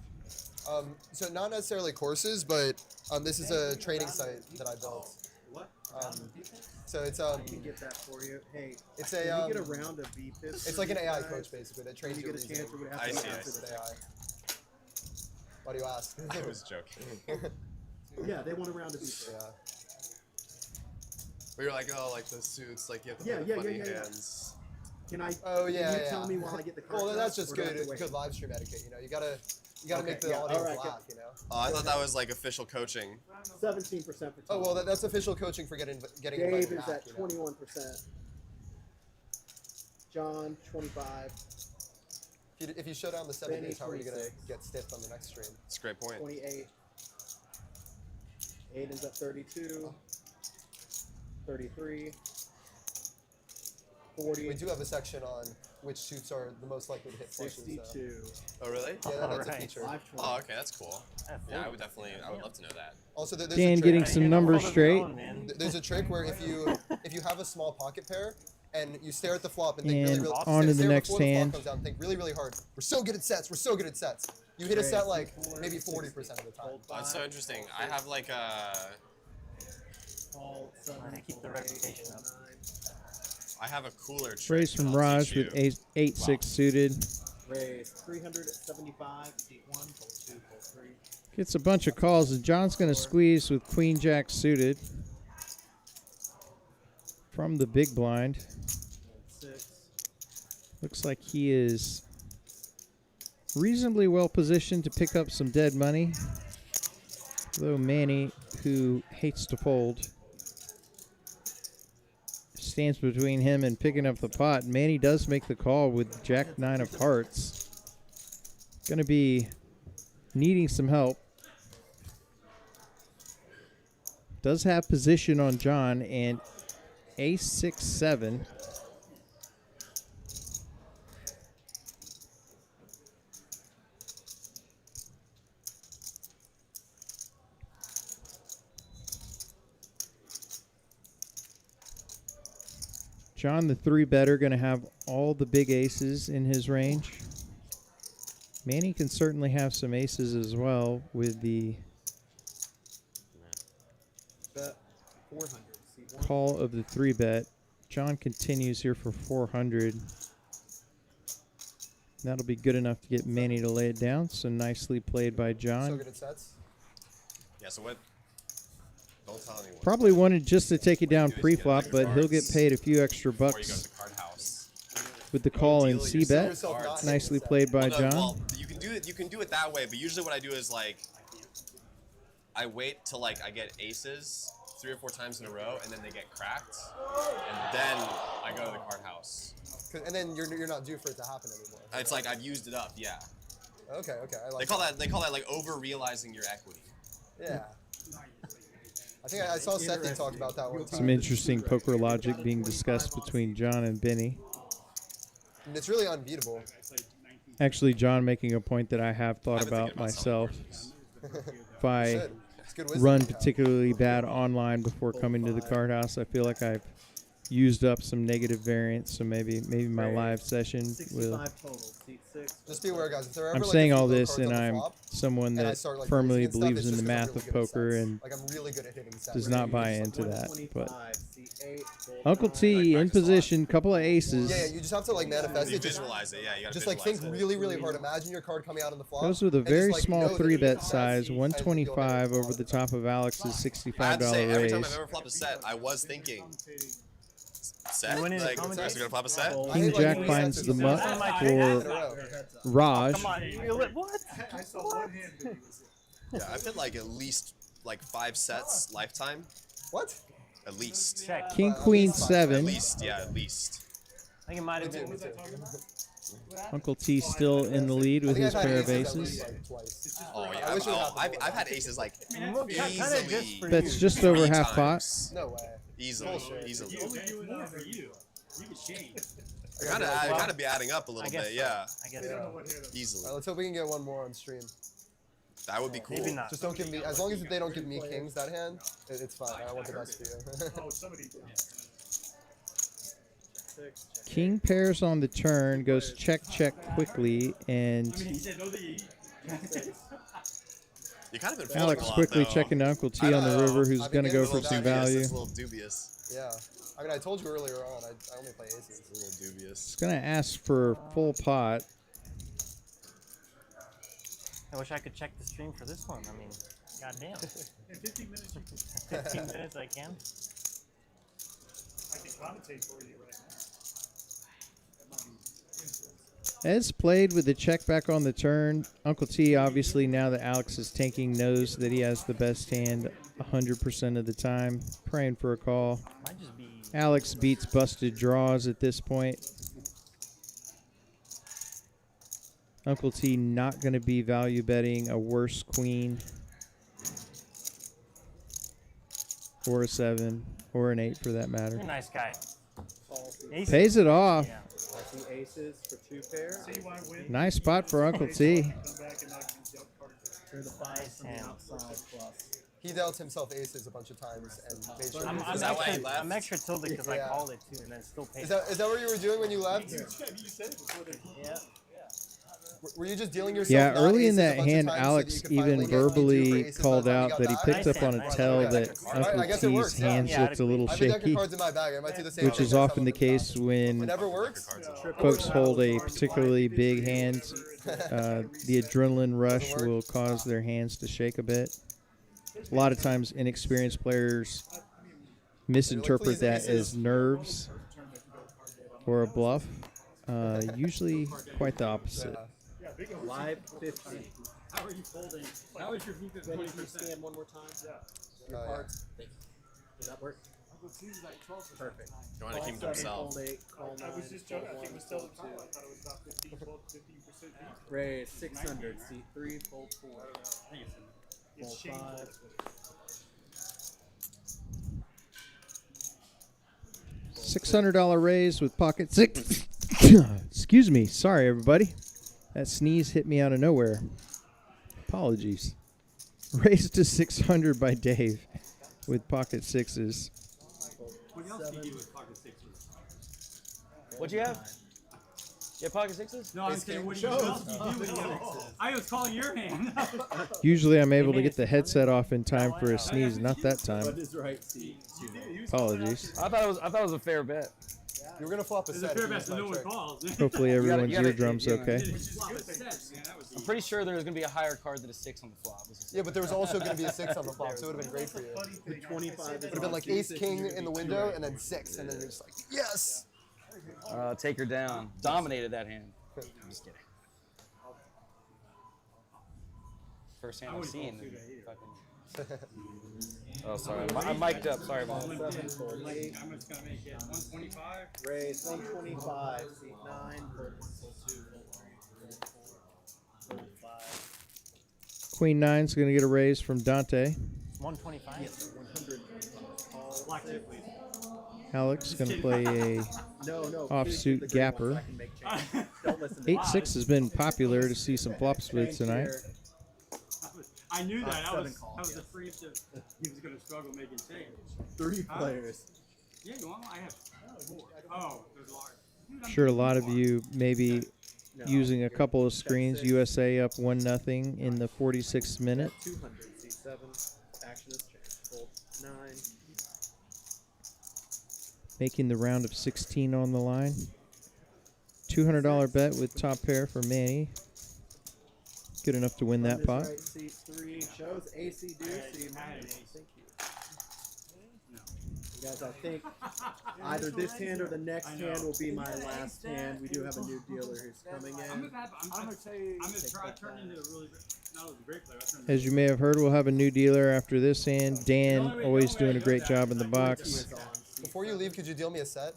So not necessarily courses, but this is a training site that I built. What? So it's I can get that for you. Hey, it's can a you get a round of VPIPs? it's like an AI coach basically that trains When you you get a chance, we would have I to see, go I after see. the AI. Why do you ask? I was joking. Yeah, they want a round of VPIPs. Yeah. We were like, oh, like the suits, like you have to Yeah, play the yeah, funny yeah, yeah. hands. Can I? Oh yeah, Can you yeah. tell me while I get the card? Well, that's draft, just or do I good. have to wait? Good live stream etiquette. You know, you gotta Okay, make the yeah, audience alright, laugh. You know. Oh, I thought that was like official coaching. 17% for Tom. Oh well, that's official coaching for getting Dave invited is back. at You know? 21%. John 25. If you show down the 7 Benny, days, how are you gonna 26. get stiffed on the next stream? It's a great point. 28. Aiden's at 32. 33. 40. We do have a section on which suits are the most likely to hit flushes. 62. Oh, really? Yeah, that's a Alright. feature. 520. Oh, okay, that's cool. Yeah, I would definitely, I would love to know that. Also, there's Dan a trick. getting some numbers straight. There's a trick where if you have a small pocket pair and you stare at the flop and think And really, really on to the stare next before the flop hand. comes down, think really, really hard. We're so good at sets. We're so good at sets. You hit a set like maybe 40% of the time. Oh, that's so interesting. I have like a, Paul, 7, I keep the reputation up. 9. I have a cooler trick. Raise from I'll Raj teach with you. 8-6 suited. Raise 375. Seat 1. Pull 2. Pull 3. Gets a bunch of calls, and John's going to squeeze with Queen Jack suited from the big blind. 6. Looks like he is reasonably well positioned to pick up some dead money. Though Manny, who hates to fold, stands between him and picking up the pot. Manny does make the call with Jack 9 of hearts. Going to be needing some help. Does have position on John and ace 6-7. John, the 3-better, going to have all the big aces in his range. Manny can certainly have some aces as well with the Bet 400. Seat 1. call of the 3-bet. John continues here for 400. That'll be good enough to get Manny to lay it down. So nicely played by So John. good at sets. Yeah, so what? Don't tell anyone. Probably wanted just to take it down do is get, pre-flop, like, but he'll get cards paid a few extra Before you go to bucks the card house. with the call and deal C-bet. yourself not Nicely hitting a played by Well, no, John. well, you can do it. You can do it that way, but usually what I do is like, I wait till like I get aces 3 or 4 times in a row, and then they get cracked, and then I go to the card house. And then you're not due for it to happen anymore. It's like I've used it up. Yeah. Okay, I like They call that like over realizing your equity. Yeah. I think I saw Sethi talk about that one Some time. interesting poker logic being discussed between John and Benny. And it's really unbeatable. Actually, John making a point that I have thought I've been about thinking about selling myself. courses. If I Should. It's good wisdom. run particularly bad online before coming to the card house, I feel like I've used up some negative variance. So maybe my live session will. 65 total. Seat 6. Just be aware, guys. If there are ever I'm like saying a few all low this, cards and on the I'm flop, someone and I that start, like, firmly raising and stuff, believes it's in just the 'cause I'm math really of good at poker sets. and like I'm really good at hitting sets. does not buy into that. But 125. Seat 8. Pull Uncle 9. T in practice a lot. position, couple of aces. Yeah, you just have to like manifest You it. Just, visualize it. Yeah, you gotta just like visualize think it. really, really hard. Imagine your card coming out on the flop. Goes with a and very just, like, small know that 3-bet it's size, and you'll hit 125 it over the top of Alex's I have to $65 say, every time I've raise. ever flopped a set, I was thinking, Set? winning the Like, common so you're gonna flop a set? I King hit, like, Jack 3 finds sets the or mutt something. my In a row. Raj. Come on, what? I saw one hand, but he was Yeah, I've hit like at least like 5 sets lifetime. What? At least. Check. King Queen At 7. least, yeah, at least. I think it might have Me too, been. me too. Uncle T still in the lead I with think his I've had pair of aces at least, aces. like, twice. Oh yeah, I wish it would happen I've more. had aces like Kind of just easily. for That's you. just over 3 half pot. times. No way. Easily, Bullshit. easily. Only more for you. You can change. I kind of be adding up a little I guess bit, so. yeah, I guess Yeah. so. Alright, easily. let's hope we can get one more on stream. That would be cool. Maybe not. Just don't give me, as long as they don't give me kings that hand, it's fine. I want the best for you. Oh, somebody did. King pairs on the turn, goes check, check quickly, and I mean, he said no, the You kind of been folding Alex a lot, quickly though. checking to Uncle T on the river, who's I've going to been go getting for a some little value. It's a little dubious. Yeah. I mean, I told you earlier on, I only play aces. It's a little dubious. He's going to ask for full pot. I wish I could check the stream for this one. I mean, goddamn. in 15 minutes, 15 minutes I can. I can commentate for you right now. That might be influence. As played with the check back on the turn, Uncle T, obviously, now that Alex is tanking, knows that he has the best hand 100% of the time. Praying for a call. Might just be. Alex beats busted draws at this point. Uncle T not going to be value betting a worse queen or a 7 or an 8 for that matter. You're a nice guy. Ace. Pays it off. Yeah. I see aces for 2 pair. So you want to win? Nice spot for Uncle T. Come back and knock these out cards. Through the 5 from the hand. outside plus. He dealt himself aces a bunch of times and made sure. I'm, he I'm, was that why he extra, left? I'm extra tilted because I Yeah. called it too and then still paid. Is that what you were doing when you left? You said it before they. Yeah. Were you just dealing yourself? Yeah, not early in aces a that bunch of hand, times so Alex that you could finally even get E2 for verbally aces by called the time out you that he got picked back? up on a Nice tell hand. that I Uncle guess it T's works, yeah. hands Yeah, looked a little I have a deck of shaky, cards in my bag. I might do the same. which thing is next often time the I'm in case town. when Whenever works. folks hold a particularly big hand. The adrenaline rush will cause their hands to shake a bit. A lot of times, inexperienced players misinterpret that as nerves or a bluff. Usually quite the opposite. Live 50. How are you folding? How is your VP Ready if you 20%? scan one more time? Your Oh, yeah. cards. Does that work? Perfect. You want to keep him to Call himself. 7, fold 8, call 9, I was just joking. I think it was still the fold top. I 2. thought it was about 15, 12, 15% deep. Raise 600, seat 3, fold 4. I think Fold it's shameful. 5. $600 raise with pocket 6. Excuse me. Sorry, everybody. That sneeze hit me out of nowhere. Apologies. Raised to 600 by Dave with pocket 6s. What else do you do with pocket sixes? What'd you have? You have pocket sixes? No, I'm saying, what do you do with them? I was calling your hand. Usually I'm able to get the headset off in time for a sneeze. Not that time. What is right seat? 2. Apologies. I thought it was a fair bet. You were gonna flop a There's a set. fair if you bet used that my no one trick. calls. Hopefully everyone's gotta- eardrums you okay. Which is a good set, man. That was I'm pretty sure there was gonna be a higher card than a 6 on the flop. Yeah, but there was also gonna be a 6 on the flop, so it would have been great for you. The 25 Would have been like ace king in the window and then 6, and then you're just like, yes. Take her down. Dominated that hand. I'm just kidding. First hand I've seen. Oh, sorry. I'm mic'd up. Sorry about that. 7, fold 8. How much gonna make it? 125? Raise 125, seat 9, fold 1, fold 2, fold 3, fold 4, fold 5. Queen 9's going to get a raise from Dante. 125. Yes, 100. Call Black 6. tip, please. Alex going to play a No, no. offsuit please get the green gapper. ones so I can make changes. Don't listen to 8-6 has been popular to see some flop splits Change tonight. here. I knew that. I 7 was calls. afraid that he was gonna struggle making change. 3 players. Yeah, you want? I have 4. Oh, there's large. Dude, I'm Sure, a thinking lot of large. you maybe No, using a you're couple of check screens. 6. USA up 1-0 in the 46th minute. 200, seat 7. Action is changed. Fold 9. Making the round of 16 on the line. $200 bet with top pair for Manny. Good enough to win that pot. Right, seat 3 shows AC deuce. So you might. Thank you. Guys, I think either this hand or the next hand will be my last hand. We do have a new dealer who's coming in. I'm gonna try turn into a really not a great player. As you may have heard, we'll have a new dealer after this hand. Dan, always doing a great job in the box. Before you leave, could you deal me a set?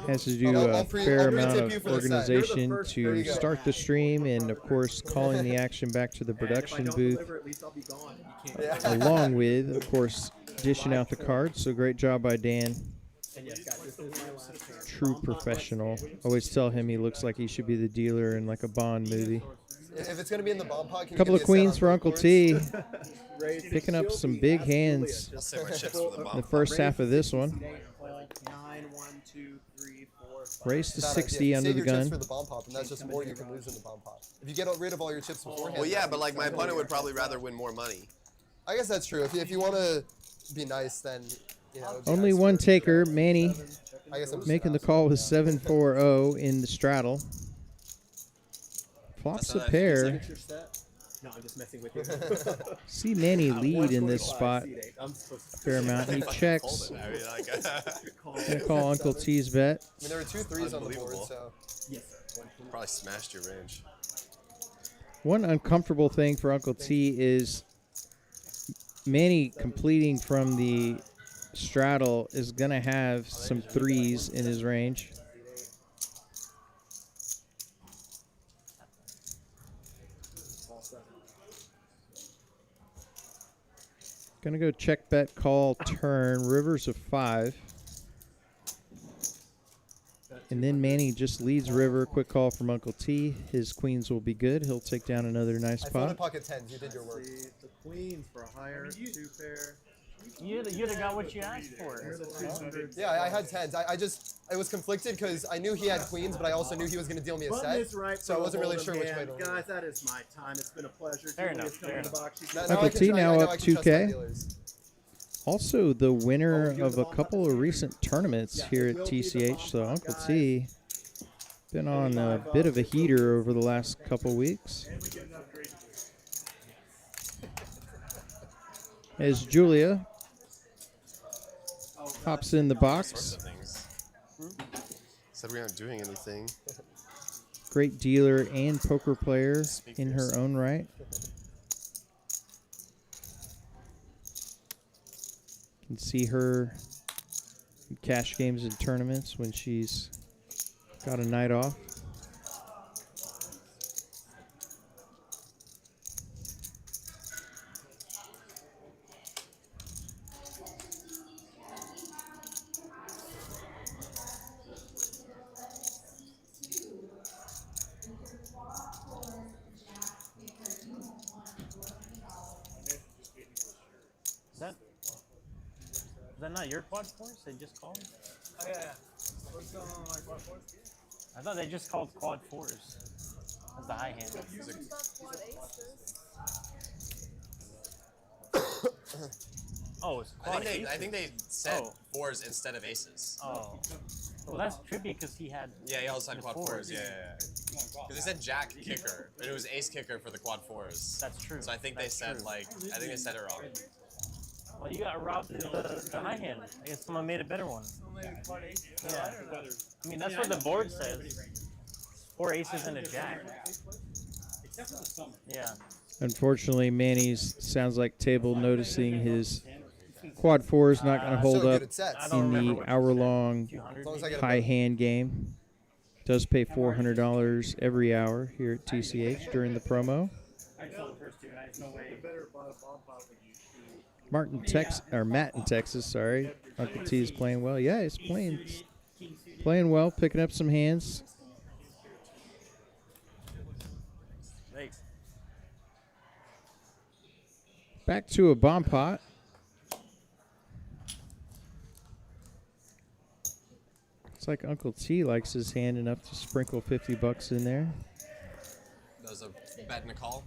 Has to do I'll a pre- fair I'll amount pre-tip you of for the set. organization There to you go. start the stream and, of course, calling the action back to the And if I production don't booth, deliver, at least I'll be gone. And you can't. along with, of course, dishing out the cards. So great job by Dan. And yes, guys, this is my last hand. True professional. Always tell him he looks like he should be the dealer in like a Bond movie. If it's gonna be in the bomb pot, can you Couple give of me a set queens on for both Uncle boards? T. Raise the Picking up shield, some we big absolutely hands. I'll save my chips for the bomb. The first half of this one. 9, 1, 2, 3, 4, 5. Race to Bad 60 idea. under Save the your chips gun. for the bomb pop, and that's just more you can lose in the bomb pop. If you get rid of all your chips beforehand. Well, yeah, but like my opponent would probably rather win more money. I guess that's true. If you want to be nice, then you know. be Only nice one first. taker. Manny I guess I'm just making the an call with asshole, 7-4-0 in the straddle. Flops That's a what I think pair. Signature set? No, I'm just messing with you. See Manny lead in this 125 spot seat eight. I'm supposed to a fair amount. He Fucking checks. fold it. I mean, like, Gonna call Uncle T's bet. I mean, there were 2 threes on the board, Unbelievable. so. Yes, sir. probably smashed your range. One uncomfortable thing for Uncle T is Manny completing from the straddle is going to have some threes in his range. Going to go check, bet, call, turn. Rivers of 5. And then Manny just leads river. Quick call from Uncle T. His queens will be good. He'll take down another nice I folded pot. pocket 10s. You did your work. See, the queens for a higher 2 pair. You'd have got what you asked for. Here's the 200s. Yeah, I had 10s. I was conflicted because I knew he had queens, but I also knew he was going to deal me a Button set. is right So I for wasn't really Hold'em sure which way hand. to lean. Guys, that is my time. It's been a pleasure. Fair Julia's enough, coming fair in the enough. box. She's Now Uncle I can T try- now I know up I can trust my 2K. dealers. Also, the winner of a couple of recent tournaments here at TCH. So Uncle T been on a bit of a heater over the last couple weeks. As Julia hops in the box. Said we aren't doing anything. Great dealer and poker player in her own right. You can see her in cash games and tournaments when she's got a night off. Is that not your quad fours they just called? Oh, yeah. What's going on, like, what force? I thought they just called quad fours. That's the high hand. Oh, it's quad aces. I think they said Oh. fours instead of aces. Oh. Well, that's trippy because he had. Yeah, he also had the quad fours. Yeah. Because they said jack kicker, but it was ace kicker for the quad fours. That's true. So I think they That's said true. I think they said it wrong. Well, you got robbed the high hand. I guess someone made a better one. Yeah. I mean, that's what the board says. 4 aces and a jack. Except for the summer. Yeah. Unfortunately, Manny's sounds like table noticing his quad four is not going to hold So good up at sets. I don't in remember the what you hour-long As long as I get a high vote. hand game. Does pay $400 every hour here at TCH during the promo. I saw the first two, and I have no way. Matt in Texas, sorry. Uncle T is playing well. Yeah, he's playing well, picking up some hands. Thanks. Back to a bomb pot. Looks like Uncle T likes his hand enough to sprinkle $50 in there. That was a bet and a call.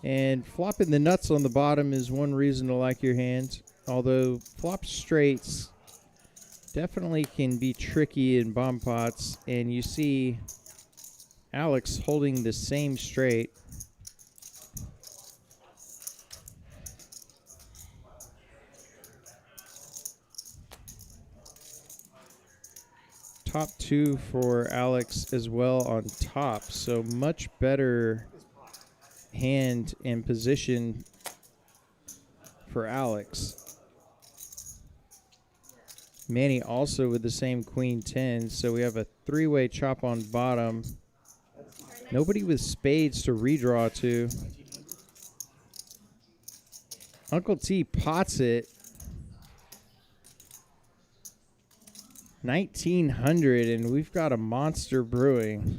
And flopping the nuts on the bottom is one reason to like your hand. Although flop straights definitely can be tricky in bomb pots. And you see Alex holding the same straight. top 2 for Alex as well on top. So much better hand and position for Alex. Manny also with the same queen 10. So we have a 3-way chop on bottom. Nobody with spades to redraw to. Uncle T pots it. 1900, and we've got a monster brewing.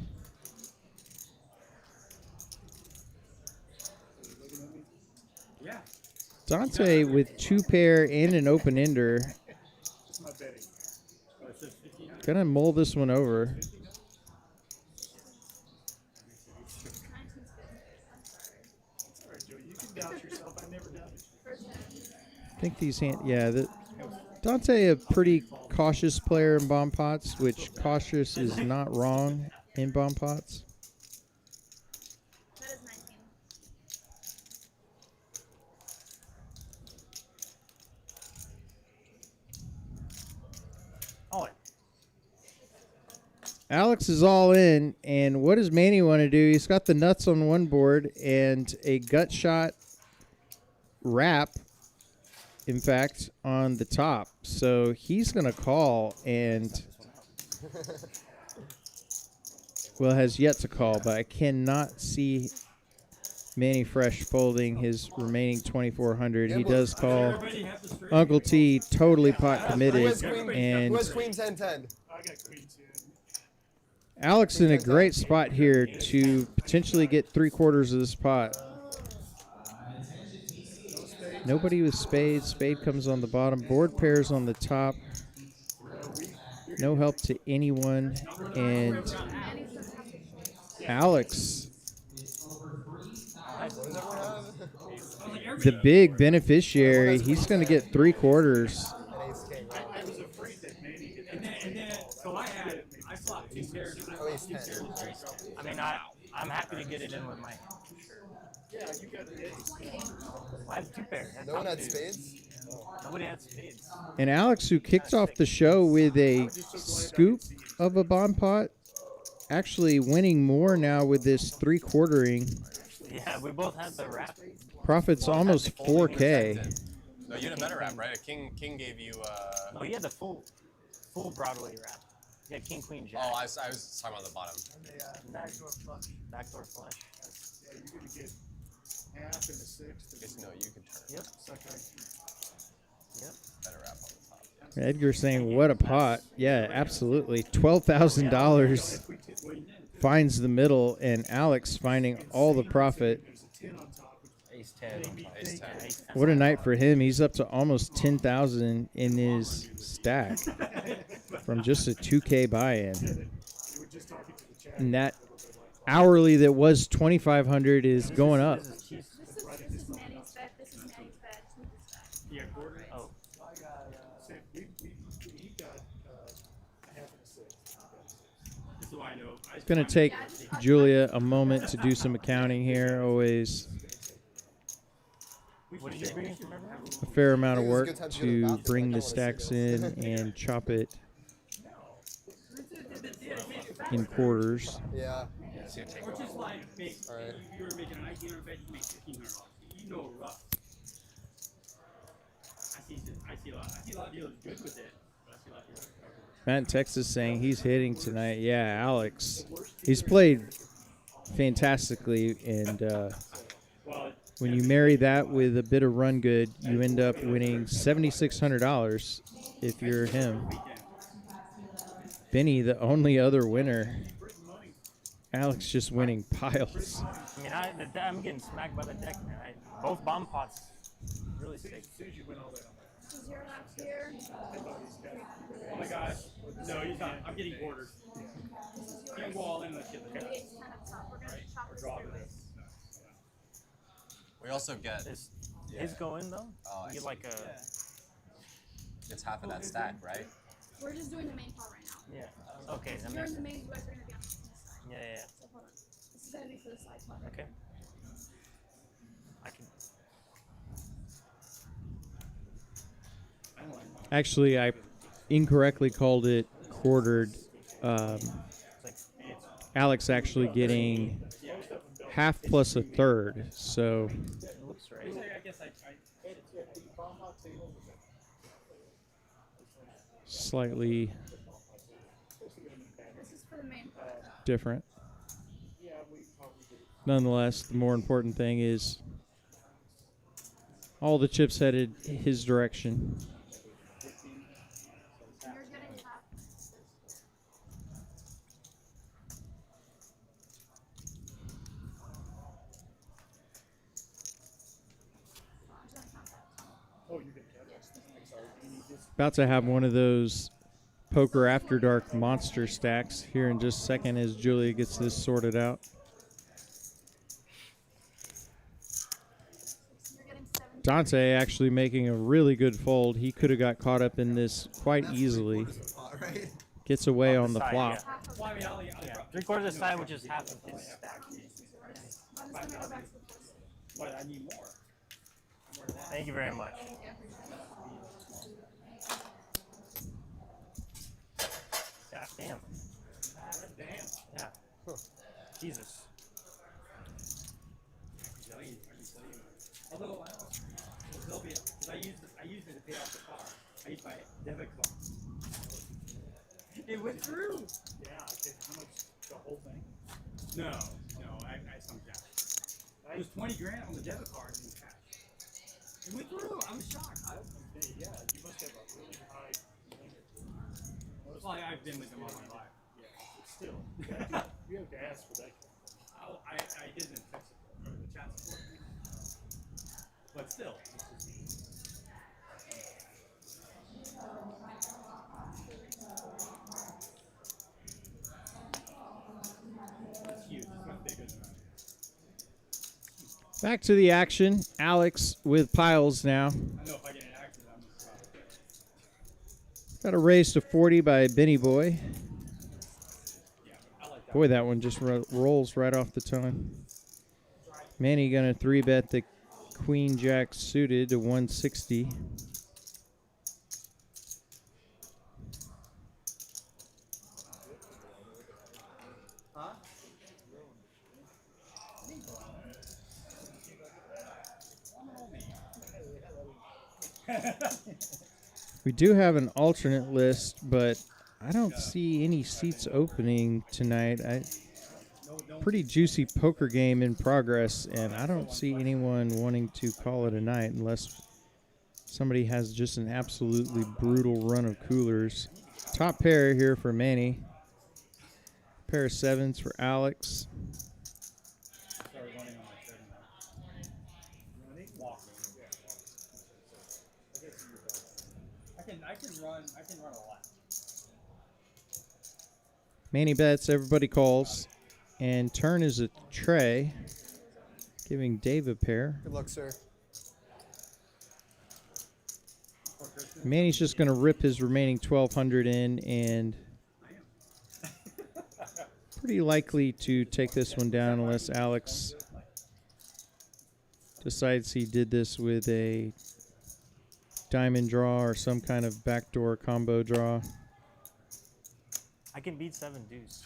Dante with 2 pair and an open ender. Gonna mull this one over. I think these Dante a pretty cautious player in bomb pots, which cautious is not wrong in bomb pots. Alex is all in, and what does Manny want to do? He's got the nuts on one board and a gut shot wrap, in fact, on the top. So he's going to call and, well, has yet to call, but I cannot see Manny Fresh folding his remaining 2,400. He does call. Uncle T totally pot committed. And who has queen 10-10? Alex in a great spot here to potentially get 3/4 of this pot. Nobody with spades. Spade comes on the bottom. Board pairs on the top. No help to anyone. And Alex, the big beneficiary, he's going to get 3/4. I mean, I'm happy to get it in with my. Yeah, you got the ace. I have 2 pairs. No one had spades? Nobody had spades. And Alex, who kicked off the show with a scoop of a bomb pot, actually winning more now with this 3/4ing. Yeah, we both had the wrap. Profits almost 4K. No, you had a better wrap, right? King gave you. No, he had the full Broadway wrap. Yeah, king, queen, jack. Oh, I was talking about the bottom. Backdoor flush. Backdoor flush. Yeah, you're gonna get half and a sixth. Guess no, you can turn. Yep. Okay. Yep. Better wrap on the top. Yeah. Edgar saying, what a pot. Yeah, absolutely. $12,000 finds the middle, and Alex finding all the profit. Ace 10. Ace 10. What a night for him. He's up to almost 10,000 in his stack from just a 2K buy-in. And that hourly that was 2,500 is going up. This is Manny's bet. This is Manny's bet. Yeah, quarter. Oh. He got half and a sixth. This is why I know. It's going to take Julia a moment to do some accounting here. Always What did you bring? a fair amount of work to bring the stacks in and chop it in quarters. Yeah. Or just like make, All right. if you were making an 1,900 bet, you make $1,500. You know rough. I see a lot of dealers good with it. But I see a lot of dealers. Matt in Texas saying he's hitting tonight. Yeah, Alex. He's played fantastically, and when you marry that with a bit of run good, you end up winning $7,600 if you're him. Benny, the only other winner. Alex just winning piles. I mean, I'm getting smacked by the deck, man. Both bomb pots really sick. This is your lap here. Oh my gosh. No, he's not. I'm getting quarters. Can't go all in unless you The look at it. ace 10 up top. We're going to chop this fairways. We also get. His go in though. Oh, I You get see. like a. It's half of that stack, right? We're just doing the main part right now. Yeah. Okay. That You're makes in the sense. main, you guys are going to be on this side. Yeah. So hold on. This is going to be for the side part. Okay. I can. Actually, I incorrectly called it quartered. Alex actually getting half plus a third. So Looks right. I guess I slightly This is for the main pot. different. Nonetheless, the more important thing is all the chips headed his direction. You're getting half. About to have one of those poker after dark monster stacks here in just a second as Julia gets this sorted out. You're getting 7. Dante actually making a really good fold. He could have got caught up in this quite easily. Right? Gets away on the Side, flop. yeah. well, I mean, I'll Yeah, 3/4 of the side, which is half of his stack. I'm just gonna go back to the first. but I need more. Thank you very much. God damn. Yeah. Jesus. Although, there'll be, because I used it to pay off the car. I used my debit card. It went through. Yeah, how much, the whole thing? No, I some cash. It was 20 grand on the debit card in cash. It went through. I was shocked. Yeah, you must have a really high limit. Well, I've been with them all my life. Yeah, but still. You have to ask for that. I didn't fix it. The chat support. But still. It's huge. It's much bigger than that. Back to the action. Alex with piles now. I know if I get an accident, I'm just Got a raise to 40 by Benny Boy. I like that. Boy, that one just rolls right off the tongue. Manny gonna 3-bet the Queen Jack suited to 160. We do have an alternate list, but I don't see any seats opening tonight. Pretty juicy poker game in progress, and I don't see anyone wanting to call it a night unless somebody has just an absolutely brutal run of coolers. Top pair here for Manny. Pair of sevens for Alex. Started running on my treadmill. Walking. I can run a lot. Manny bets, everybody calls. And turn is a tray, giving Dave a pair. Good luck, sir. Manny's just going to rip his remaining 1,200 in and pretty likely to take this one down unless Alex decides he did this with a diamond draw or some kind of backdoor combo draw. I can beat 7 deuce.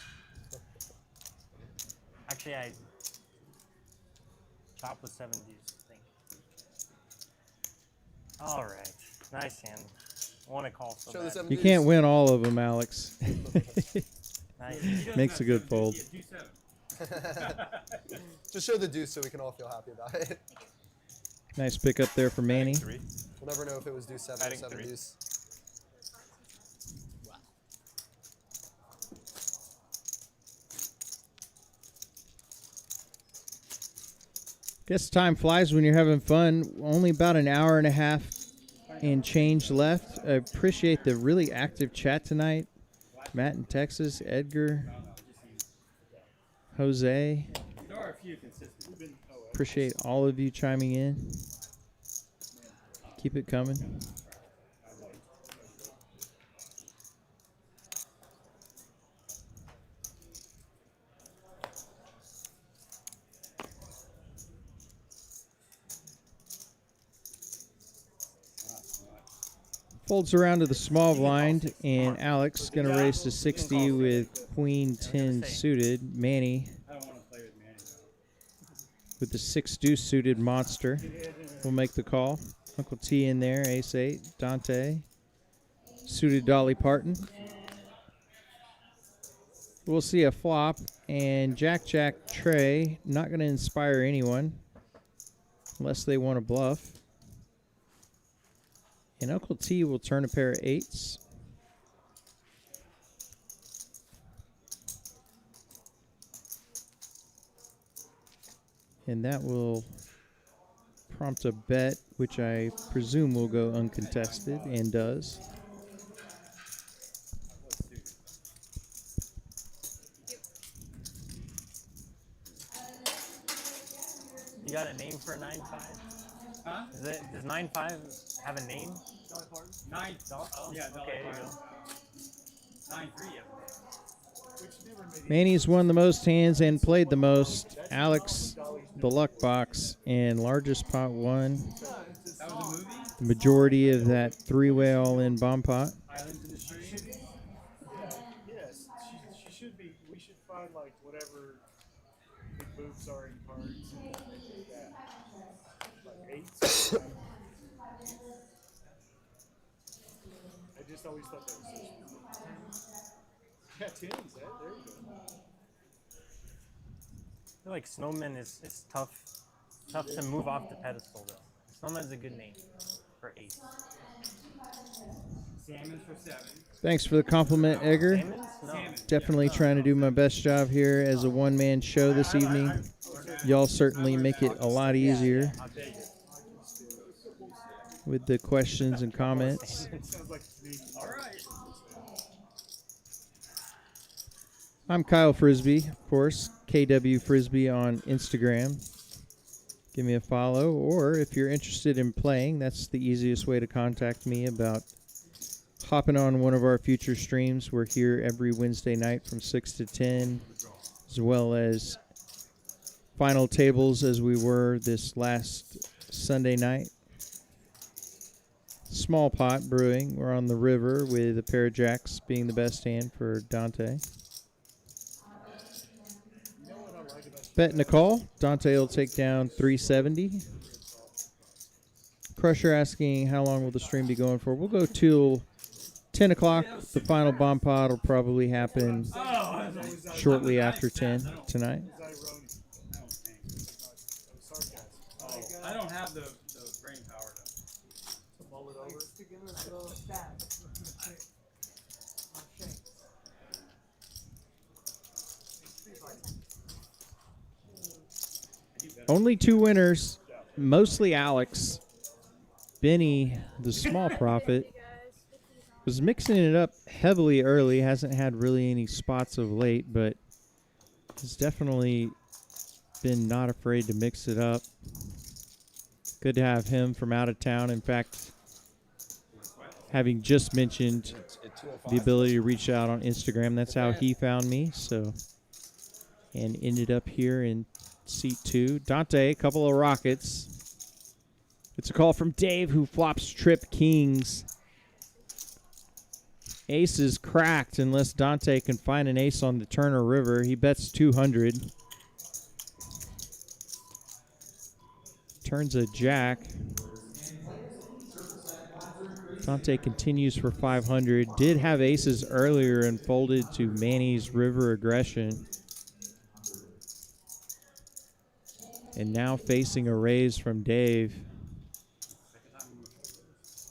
Actually, I chop with 7 deuce, I think. All right. Nice hand. I want to call so Show the bad. 7 You deuce. can't win all of them, Alex. Nice. Makes a good fold. Just show the deuce so we can all feel happy about it. Nice pick up there for Manny. We'll never know if it was deuce 7 or Adding 7 3. deuce. Guess time flies when you're having fun. Only about an hour and a half and change left. I appreciate the really active chat tonight. Matt in Texas, Edgar, Jose. There are a few consistent. Appreciate all of you chiming in. Keep it coming. Folds around to the small blind, and Alex going to race to 60 with Queen 10 suited. Manny I don't want to play with Manny with the 6 deuce suited monster will make the call. Uncle T in there, ace 8. Dante, suited Dolly Parton. We'll see a flop, and Jack Trey, not going to inspire anyone unless they want to bluff. And Uncle T will turn a pair of 8s. And that will prompt a bet, which I presume will go uncontested, and does. You got a name for 9-5? Huh? Does 9-5 have a name? Nine. Oh, Yeah, okay, there you go. 9-3. Manny's won the most hands and played the most. Alex, the luck box, and largest pot won. That was a movie? The majority of that 3-way all-in bomb pot. Islands in the Stream? Yes, she should be. We should find like whatever big boobs are in cards. And do that. Like 8s. I just always thought that was so stupid. Yeah, 10s. There you go. I feel like Snowman is tough to move off the pedestal though. Snowman's a good name for 8. Salmons for 7. Thanks for the compliment, Edgar. Salmons? No. Definitely trying to do my best job here as a one-man show this evening. Y'all certainly make it a lot easier I'll take it. with the questions and comments. All right. I'm Kyle Frisbee, of course, KW Frisbee on Instagram. Give me a follow, or if you're interested in playing, that's the easiest way to contact me about hopping on one of our future streams. We're here every Wednesday night from 6 to 10, as well as final tables as we were this last Sunday night. Small pot brewing. We're on the river with a pair of jacks being the best hand for Dante. Bet Nicole. Dante will take down 370. Crusher asking how long will the stream be going for. We'll go till 10 o'clock. The final bomb pod will probably happen shortly after 10 tonight. I don't have the brain power to Mull it over. Give it a little stab. Only 2 winners, mostly Alex. Benny, the small profit, was mixing it up heavily early. Hasn't had really any spots of late, but has definitely been not afraid to mix it up. Good to have him from out of town. In fact, having just mentioned the ability to reach out on Instagram, that's how he found me. So, and ended up here in seat 2. Dante, a couple of rockets. It's a call from Dave, who flops trip kings. Ace is cracked unless Dante can find an ace on the Turner River. He bets 200. Turns a jack. Dante continues for 500. Did have aces earlier and folded to Manny's river aggression. And now facing a raise from Dave.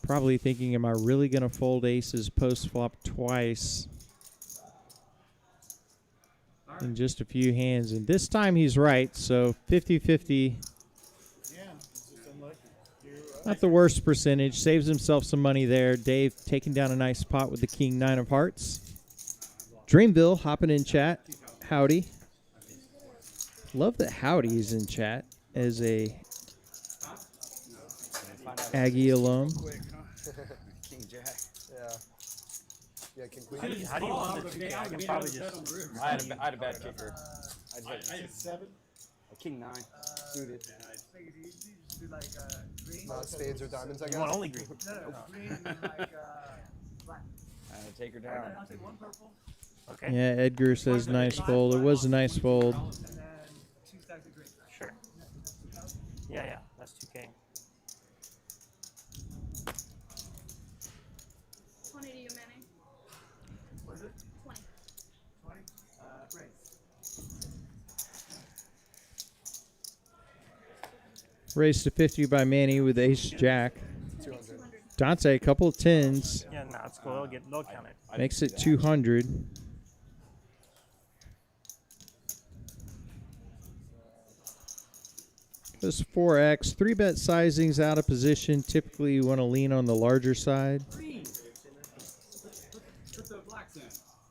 Probably thinking, am I really going to fold aces post-flop twice in just a few hands? And this time he's right, so 50-50. Not the worst percentage. Saves himself some money there. Dave taking down a nice pot with the king 9 of hearts. Dreamville hopping in chat. Howdy. Love that Howdy's in chat as a Aggie alum. King Jack. Yeah. Yeah, King Queen. How do you want the 2? I can probably just. I had a bad kicker. I had 7. A king 9 suited. make it easy. Just do like green. Not spades or diamonds, I You guess. want only green. No, green and then like black. Take her And down. then I'll take one purple Okay. Yeah, Edgar says nice fold. It was a nice fold. and then 2 stacks of green. Sure. Yeah, yeah. That's 2K. 20 to you, Manny. What is it? 20. 20. Raise. Raised to 50 by Manny with ace jack. 200. Dante, a couple of tens. Yeah, no, it's cool. They'll count it. Makes it 200. This 4x. 3-bet sizing's out of position. Typically, you want to lean on the larger side. Green. Put the blacks in.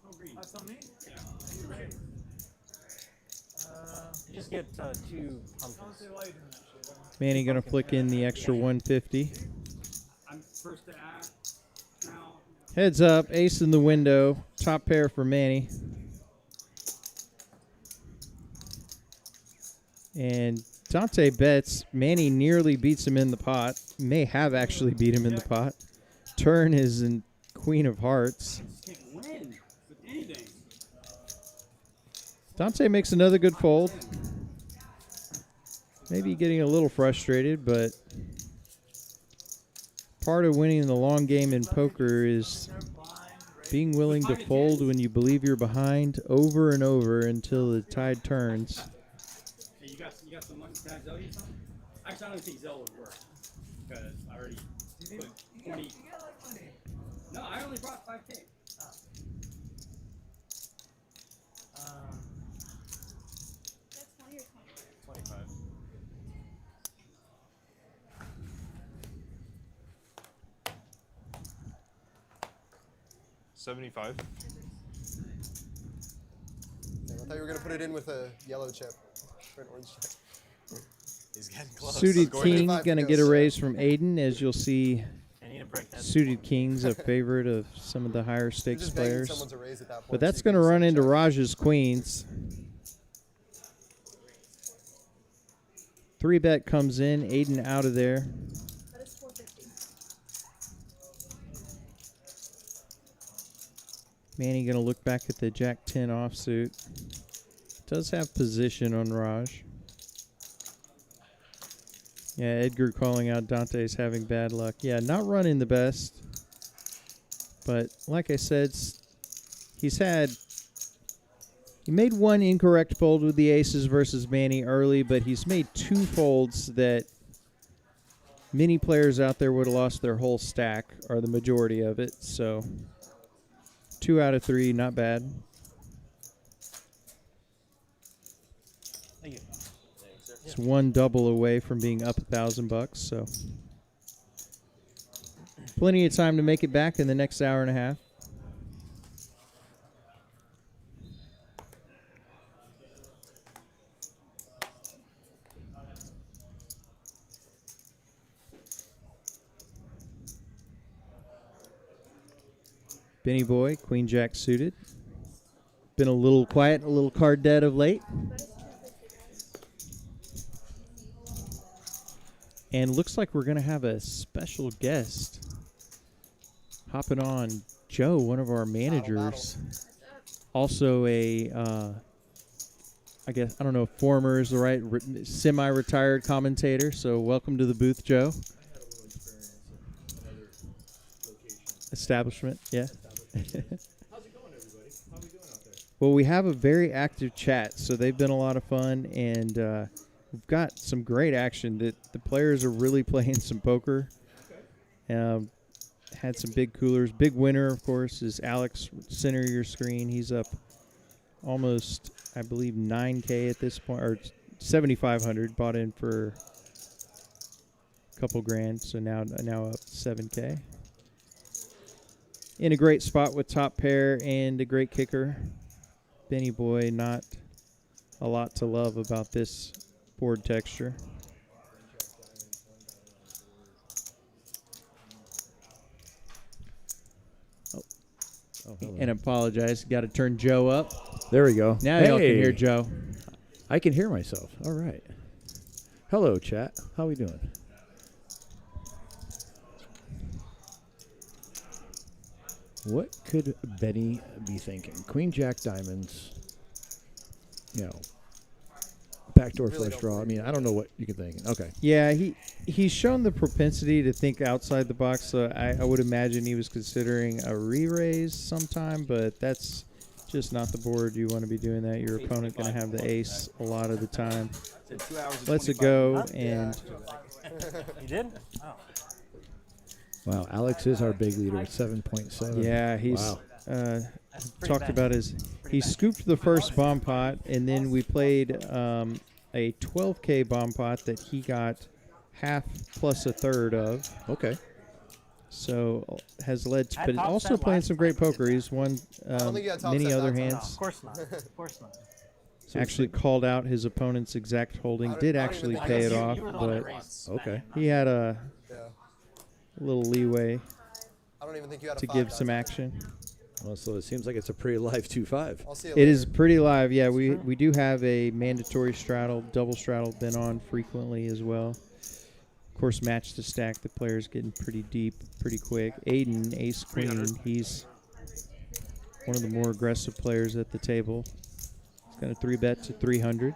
No green. That's on me? Yeah. Just get 2 pumpkins. Don't say why you doing that shit. Manny going to flick in the extra 150. I'm first to act. Now. Heads up. Ace in the window. Top pair for Manny. And Dante bets. Manny nearly beats him in the pot. May have actually beat him in the pot. Turn is in Queen of Hearts. Can't win with anything. Dante makes another good fold. Maybe getting a little frustrated, but part of winning the long game in poker is being willing to fold when you believe you're behind over and over until the tide turns. Hey, you got some money? Can I Zell you something? Actually, I don't think Zell would work because I already put 20. No, I only brought 5K. That's 20 or 20. 25. $75. Damn, I thought you were gonna put it in with a yellow chip or an orange chip. He's getting close. Suited Going King 25 going to goes, get a so- raise from Aiden, as you'll see. I need to break that. Suited King's a favorite of some of the higher You're stakes just begging players. someone to raise at that point, But so that's you going to can run just into check. Raj's Queens. 3-bet comes in. Aiden out of there. That is 450. Manny going to look back at the Jack 10 offsuit. Does have position on Raj. Yeah, Edgar calling out Dante's having bad luck. Yeah, not running the best. But like I said, he made one incorrect fold with the aces versus Manny early, but he's made 2 folds that many players out there would have lost their whole stack, or the majority of it. So 2 out of 3, not bad. Thank you. It's 1 double away from being up $1,000, so plenty of time to make it back in the next hour and a half. Benny Boy, Queen Jack suited. Been a little quiet, a little card dead of late. And looks like we're going to have a special guest hopping on. Joe, one of our managers. Also a, I guess, I don't know if former is the right, semi-retired commentator. So welcome to the booth, Joe. Establishment, yeah. How's it going, everybody? How we doing out there? Well, we have a very active chat, so they've been a lot of fun, and we've got some great action. The players are really playing some poker. Had some big coolers. Big winner, of course, is Alex. Center of your screen. He's up almost, I believe, 9K at this point, or 7,500. Bought in for a couple grand, so now up 7K. In a great spot with top pair and a great kicker. Benny Boy, not a lot to love about this board texture. And apologize, got to turn Joe up. There we go. Now y'all can hear Joe. I can hear myself. All right. Hello, chat. How we doing? What could Benny be thinking? Queen Jack diamonds. Backdoor Really flush don't draw. I mean, I don't know what you could think. Okay. Yeah, he's shown the propensity to think outside the box, so I would imagine he was considering a re-raise sometime, but that's just not the board you want to be doing that. Your opponent going to have the ace a lot of the time. Lets it go, and You did? Oh. Wow, Alex is our big leader with 7.7. yeah, he's Wow. talked bad. about he scooped the first bomb pot, and then we played a 12K bomb pot that he got half plus a third of. Okay. So has led to, I but topped also that playing last some time great I did poker. that. He's won don't think you had top many set other that time. No, hands. of course not. Of course not. Actually called out his opponent's exact holding. Did I don't actually even pay think it you- off, You were the one that but raised. Okay. he had a Yeah. little leeway I don't even think you had a to 5 give that some time. action. Well, so it seems like it's a pretty live 2-5. I'll see you It later. is pretty live. Yeah, we do have a mandatory straddle, double straddle been on frequently as well. Of course, match to stack. The player's getting pretty deep pretty quick. Aiden, ace queen. He's one of the more aggressive players at the table. He's got a 3-bet to 300.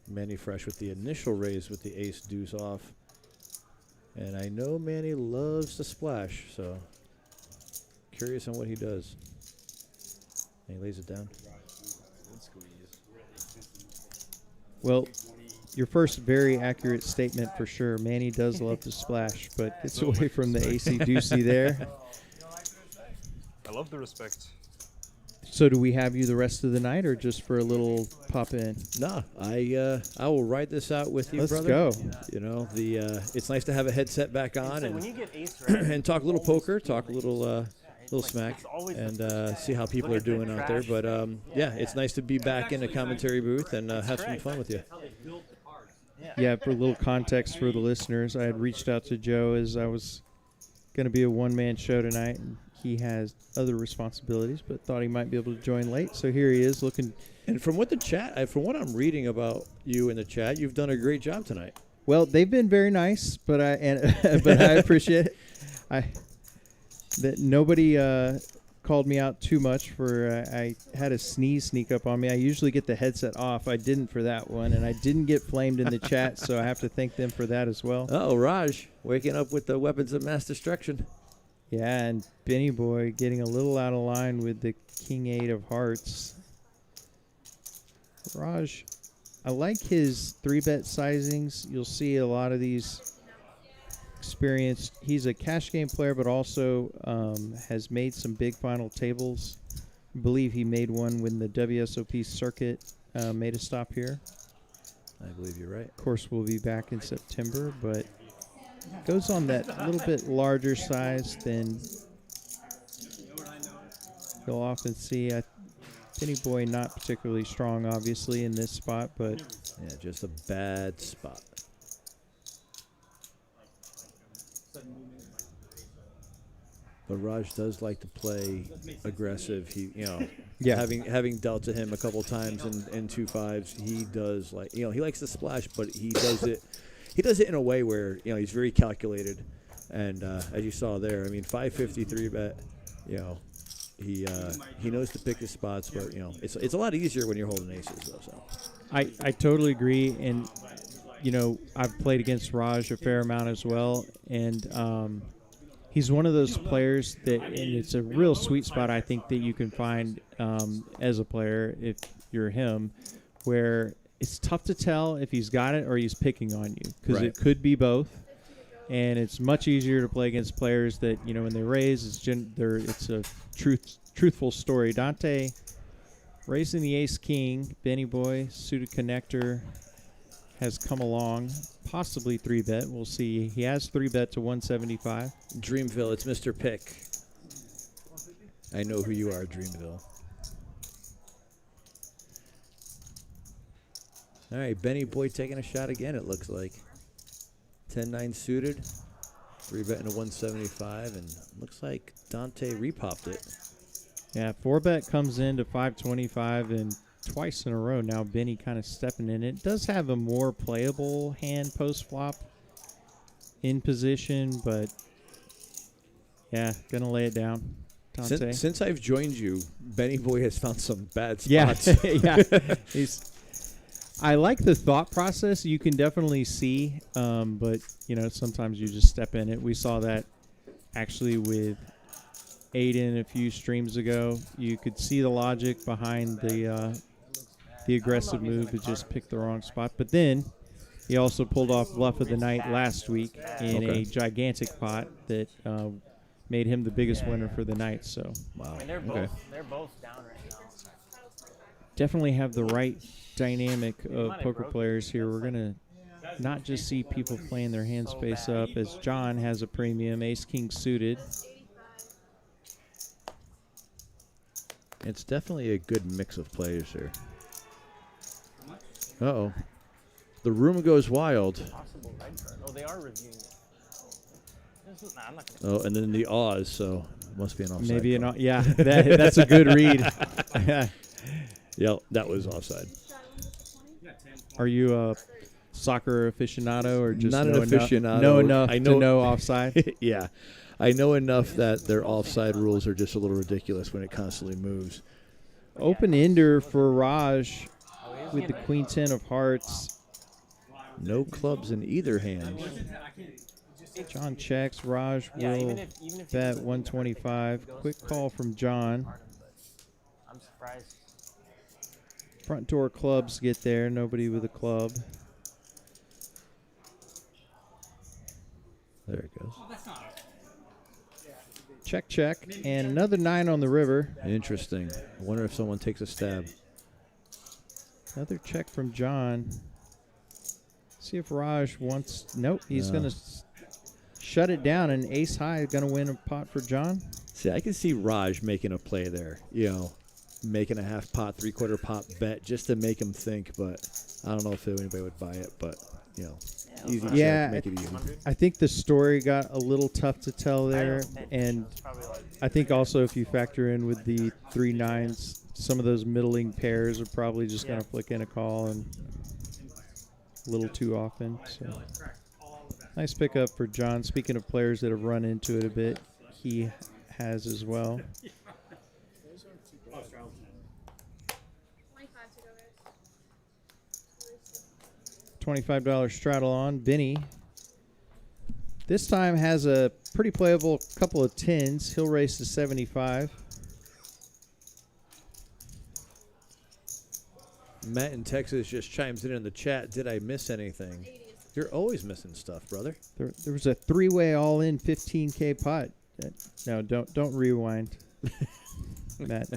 Manny fresh with the initial raise with the ace deuce off. And I know Manny loves to splash, so curious on what he does. And he lays it down. Well, your first very accurate statement for sure. Manny does love to splash, but gets away from the AC deucey there. I love the respect. So do we have you the rest of the night, or just for a little pop in? Nah, I will ride this out with you, Let's brother. go. You know, it's nice to have a headset back on So when and you get ace right, and talk a little poker, talk a little little like, smack, it's always and the- see how people Look are at the doing out there. trash. But yeah, it's nice to be back in the commentary booth and have some fun with you. Yeah, for a little context for the listeners, I had reached out to Joe as I was going to be a one-man show tonight, and he has other responsibilities, but thought he might be able to join late. So here he is, looking. And from what from what I'm reading about you in the chat, you've done a great job tonight. Well, they've been very nice, but but I appreciate it. That nobody called me out too much for I had a sneeze sneak up on me. I usually get the headset off. I didn't for that one, and I didn't get flamed in the chat, so I have to thank them for that as well. Oh, Raj, waking up with the weapons of mass destruction. Yeah, and Benny Boy getting a little out of line with the King 8 of Hearts. Raj, I like his 3-bet sizings. You'll see a lot of these experienced. He's a cash game player, but also has made some big final tables. I believe he made one when the WSOP circuit made a stop here. I believe you're right. Of course, we'll be back in September, but goes on that little bit larger size than you'll often see. Penny Boy not particularly strong, obviously, in this spot, but Yeah, just a bad spot. But Raj does like to play aggressive. He, Yeah. having dealt to him a couple times in 2-5s, he does like, he likes to splash, but he does it. He does it in a way where he's very calculated, and as you saw there, I mean, 553 bet, he knows to pick his spots, but it's a lot easier when you're holding aces though. So I totally agree, and I've played against Raj a fair amount as well, and he's one of those players that, and it's a real sweet spot I think that you can find as a player if you're him, where it's tough to tell if he's got it or he's picking on you, because Right. it could be both, and it's much easier to play against players that when they raise, it's a truthful story. Dante raising the ace king. Benny Boy suited connector has come along, possibly 3-bet. We'll see. He has 3-bet to 175. Dreamville, it's Mr. Pick. I know who you are, Dreamville. All right, Benny Boy taking a shot again, it looks like. 10-9 suited, 3-betting to 175, and looks like Dante repopped it. Yeah, 4-bet comes in to 525, and twice in a row now. Benny kind of stepping in. It does have a more playable hand post flop in position, but yeah, gonna lay it down. Dante. Since I've joined you, Benny Boy has found some bad Yeah, spots. yeah. I like the thought process. You can definitely see, but sometimes you just step in it. We saw that actually with Aiden a few streams ago. You could see the logic behind the aggressive move, but just picked the wrong spot. But then he also pulled off bluff of the night last week in a gigantic pot that made him the biggest winner for the night. So I mean, they're both down right now. definitely have the right dynamic of poker players here. We're gonna not just see people playing their hands face up, as John has a premium, ace king suited. It's definitely a good mix of players here. Uh-oh. The room goes wild. Possible red card. Oh, they are reviewing it. I'm not gonna Oh, and then the Oz, so must be an offside. Maybe yeah, that's a good read. Yep, that was offside. Are you a soccer aficionado or just not an know aficionado? Know enough I to know offside? Yeah, I know enough that their offside rules are just a little ridiculous when it constantly moves. Open ender for Raj with the queen 10 of hearts. No clubs in either hand. John checks. Raj will bet 125. Quick call from John. I'm surprised. Front door clubs get there. Nobody with a club. There it goes. Check, check. And another 9 on the river. Interesting. I wonder if someone takes a stab. Another check from John. See if Raj wants. Nope, he's going to shut it down. And ace high going to win a pot for John. See, I can see Raj making a play there. Making a half pot, 3/4 pot bet just to make him think. But I don't know if anybody would buy it. But easy check, make it easy. I think the story got a little tough to tell there, and I think also if you factor in with the 3 9s, some of those middling pairs are probably just going to flick in a call and a little too often. So nice pickup for John. Speaking of players that have run into it a bit, he has as well. $25 straddle on. Benny this time has a pretty playable couple of 10s. He'll race to 75. Matt in Texas just chimes in the chat. Did I miss anything? You're always missing stuff, brother. There was a 3-way all-in 15K pot. No, don't rewind, Matt.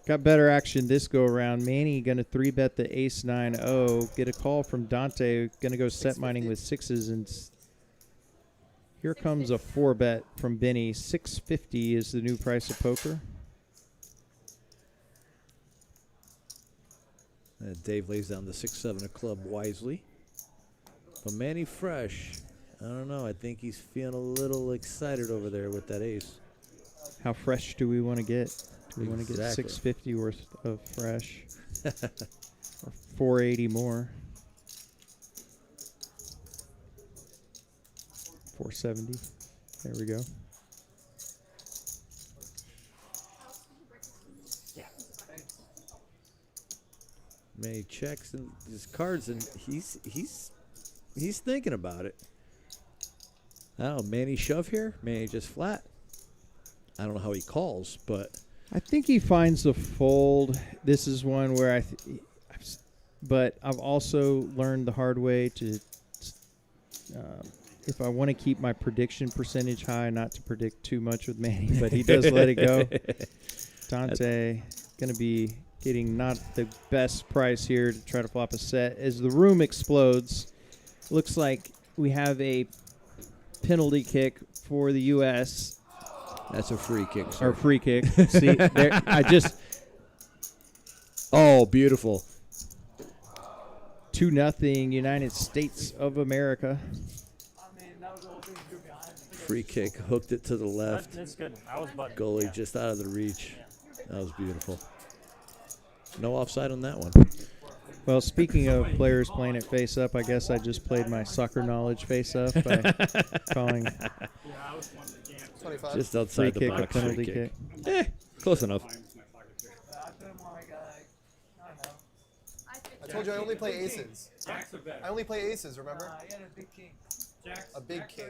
Got better action this go around. Manny gonna 3-bet the ace 9-0. Get a call from Dante. Gonna go set mining with 6s, and here comes a 4-bet from Benny. 650 is the new price of poker. Dave lays down the 6-7 of club wisely. But Manny fresh. I don't know. I think he's feeling a little excited over there with that ace. How fresh do we want to get? Do we want to get Exactly. 650 worth of fresh? Or 480 more? 470. There we go. Manny checks and his cards, and he's thinking about it. I don't know. Manny shove here. Manny just flat. I don't know how he calls, but I think he finds the fold. This is one where but I've also learned the hard way to, if I want to keep my prediction percentage high, not to predict too much with Manny, but he does let it go. Dante going to be getting not the best price here to try to flop a set. As the room explodes, looks like we have a penalty kick for the U.S. That's a free kick, sir. Or free kick. See, there, Oh, beautiful. 2-0 United States of America. Free kick, hooked it to the left. That's good. I was button. Goalie just out of the reach. That was beautiful. No offside on that one. Well, speaking of players playing it face up, I guess I just played my soccer knowledge face up by calling 25. Just free outside the kick a box. penalty Free kick. kick. Close enough. I told you I only play aces. Jacks are better. I only play aces, remember? You had a big king. Jacks. A big king.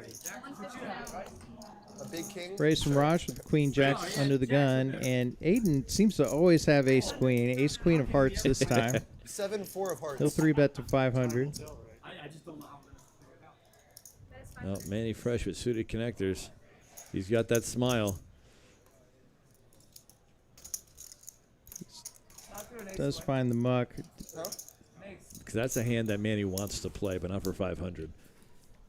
A big king. Raise from Raj with Queen Jack under the gun, and Aiden seems to always have Ace Queen. Ace Queen of Hearts this time. 7-4 of hearts. He'll 3-bet to 500. I just don't know how I'm going to figure it out. Oh, Manny Fresh with suited connectors. He's got that smile. Does find the muck. Huh? Because that's a hand that Manny wants to play, but not for 500.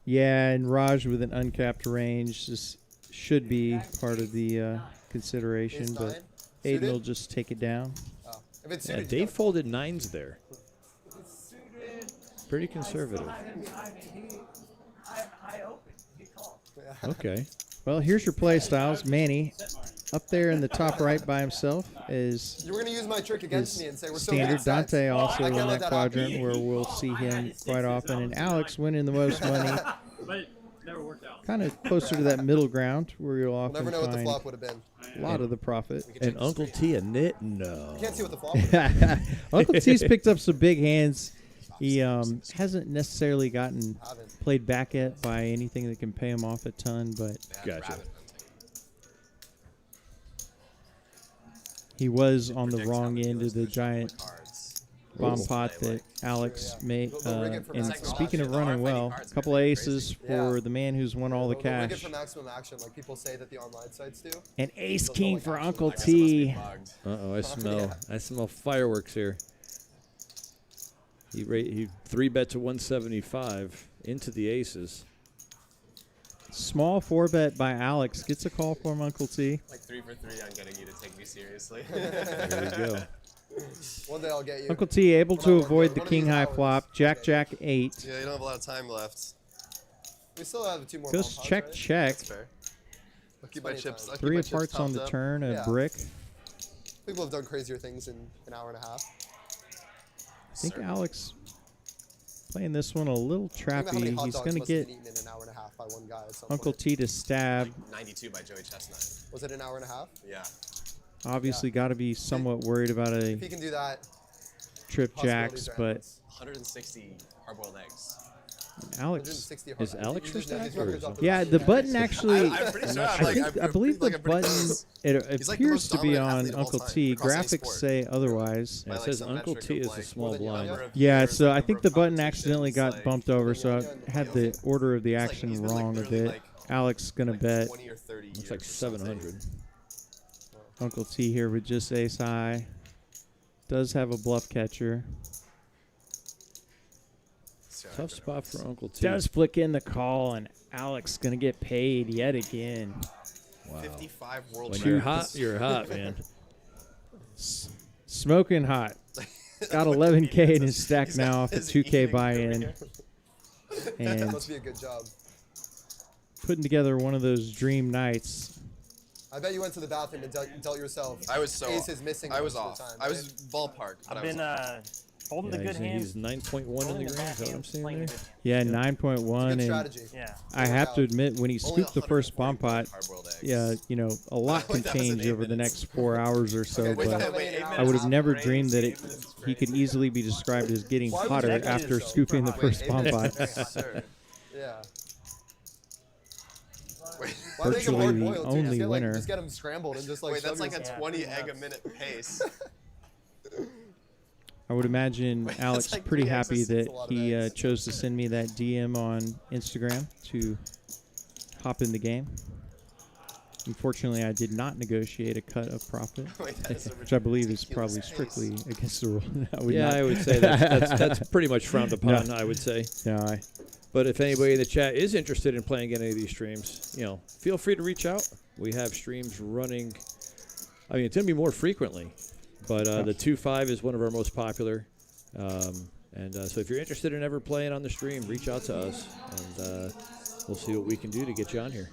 Yeah, and Raj with an uncapped range just should be part of the consideration, Ace but nine? Aiden Suited? will just take it down. Oh. If it's Yeah, suited, Dave folded 9s there. Pretty conservative. I open. He called. Okay. Well, here's your play styles. Manny, up there in the top right by himself is you were going to use my trick against me and say we're so standard. good at sets. Dante also I in can't let that that happen. quadrant where we'll see him quite often. And Alex winning the most money, But it never worked out. kind of closer to that middle ground where you'll We'll often never know what the find flop would have been. a lot of the profit. And Uncle T a knit? No. You can't see what the flop would have been. Uncle T's picked up some big hands. He hasn't necessarily gotten Haven't. played back at by anything that can pay him off a ton, but Gotcha. he was on the Predicts how wrong many end of the listeners giant cards. bomb Ooh. pot that Alex made. They'll rig it for And maximum speaking of action. running well, a couple of aces for the man who's won all the They'll rig it cash. for maximum action, like people say that the online sites do. And ace They'll go king like for action. Uncle I guess it must be T. bugged. Uh-oh, I smell fireworks here. He 3-bet to 175 into the aces. Small 4-bet by Alex gets a call from Uncle T. Like 3 for 3 on getting you to take me seriously. There we go. One day I'll get you. Uncle T able to One avoid the of king these high hours. flop. Jack Jack 8. Yeah, you don't have a lot of time left. We still have 2 more. Goes bomb pots, check right? check. That's fair. I'll keep my Plenty of chips. time. I'll keep Three my of chips hearts on topped the up. turn. A Yeah. brick. People have done crazier things in an hour and a half. I think Sir. Alex playing this one a little Think about how many trappy. hot He's dogs going to must have get been eaten in an hour and a half by one guy at some Uncle point. T to stab. 92 by Joey Chestnut. Was it an hour and a half? Yeah. Obviously got to be somewhat worried about a If he can do that, trip possibilities jacks, are but endless. 160 hard-boiled eggs. Alex. 160 Is hard- Alex you for just know stack these or records is off it- the Yeah, top the of your button head. actually. I'm pretty sure. I believe the button. It He's like the appears most to be dominant on athlete of all Uncle time T. across any Graphics sport. say otherwise. Yeah, it By, says some Uncle metric T of, is a like, small more than blind. number of Yeah, years, so I number think of the button accidentally got competitions, bumped over, so I had the order of the It's like action he's been, like, wrong a literally, bit. like- Alex gonna like bet 20 or 30 Looks years like or something. 700. Uncle T here with just ace high. Does have a bluff catcher. Tough spot for Uncle T. Does flick in the call, and Alex gonna get paid yet again. Wow. 55 world When records. you're hot, you're hot, man. Smoking hot. Got 11K in his stack He's got now off a his 2K eating buy-in, career. and Must be a good job. putting together one of those dream nights. I bet you went to the bathroom and dealt yourself. I was so aces missing. I was most of off. the time, I was right? ballpark. But I've I was been off. holding the Yeah, good he's hands. 9.1 in holding the the green. bad Is that what I'm hands, seeing playing there? the good hands. Yeah, It's 9.1, a good and strategy. Yeah. I have to admit, when he Only scooped the first bomb pot, 140 hard-boiled eggs. yeah, you know, a lot Like, can that was in change 8 over the minutes. next 4 hours or so, Okay, wait, but wait, wait, 8 I minutes would have never off dreamed that range, he could easily be described as getting Why would hotter you do after so? scooping the Wait, first 8 bomb minutes pot. is very hot. Sir. Yeah. Wait, Why make 'em Virtually hard the boiled, too? only Just get, winner. Just get them scrambled and just like. wait, that's shove like a yourself- 20 egg a minute pace. I would imagine Wait, Alex that's like pretty 3 happy eggs. that That's a lot of he eggs. chose to send me that DM on Instagram to hop in the game. Unfortunately, I did not negotiate a cut of profit, Wait, that is a which I believe is ridiculous probably pace. strictly against the rule. Yeah, I would say that's pretty much frowned upon. I would say. No, But if anybody in the chat is interested in playing any of these streams, you know, feel free to reach out. We have streams running. I mean, it's going to be more frequently, but the 2.5 is one of our most popular. So if you're interested in ever playing on the stream, reach out to us, and we'll see what we can do to get you on here.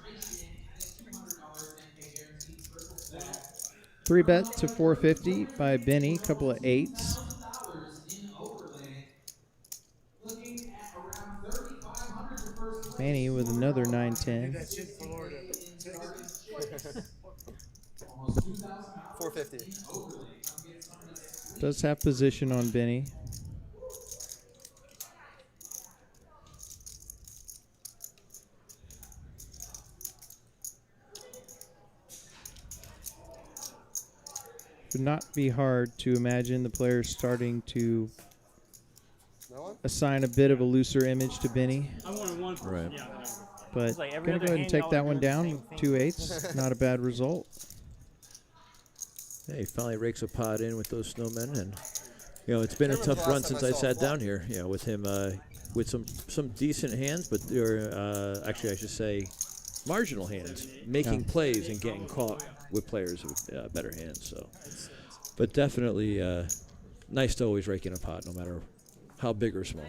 3-bet to 450 by Benny. Couple of 8s. Manny with another 9-10. 450. Does have position on Benny. Would not be hard to imagine the players starting to assign a bit of a looser image to Benny. Right. But It's like every gonna go other ahead and hand take y'all that are one doing the down. same thing. 2 8s. Not a bad result. Yeah, he finally rakes a pot in with those snowmen, and it's been a Can't remember tough the run last time since I I saw sat a down here. With him, with some decent hands, but they're actually I should say marginal hands, making plays and getting caught with players with better hands. So, but definitely nice to always rake in a pot, no matter how big or small.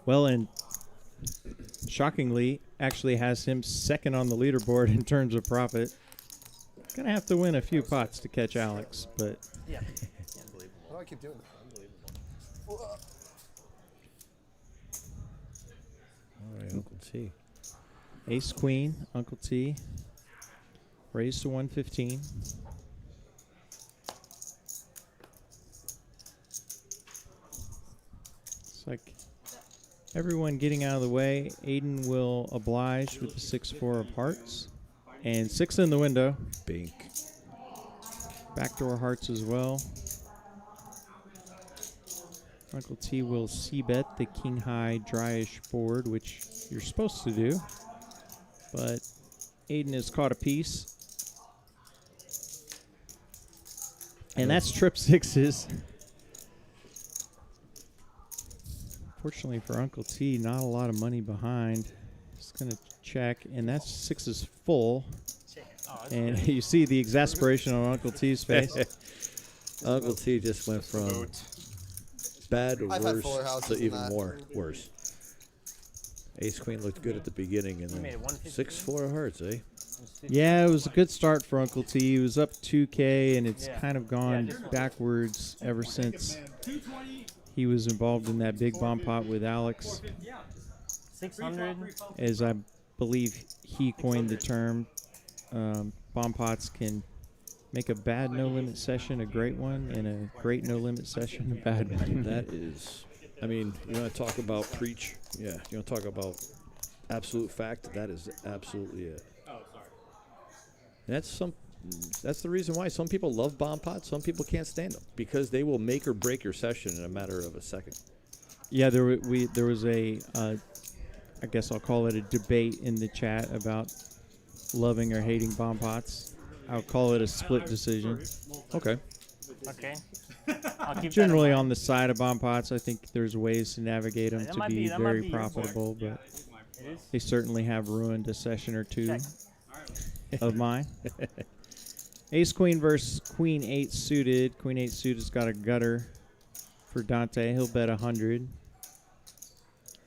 Well, and shockingly, actually has him second on the leaderboard in terms of profit. Gonna have to win a few pots to catch Alex, but Yeah. Why do I keep doing that? Unbelievable. All right, Uncle T. Ace Queen, Uncle T, raised to 115. It's like everyone getting out of the way. Aiden will oblige with the 6-4 of hearts. And 6 in the window. Bink. Backdoor hearts as well. Uncle T will c-bet the king high dryish board, which you're supposed to do. But Aiden has caught a piece. And that's trip 6s. Fortunately for Uncle T, not a lot of money behind. Just going to check, and that's 6s full. And you see the exasperation on Uncle T's face. Uncle T just went from bad to I've had worse fuller to houses than even that. more worse. Ace Queen looked good at the beginning, and then 6-4 of hearts, eh? Yeah, it was a good start for Uncle T. He was up 2K, and it's kind of gone backwards ever since he was involved in that big bomb pot with Alex. 600. As I believe he coined the term, bomb pots can make a bad no-limit session a great one, and a great no-limit session a bad one. That is, I mean, you want to talk about preach? Yeah, you want to talk about absolute fact? That is absolutely it. That's the reason why some people love bomb pots. Some people can't stand them because they will make or break your session in a matter of a second. Yeah, there was a, I guess I'll call it a debate in the chat about loving or hating bomb pots. I'll call it a split decision. Okay. Okay. I'll keep Generally on the side of bomb pots, I think there's ways to navigate them That to might be be- that might very be your profitable, but It is? they certainly have ruined a session or two Check. of mine. Ace Queen versus Queen 8 suited. Queen 8 suited's got a gutter for Dante. He'll bet 100.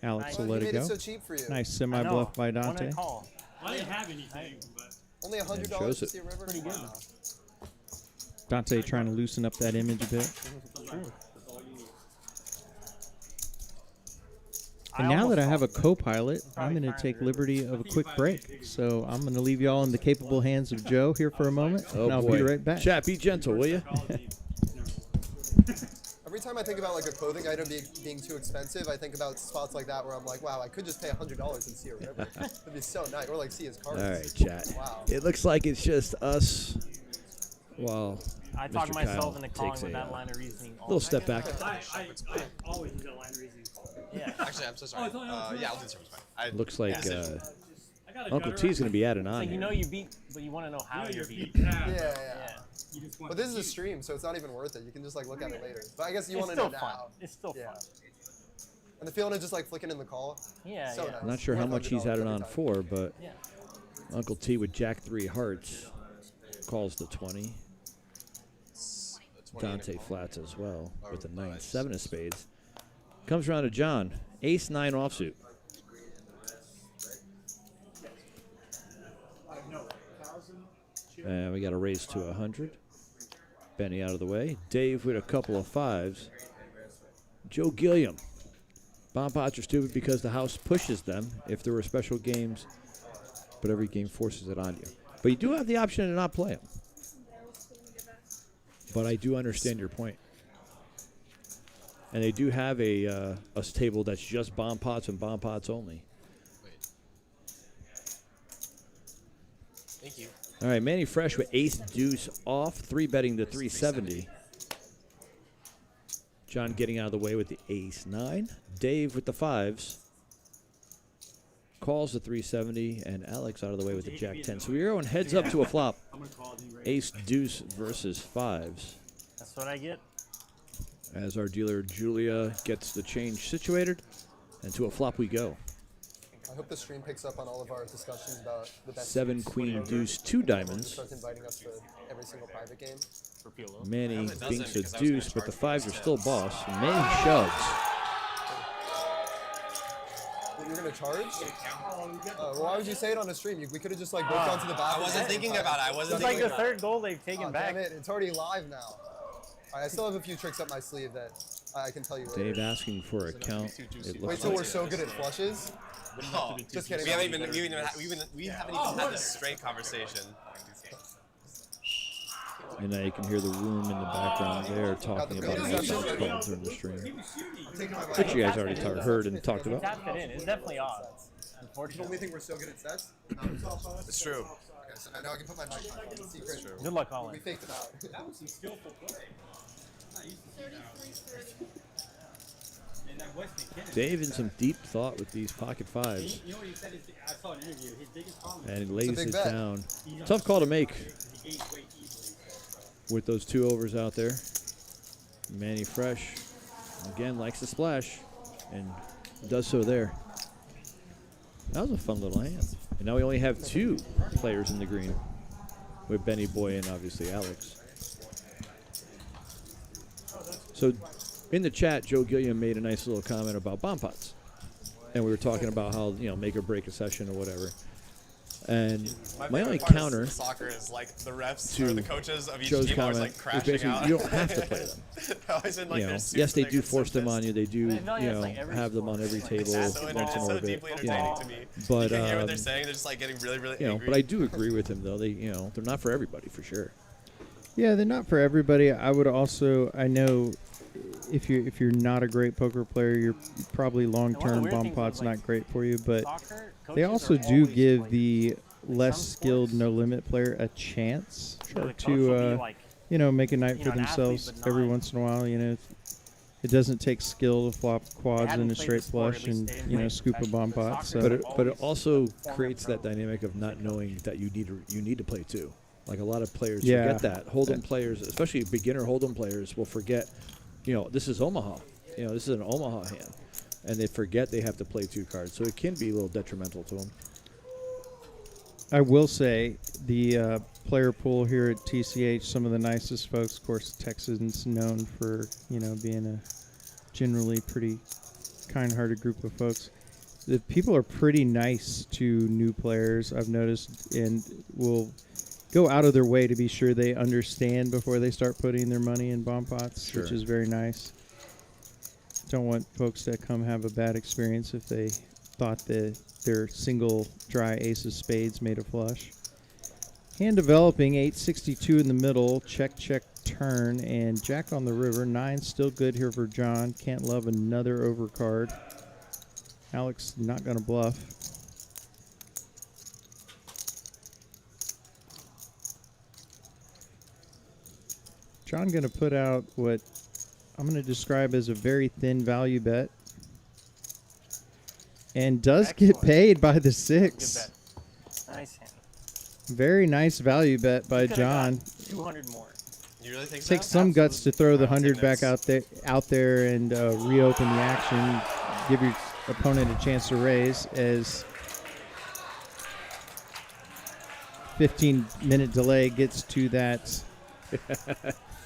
Alex will Well, let he it made go. it so cheap for you. Nice semi-bluff by Dante. I didn't have anything, but Only $100 shows to it. see a river? Pretty good. Wow. Dante trying to loosen up that image a bit. And now that I have a co-pilot, I'm going to take liberty of a quick break. So I'm going to leave you all in the capable hands of Joe here for a moment, Oh, and I'll boy. be right back. Chat, be gentle, will you? Every time I think about like a clothing item being too expensive, I think about spots like that where I'm like, wow, I could just pay $100 and see a river. That'd be so nice. Or like see his cards. All right, chat. Wow. It looks like it's just us. Well, I Mr. talked myself Kyle into calling takes with a that line of reasoning. all little the step time. back. I always use that line of reasoning. Yeah. Actually, I'm so sorry. it's only on Yeah, I'll do the service fine. Looks like I got a Uncle gutter. T's going to be adding It's on like you here. know you beat, but you want to know how You know you you're beat. beat. Yeah. You just want But this is to a stream, so it's not even worth it. You can just like look at it later. But I guess you It's want to know still fun. now. It's still Yeah. fun. And the feeling of just like flicking in the call. Yeah, So yeah. nice. I'm not sure how Worth much he's $100 added every on time. for, but Yeah. Uncle T with Jack 3 hearts calls the 20. Dante flats as well with the 9-7 of spades. Comes around to John. Ace 9 offsuit. And we got a raise to 100. Benny out of the way. Dave with a couple of 5s. Joe Gilliam. Bomb pots are stupid because the house pushes them if there were special games, but every game forces it on you. But you do have the option to not play them. But I do understand your point. And they do have a table that's just bomb pots and bomb pots only. Thank you. All right, Manny Fresh with ace deuce off, 3-betting to 370. John getting out of the way with the ace 9. Dave with the 5s. Calls the 370, and Alex out of the way with the jack 10. So we're going heads up to a flop. Ace deuce versus 5s. That's what I get. As our dealer Julia gets the change situated, and to a flop we go. I hope the stream picks up on all of our discussions about the best 7 suits. queen deuce 2 diamonds. Starts inviting us to every single private game. Manny binks a deuce, but the 5s are still boss. And Manny shoves. You're gonna charge? Well, why would you say it on a stream? We could have just like broke down to the back. I wasn't thinking about it. I wasn't It's like thinking the about it. third goal they've taken back. Damn it, it's already live now. All right, I still have a few tricks up my sleeve that I can tell you later. Dave asking for a count. It Wait looks till like we're so good at flushes. Oh, Just kidding. we haven't even had this straight conversation. And now you can hear the room in the background there talking about aces calls during the stream. Which you guys already heard and talked about. Tapped it in. It's definitely odd. You Unfortunately. told me think we're so good at sets? It's true. Okay, so now I can put my mic on. The secret. Good luck, Colin. We faked it out. That was some skillful play. Not used to see that. And that Weston Kennedy. Dave in some deep thought with these pocket 5s. You know what he said? I saw an interview. His biggest problem. And he lays big this bet. down. Tough call to make He gained weight easily. with those 2 overs out there. Manny Fresh, again, likes to splash and does so there. That was a fun little hand. And now we only have 2 players in the green with Benny Boy and obviously Alex. So in the chat, Joe Gilliam made a nice little comment about bomb pots. And we were talking about how, make or break a session or whatever. And my only favorite part counter of soccer is like the refs to or the coaches of each Joe's team always comment like is crashing basically out. you don't have to play them. They're always in, like, their suits Yes, they and do get so force them pissed. on you. They do, I feel like that's like every have them on sport. every Like, table It's so, once in it's so orbit. deeply entertaining to me. But, you can hear what they're saying. They're just like getting really, really angry. But I do agree with him though. They, they're not for everybody for sure. Yeah, they're not for everybody. I would also, I know, if you're not a great poker player, you're probably long-term weird bomb things pot's with, like, not great for you. But Soccer, they coaches also are do always, give like, the less some skilled sports, no-limit player a chance the coach to, will be like, make a night you for know, an athlete, themselves but every not- once in a while. It doesn't take skill to flop quads hadn't in a played straight the sport, flush at least and they didn't play scoop a bomb professionally. pot. Soccer, So But it also former creates pro. that dynamic of not knowing that you need to play too. Like a lot of players Yeah. forget that. Hold'em players, especially beginner hold'em players, will forget. This is Omaha. This is an Omaha hand, and they forget they have to play 2 cards. So it can be a little detrimental to them. I will say the player pool here at TCH, some of the nicest folks. Of course, Texans known for being a generally pretty kind-hearted group of folks. The people are pretty nice to new players, I've noticed, and will go out of their way to be sure they understand before they start putting their money in bomb pots, which Sure. is very nice. Don't want folks to come have a bad experience if they thought that their single dry ace of spades made a flush. Hand developing, 862 in the middle, check, turn, and jack on the river. 9 still good here for John. Can't love another overcard. Alex not going to bluff. John going to put out what I'm going to describe as a very thin value bet. And does get paid by the 6. Good bet. Nice hand. Very nice value bet by Could've John. got 200 more. You really think so? Takes some guts to throw the 100 take back this. out there and reopen the action. Give your opponent a chance to raise as 15-minute delay gets to that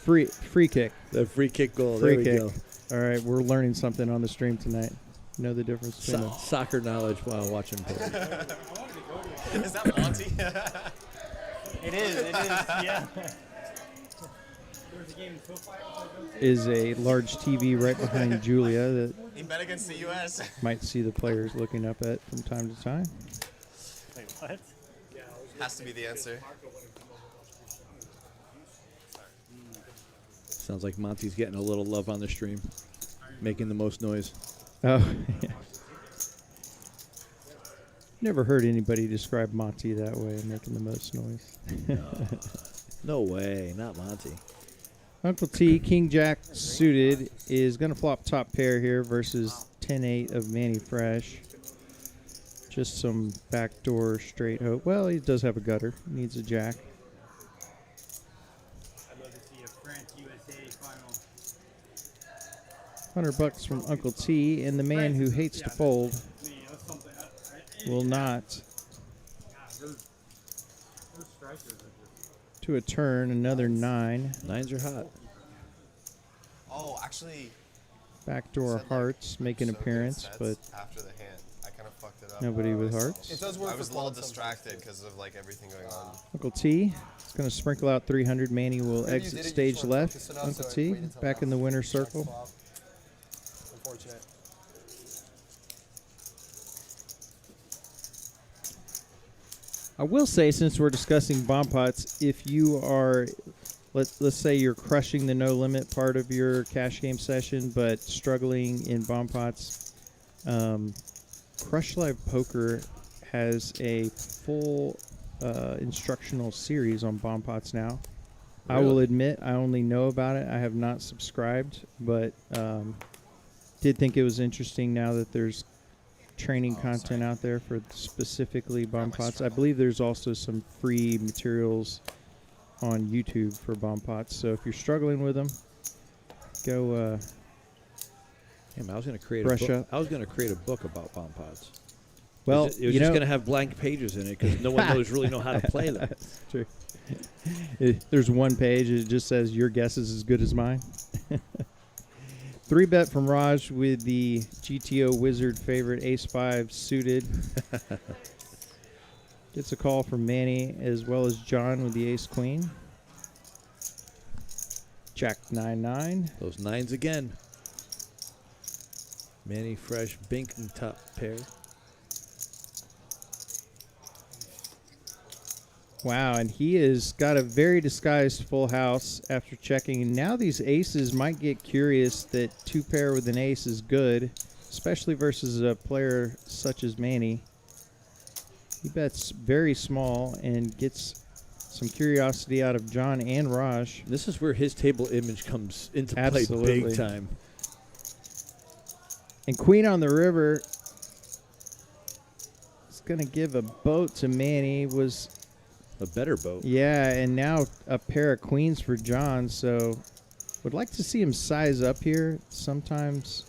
free kick. The free kick goal. Free there we kick. go. All right, we're learning something on the stream tonight. Know the difference between them. Soccer knowledge while watching poker. Is that Monty? It is, yeah. There's a game in SoFi. Is a large TV right behind Julia that He bet against the U.S. might see the players looking up at from time to time. Wait, what? Has to be the answer. Sounds like Monty's getting a little love on the stream, making the most noise. Oh, yeah. Never heard anybody describe Monty that way, making the most noise. No way, not Monty. Uncle T, King Jack suited, is going to flop top pair here versus 10-8 of Manny Fresh. Just some backdoor straight hope. Well, he does have a gutter. Needs a jack. I'd love to see a France USA final. $100 from Uncle T, and the man who hates to fold will not. Those strikers are just. To a turn, another 9. Nines are hot. Oh, actually. Backdoor hearts make an appearance, but after the hand, I kind of fucked it up. nobody with hearts. It does work. I was a little distracted because of like everything going on. Uncle T is going to sprinkle out 300. Manny will exit stage left. Uncle T back in the winner's circle. Unfortunate. I will say, since we're discussing bomb pots, if you are, let's say you're crushing the no limit part of your cash game session, but struggling in bomb pots, Crush Live Poker has a full instructional series on bomb pots now. I will admit I only know about it. I have not subscribed, but did think it was interesting now that there's training content out there for specifically bomb pots. I believe there's also some free materials on YouTube for bomb pots. So if you're struggling with them, go Damn, I was going to create brush a book. up. I was going to create a book about bomb pots. Well, it was you just know, going to have blank pages in it because no one really know how to play them. That's true. There's one page. It just says your guess is as good as mine. 3-bet from Raj with the GTO Wizard favorite Ace-5 suited. Gets a call from Manny as well as John with the Ace-Queen. Jack 9-9. Those nines again. Manny Fresh, Binking top pair. Wow, and he has got a very disguised full house after checking. And now these aces might get curious that 2-pair with an ace is good, especially versus a player such as Manny. He bets very small and gets some curiosity out of John and Raj. This is where his table image comes into play Absolutely. big time. And Queen on the river is going to give a boat to Manny. Was a better boat. Yeah, and now a pair of queens for John. So would like to see him size up here. Sometimes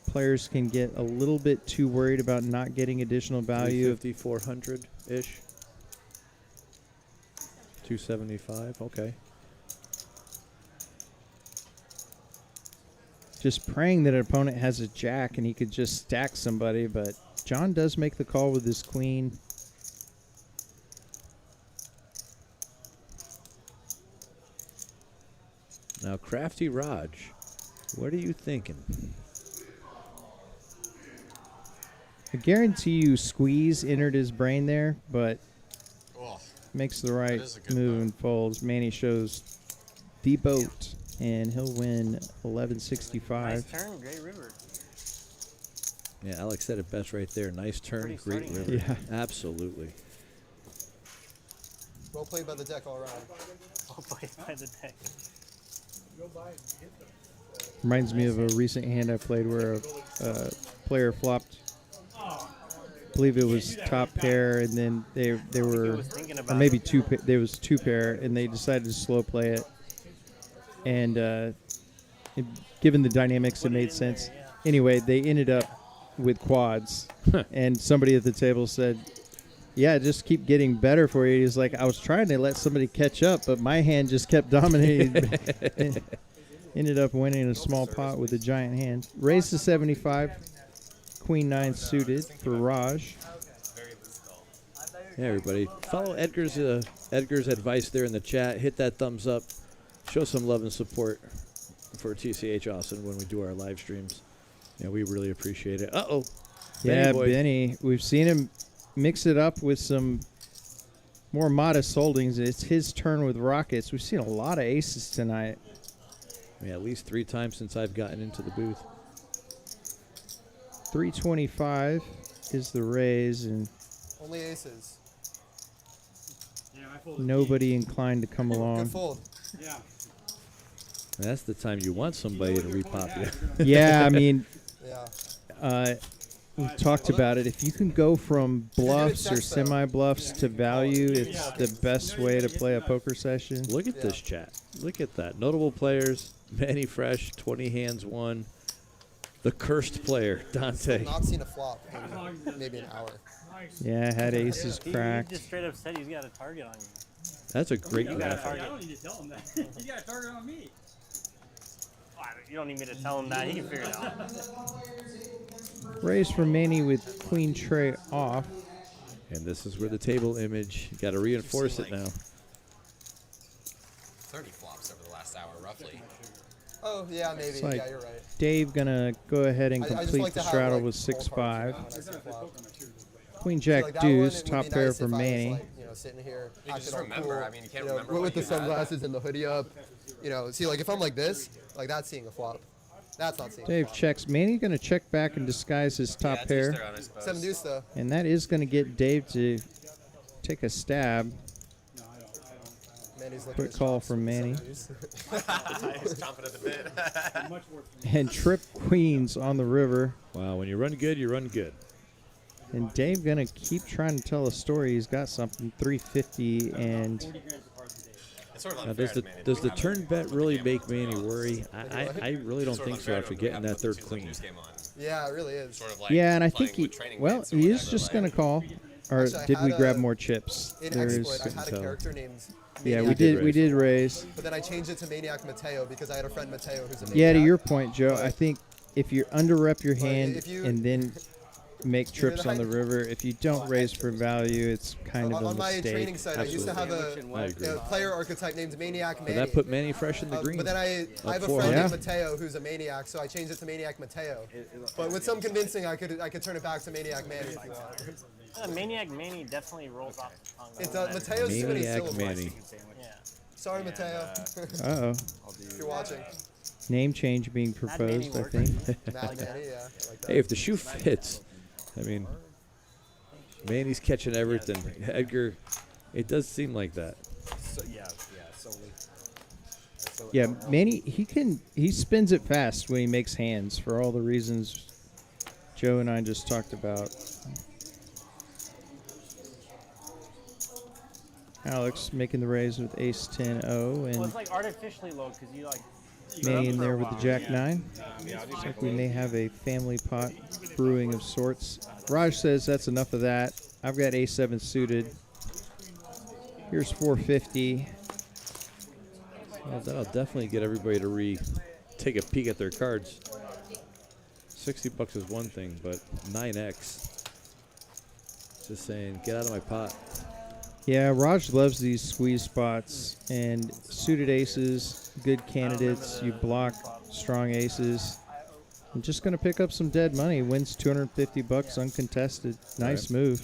players can get a little bit too worried about not getting additional value. 350, 400-ish. 275, okay. Just praying that an opponent has a jack and he could just stack somebody, but John does make the call with his queen. Now, Crafty Raj, what are you thinking? I guarantee you Squeeze entered his brain there, but Oh, makes the right is a good move boat. and folds. Manny shows the boat, and he'll win 1165. Nice turn, Great River. Yeah, Alex said it best right there. Nice turn, Pretty great starting river. Yeah. Absolutely. Well played by the deck all around. I'll play by the deck. Reminds me of a recent hand I played where a player flopped. I believe it was top pair, and then they were, or maybe there was 2-pair, and they decided to slow play it. And given the dynamics, it made sense. Anyway, they ended up with quads, and somebody at the table said, "Yeah, just keep getting better for you." He's like, "I was trying to let somebody catch up, but my hand just kept dominating." Ended up winning a small pot with a giant hand. Raised to 75. Queen 9 suited for Raj. I thought you were Yeah, everybody. Follow Edgar's advice there in the chat. Hit that thumbs up. Show some love and support for TCH Austin when we do our live streams. Yeah, we really appreciate it. Uh-oh. Yeah, boy. Benny. We've seen him mix it up with some more modest holdings. It's his turn with rockets. We've seen a lot of aces tonight. Yeah, at least 3 times since I've gotten into the booth. 325 is the raise, and Only aces. nobody inclined to come along. Good fold. Yeah. That's the time you want somebody to repop you. Yeah, I mean, Yeah. we've talked about it. If you can go from bluffs or semi-bluffs to value, it's the best way to play a poker session. Look at this chat. Look at that. Notable players. Manny Fresh, 20 hands won. The cursed player, Dante. Not seen a flop in maybe an hour. Yeah, had aces He cracked. just straight up said he's got a target on you. That's a great You got a graphic. target. I don't need to tell him that. You got a target on me. You don't need me to tell him that. He can figure it out. Raise for Manny with queen tray off. And this is where the table image, you got to reinforce it like now. 30 flops over the last hour, roughly. Oh, yeah, maybe. It's like Yeah, you're right. Dave gonna go ahead and I just complete like the to have, straddle like, with full 6-5. cards when I see a flop. Queen So, jack like, that one, deuce, it would top be pair nice for if I was, Manny. like, sitting here, You acting just all remember, cool, I mean, you can't remember with what the you had. sunglasses and the hoodie up. See, like if I'm like this, like that's seeing a flop. That's not seeing a Dave flop. checks. Manny gonna check back and disguise his top Yeah, pair, it's their own, I suppose. 7 deuce though. and that is gonna get Dave to take a stab. Manny's looking Quick at his call chops from with Manny. 7 deuce. He's chomping at the bit. And trip queens on the river. Wow, when you run good, you run good. And Dave gonna keep trying to tell a story. He's got something 350 and It's sort of Now, unfair does the to Manny. does the turn bet really make Manny worry? I really don't Sort of think so unfair after to getting have that the third two queen. news game on. Yeah, it really is. Sort of like yeah, and I playing think he with training well weights or he is whatever, just like- gonna call. Or Actually, I did we had grab a- more chips? In There Exploit, is. I had a tell. character named Yeah, Maniac, we did raise. but then I changed it to Maniac Mateo because I had a friend Mateo who's a maniac. Yeah, to your point, Joe. I think if you under rep your hand if you- and then make You hear trips on the that? river, if you don't raise for value, it's kind of a on my training mistake. site, I used to have I agree. a player archetype named Maniac But Manny. that put Manny Fresh in the green. But then I have a 400. friend named Yeah. Mateo who's a maniac, so I changed it to Maniac Mateo. But with some convincing, I could turn it back to Maniac Manny if you want. Maniac Manny definitely rolls off the tongue. It's Mateo's too many Maniac syllables. Manny. Yeah. Sorry, Mateo. Uh-oh. If you're watching. Name change being proposed, I think. Mad Manny, yeah. Like that. Hey, if the shoe fits, I mean, Manny's catching everything. Edgar, it does seem like that. So, yeah, solely. So, Yeah, Manny, he spins it fast when he makes hands for all the reasons Joe and I just talked about. Alex making the raise with ace 10-0 Well, and it's like artificially low because you like. Manny in for a there with the while. jack 9. Looks like we may have a family pot brewing of sorts. Raj says that's enough of that. I've got a7 suited. Here's 450. Well, that'll definitely get everybody to take a peek at their cards. $60 is one thing, but 9x. Just saying, get out of my pot. Yeah, Raj loves these squeeze spots and suited aces, good candidates. You block strong aces. I'm just going to pick up some dead money. Wins $250 uncontested. Nice move.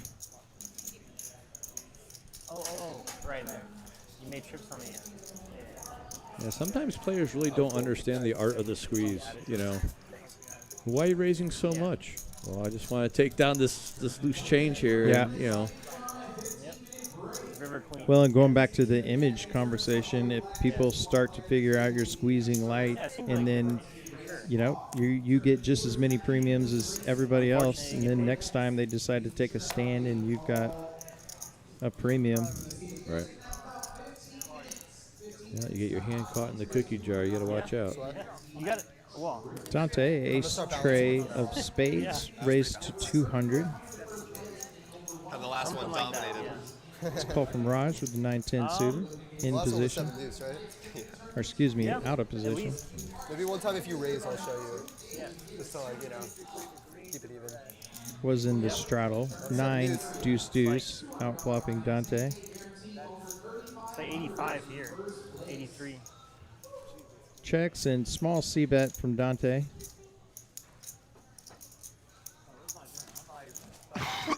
Oh, right there. You made trips on me. Yeah, sometimes players really don't understand the art of the squeeze. You know, why are you raising so much? Well, I just want to take down this loose change here. Yeah. And, you know. River Queen. Well, and going back to the image conversation, if people start to figure out you're squeezing light, and then, you know, you get just as many premiums as everybody else, and then next time they decide to take a stand and you've got a premium. Right. Yeah, you get your hand caught in the cookie jar. You got to watch out. You got it. Well, Dante, ace tray of spades, raised to 200. And the last one dominated. It's a call from Raj with the 9-10 suited in Last one was position. 7 deuce, right? Or excuse me, Yeah, out of at position. least. Maybe one time if you raise, I'll show you. Yeah. Just to like, keep it even. was in the straddle. 9 deuce deuce, outflopping Dante. It's like 85 here. 83. Checks and small C bet from Dante.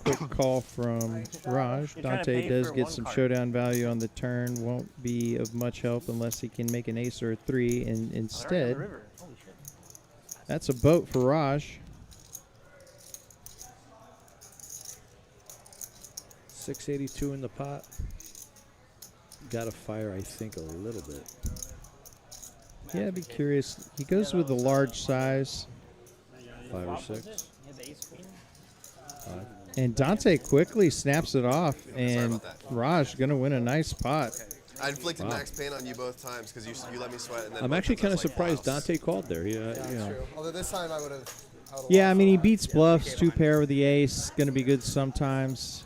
Quick call from Raj. You're trying to Dante pay does for get one some card. showdown value on the turn. Won't be of much help unless he can make an ace or a 3. And Oh, they're on the instead, river. Holy shit. that's a boat for Raj. 682 in the pot. Got to fire, I think, a little bit. Yeah, I'd be curious. He goes with the large size. 5 or Flop, was 6. it? He had the ace queen. 5. And Dante quickly snaps it off. And about that. Raj going to win a nice pot. I inflicted Wow. max pain on you both times because you let me sweat. And then I'm both actually times I kind of was like, surprised house. Dante called there. Yeah, Yeah, you that's know. true. Although this time I would have. Yeah, I mean, he beats bluffs, 2-pair with the ace. Going to be good sometimes.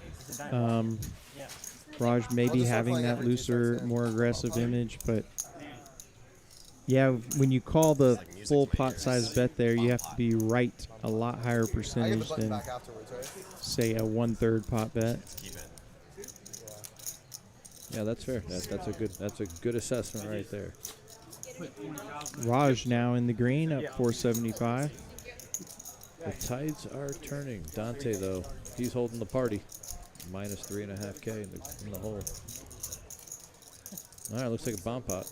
Raj may be having that looser, more aggressive image, but yeah, when you call the full pot size bet there, you have to be right a lot higher I get the percentage button than, back afterwards, right? say, a 1/3 pot bet. Keep it. Yeah, that's fair. That's a good assessment right there. Raj now in the green up 475. The tides are turning. Dante, though, he's holding the party. Minus 3.5K in the hole. All right, looks like a bomb pot.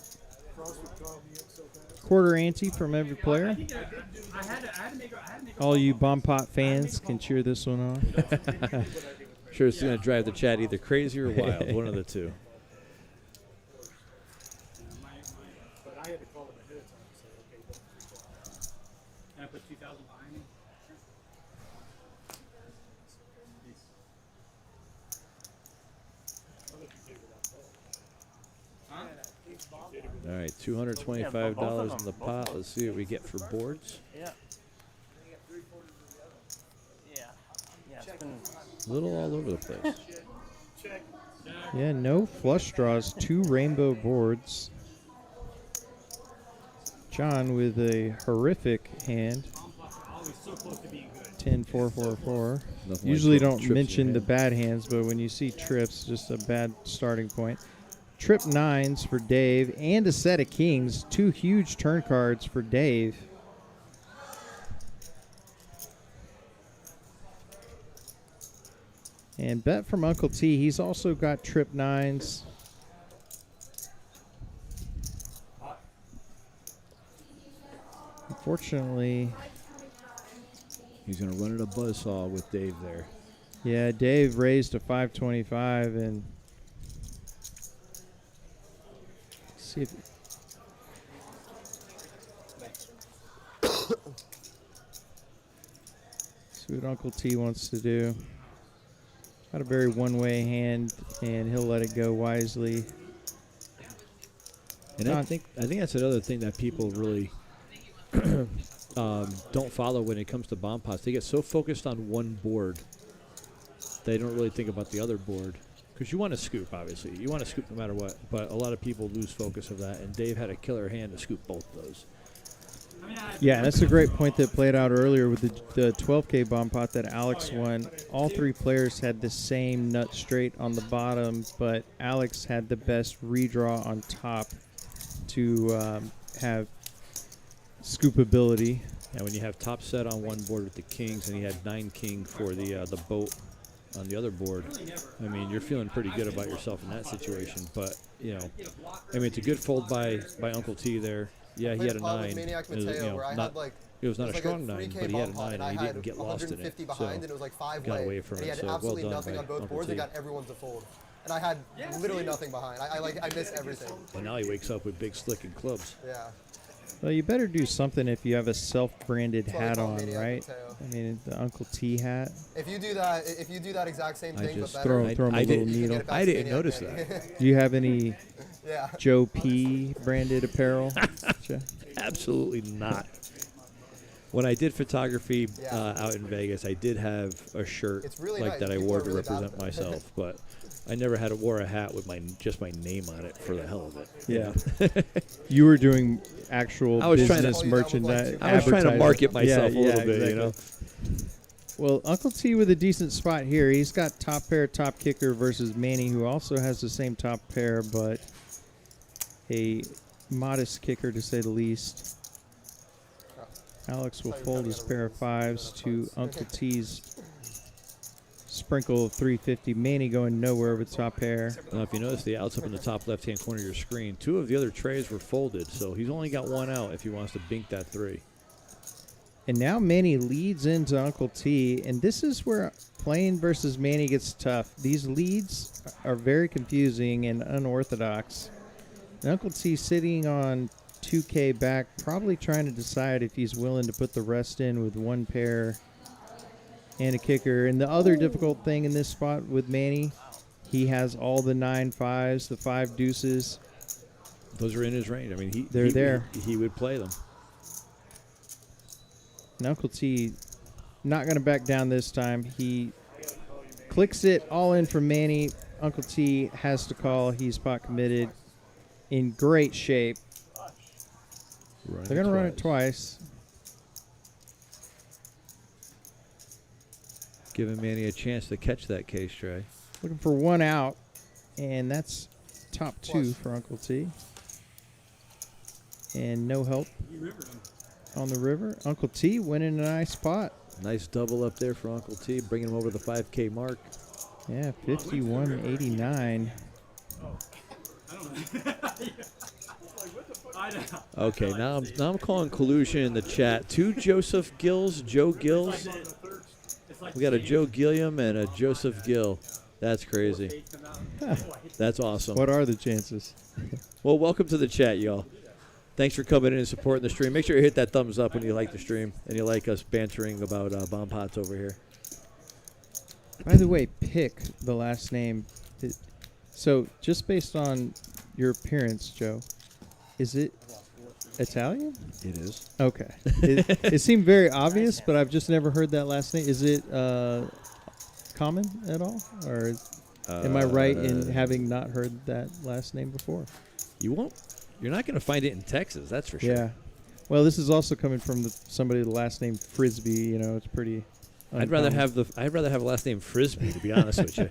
Quarter ante from every player. All you bomb pot fans can cheer this one on. Sure, it's going to drive the chat either crazy or wild. One of the two. But I had to call it ahead of time. So okay, don't recall. And I put 2,000 behind me. All right, $225 in the pot. Let's see what we get for boards. Yeah. Yeah. Yeah, it's been A little all over the place. Yeah, no flush draws, 2 rainbow boards. John with a horrific hand. 10-4-4-4. Nothing Usually like don't trips in mention your the hand. bad hands, but when you see trips, just a bad starting point. Trip 9s for Dave and a set of kings. 2 huge turn cards for Dave. And bet from Uncle T. He's also got trip 9s. Unfortunately, He's going to run it a buzzsaw with Dave there. yeah, Dave raised to 525 and see if see what Uncle T wants to do. Got a very one-way hand, and he'll let it go wisely. And I think that's another thing that people really don't follow when it comes to bomb pots. They get so focused on one board, they don't really think about the other board. Because you want to scoop, obviously. You want to scoop no matter what. But a lot of people lose focus of that. And Dave had a killer hand to scoop both those. Yeah, that's a great point that played out earlier with the 12K bomb pot that Alex won. All 3 players had the same nut straight on the bottom, but Alex had the best redraw on top to have scoopability. And when you have top set on one board with the kings, and he had 9 king for the boat on the other board, I mean, you're feeling pretty good about yourself in that situation. But you know, I mean, it's a good fold by Uncle T there. Yeah, he had a 9. Maniac It was, Mateo, where I had like it was not a like strong 9, 3K but he had a bomb pot, 9, and and he I didn't had get lost in 150 it. behind, So and it was like 5 got way, away from and he it. had So well absolutely done nothing by on both Uncle boards. T. And got everyone's to fold, and I had literally nothing behind. I miss everything. And now he wakes up with big slick and clubs. Yeah. Well, you better do something if you have a self-branded That's why they hat call on, Maniac right? Mateo. I mean, the Uncle T hat. If you do that exact same thing, but just better, throw him a you can little get it needle. back I to didn't Maniac notice Manny. that. Do you have any Yeah. Joe P. branded apparel? Absolutely not. When I did photography out in Vegas, I did have a shirt It's really like nice. that I People wore are to really bad represent at it. myself, but I never wore a hat with just my name on it for the hell of it. Yeah. You were doing actual I was trying to- business merchandise. I was trying to advertising. market myself a little bit, exactly. you know. Well, Uncle T with a decent spot here. He's got top pair, top kicker versus Manny, who also has the same top pair, but a modest kicker to say the least. Alex will fold his pair of fives to Uncle T's sprinkle of 350. Manny going nowhere with top pair. Now, if you notice the outs up in the top left-hand corner of your screen, 2 of the other trays were folded, so he's only got 1 out if he wants to bink that 3. And now Manny leads into Uncle T, and this is where playing versus Manny gets tough. These leads are very confusing and unorthodox. And Uncle T sitting on 2K back, probably trying to decide if he's willing to put the rest in with 1 pair and a kicker. And the other difficult thing in this spot with Manny, he has all the 9 fives, the 5 deuces. Those are in his range. I mean, They're there. He would play them. And Uncle T not going to back down this time. He clicks it all in from Manny. Uncle T has to call. He's spot committed. In great shape. They're going to run it twice. Giving Manny a chance to catch that case tray. Looking for 1 out. And that's top 2 for Uncle T. And no help on the river. Uncle T winning a nice spot. Nice double up there for Uncle T, bringing him over the 5K mark. Yeah, 51.89. Okay, now I'm calling collusion in the chat. 2 Joseph Gills, Joe Gills. We got a Joe Gilliam and a Joseph Gill. That's crazy. That's awesome. What are the chances? Well, welcome to the chat, y'all. Thanks for coming in and supporting the stream. Make sure you hit that thumbs up when you like the stream and you like us bantering about bomb pots over here. By the way, pick the last name. So just based on your appearance, Joe, is it Italian? It is. Okay. It seemed very obvious, but I've just never heard that last name. Is it common at all? Or am I right in having not heard that last name before? You're not going to find it in Texas, that's for sure. Yeah. Well, this is also coming from somebody with the last name Frisbee. You know, it's pretty. I'd rather have a last name Frisbee, to be honest with you.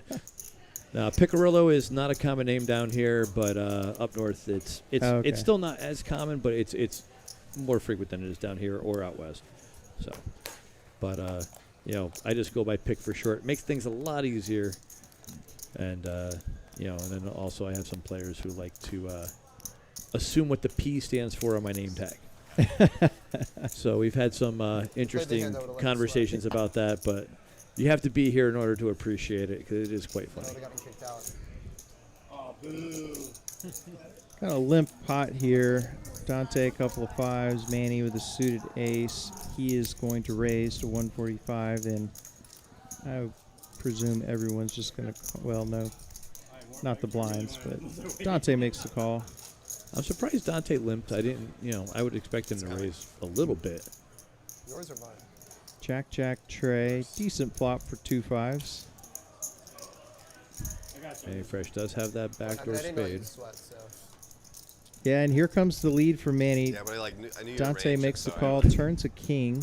Now, Picarillo is not a common name down here, but up north it's still not as common, but it's more frequent than it is down here or out west. So, but I just go by Pick for short. It makes things a lot easier, and and then also I have some players who like to assume what the P stands for on my name tag. So we've had some interesting conversations about that, but you have to be here in order to appreciate it because it is quite funny. Got a limp pot here. Dante, a couple of 5s. Manny with a suited ace. He is going to raise to 145, and I presume everyone's just going to, well, no, not the blinds, but Dante makes the call. I'm surprised Dante limped. I didn't, I would expect him to raise a little bit. Yours or mine? Jack, Jack, Trey. Decent flop for 2 5s. Manny Fresh does have that backdoor spade. Yeah, and here comes the lead for Manny. Yeah, but I knew Dante range, makes the so call, I turns a king.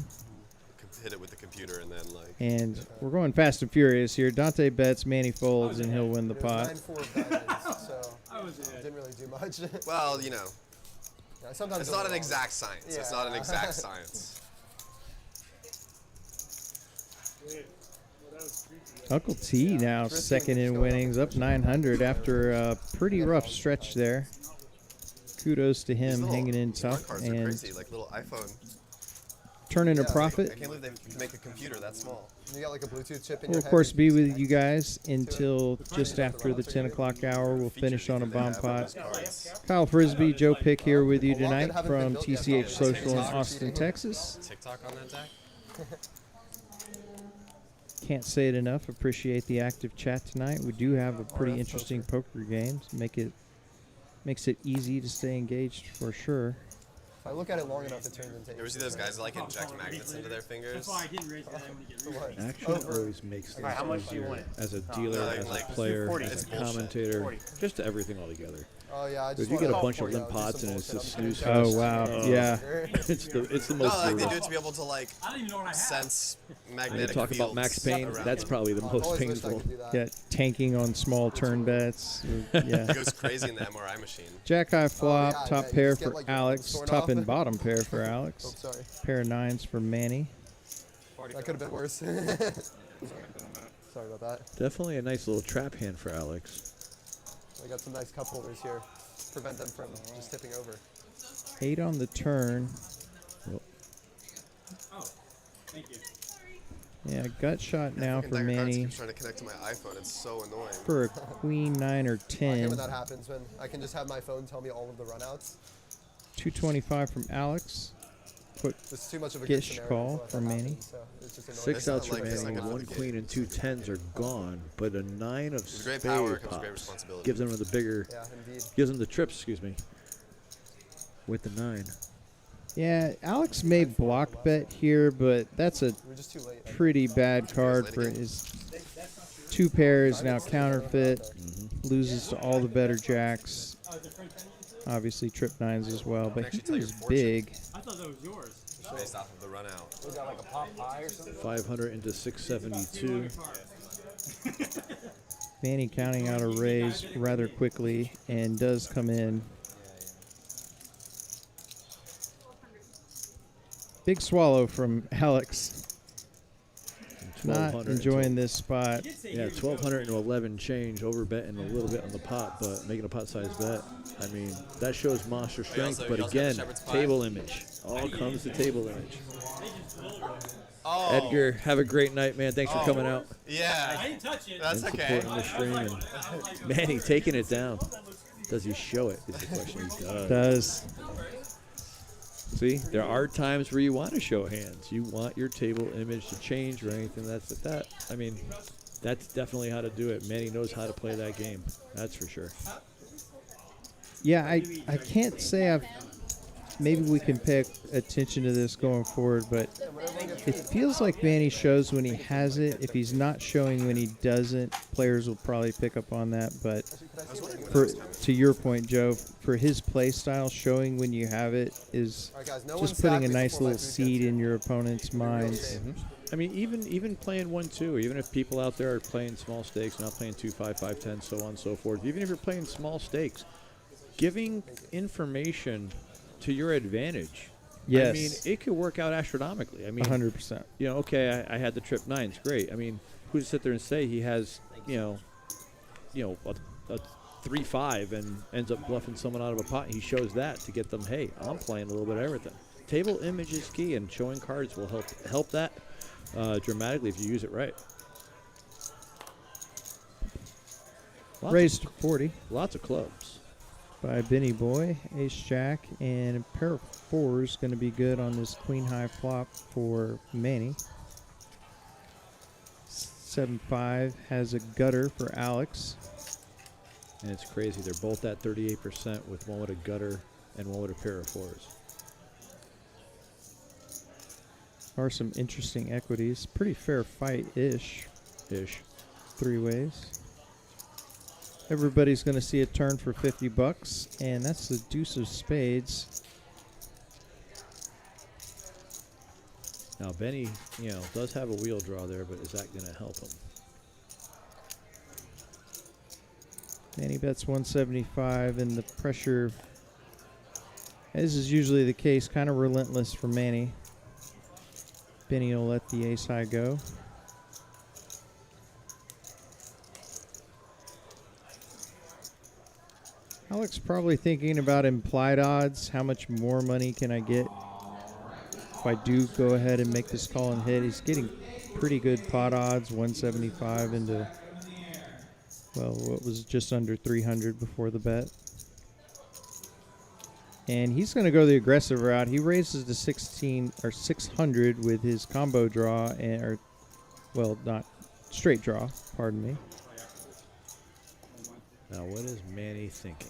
hit it with the computer and then And we're going fast and furious here. Dante bets, Manny folds, and he'll win the pot. 9-4 of diamonds, so didn't really do much. Well, sometimes it's not an exact science. It's not an exact science. Uncle T now second in winnings, up 900 after a pretty rough stretch there. Kudos to him, hanging in tough and crazy, like little iPhone. Turning a profit. I can't believe they can make a computer that small. You got like a Bluetooth chip in We'll your of head course that be you with you guys until just after the 10 o'clock hour. We'll finish on a bomb pot. Kyle Frisbee, Joe Pick here with you tonight from TCH Social in Austin, Texas. TikTok on that deck? Can't say it enough. Appreciate the active chat tonight. We do have a pretty interesting poker game. Makes it easy to stay engaged for sure. If I look at it long enough, it turns into. You ever see those guys that like inject magnets into their fingers? That's why I didn't raise it. I didn't want to get Action always makes things How much do you easier want it? as a dealer, as a player, as a commentator, just everything altogether. Oh yeah, I Because just you get a wanna, bunch of you know, limp do pots some and it's bullshit. just I'm snooze. gonna Oh, wow. Yeah. it's the No, most like they brutal. do it to be able to like I don't even know what I have. sense When you magnetic talk about max fields pain, around that's them. probably the I've most always wished I painful. could do that. Yeah, tanking on small turn bets. Yeah. It goes crazy in the MRI machine. Jack high flop, yeah, top yeah, you pair just get, for like, your Alex, sword top off. and bottom pair for Oh, Alex, sorry. pair of nines for Manny. That could have been worse. Sorry about that. Definitely a nice little trap hand for Alex. I got some nice cup holders here. Prevent them from just tipping over. 8 on the turn. Oh, thank you. Yeah, gut shot now Fucking for Dagger Cards Manny keeps trying to connect to my iPhone. It's so annoying. for a queen, 9, or I hate 10. when that happens, when I can just have my phone tell me all of the runouts. 225 from Alex. Put It's too much of a good Gish scenario call for for that Manny. happens, so it's just annoying. 6 outs It's not like- it's not remaining. good for 1 the queen game. and 2 tens are gone, but a 9 of With great spade power comes great pops. responsibility. Gives them the bigger. Yeah, indeed. Gives them the trips. Excuse me. With the 9. Yeah, Alex may block bet here, but that's a We're just too late. pretty bad card for his 2 pairs. Now counterfeit, loses to all the better jacks. Obviously trip 9s as well, but he Actually tell your was fortune. big. I thought that was yours. Based off of the run out. We got like a pop pie or something. 500 into 672. Manny counting out a raise rather quickly and does come in. Big swallow from Alex. Not 1200 enjoying this spot. Yeah, 1211 change, over betting a little bit on the pot, but making a pot size bet. I mean, that shows monster strength, also- but you also have again, shepherd's pie? table image. All comes to table image. Oh. Edgar, have a great night, man. Thanks for coming out Yeah. I didn't touch it. That's and okay. supporting the stream. And Manny taking it down. Does he show it? Is the question. He does. Does. See, there are times where you want to show hands. You want your table image to change or anything. That. I mean, that's definitely how to do it. Manny knows how to play that game. That's for sure. Yeah, I can't say I've. Maybe we can pay attention to this going forward, but it feels like Manny shows when he has it. If he's not showing when he doesn't, players will probably pick up on that. But to your point, Joe, for his play style, showing when you have it is All right, guys, no just one's putting a stacked nice before my little food seed gets in here. your opponent's minds. I mean, even playing 1-2, even if people out there are playing small stakes, not playing 2-5, 5-10, so on and so forth. Even if you're playing small stakes, giving information to your advantage. Yes. I mean, it could work out astronomically. I mean, 100%. You know, okay, I had the trip 9s, great. I mean, who'd sit there and say he has, a 3-5 and ends up bluffing someone out of a pot? He shows that to get them. Hey, I'm playing a little bit of everything. Table image is key, and showing cards will help that dramatically if you use it right. Raised to 40. Lots of clubs. By Benny Boy, Ace Jack, and a pair of 4s going to be good on this queen high flop for Manny. 7-5 has a gutter for Alex. And it's crazy. They're both at 38% with one with a gutter and one with a pair of 4s. Are some interesting equities. Pretty fair fight-ish. Ish. 3 ways. Everybody's going to see a turn for $50, and that's the deuce of spades. Now, Benny, does have a wheel draw there, but is that going to help him? Manny bets 175, and the pressure, as is usually the case, kind of relentless for Manny. Benny will let the ace high go. Alex probably thinking about implied odds. How much more money can I get if I do go ahead and make this call and hit? He's getting pretty good pot odds, 175 into, well, what was just under 300 before the bet. And he's going to go the aggressive route. He raises to 600 with his combo draw, not straight draw, pardon me. Now, what is Manny thinking?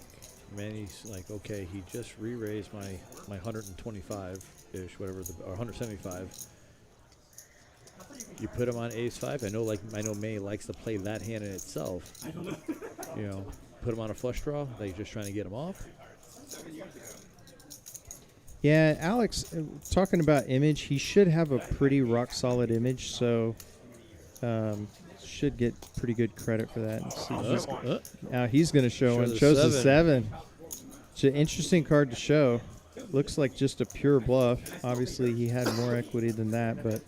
Manny's like, okay, he just re-raised my 125-ish, whatever, or 175. You put him on ace 5. I know Manny likes to play that hand in itself. put him on a flush draw? Are you just trying to get him off? Yeah, Alex, talking about image, he should have a pretty rock solid image, so should get pretty good credit for that. Now he's going to show one. Shows a 7. It's an interesting card to show. Looks like just a pure bluff. Obviously, he had more equity than that, but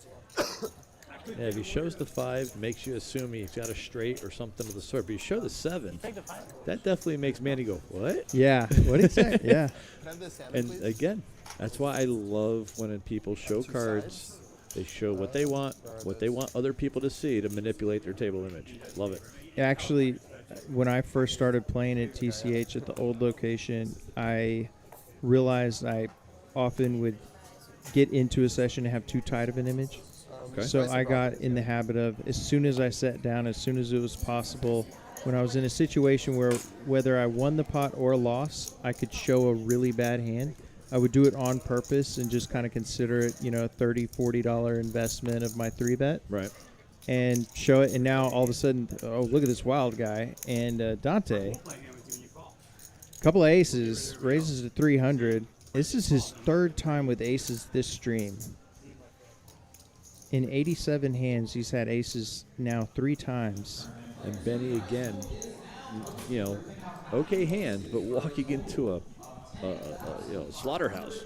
yeah, if he shows the 5, makes you assume he's got a straight or something of the sort. But you show the 7, that definitely makes Manny go, what? Yeah, what exactly? Yeah. Can I have this salmon, And please? again, that's why I love when people show cards. They show what they want other people to see to manipulate their table image. Love it. Actually, when I first started playing at TCH at the old location, I realized I often would get into a session and have too tight of an image. Okay. So I got in the habit of, as soon as I sat down, as soon as it was possible, when I was in a situation where whether I won the pot or lost, I could show a really bad hand, I would do it on purpose and just kind of consider it, a $30, $40 investment of my 3-bet. Right. And show it, and now all of a sudden, oh, look at this wild guy. And Dante, a couple of aces, raises to 300. This is his 3rd time with aces this stream. In 87 hands, he's had aces now 3 times. And Benny again, okay hand, but walking into a slaughterhouse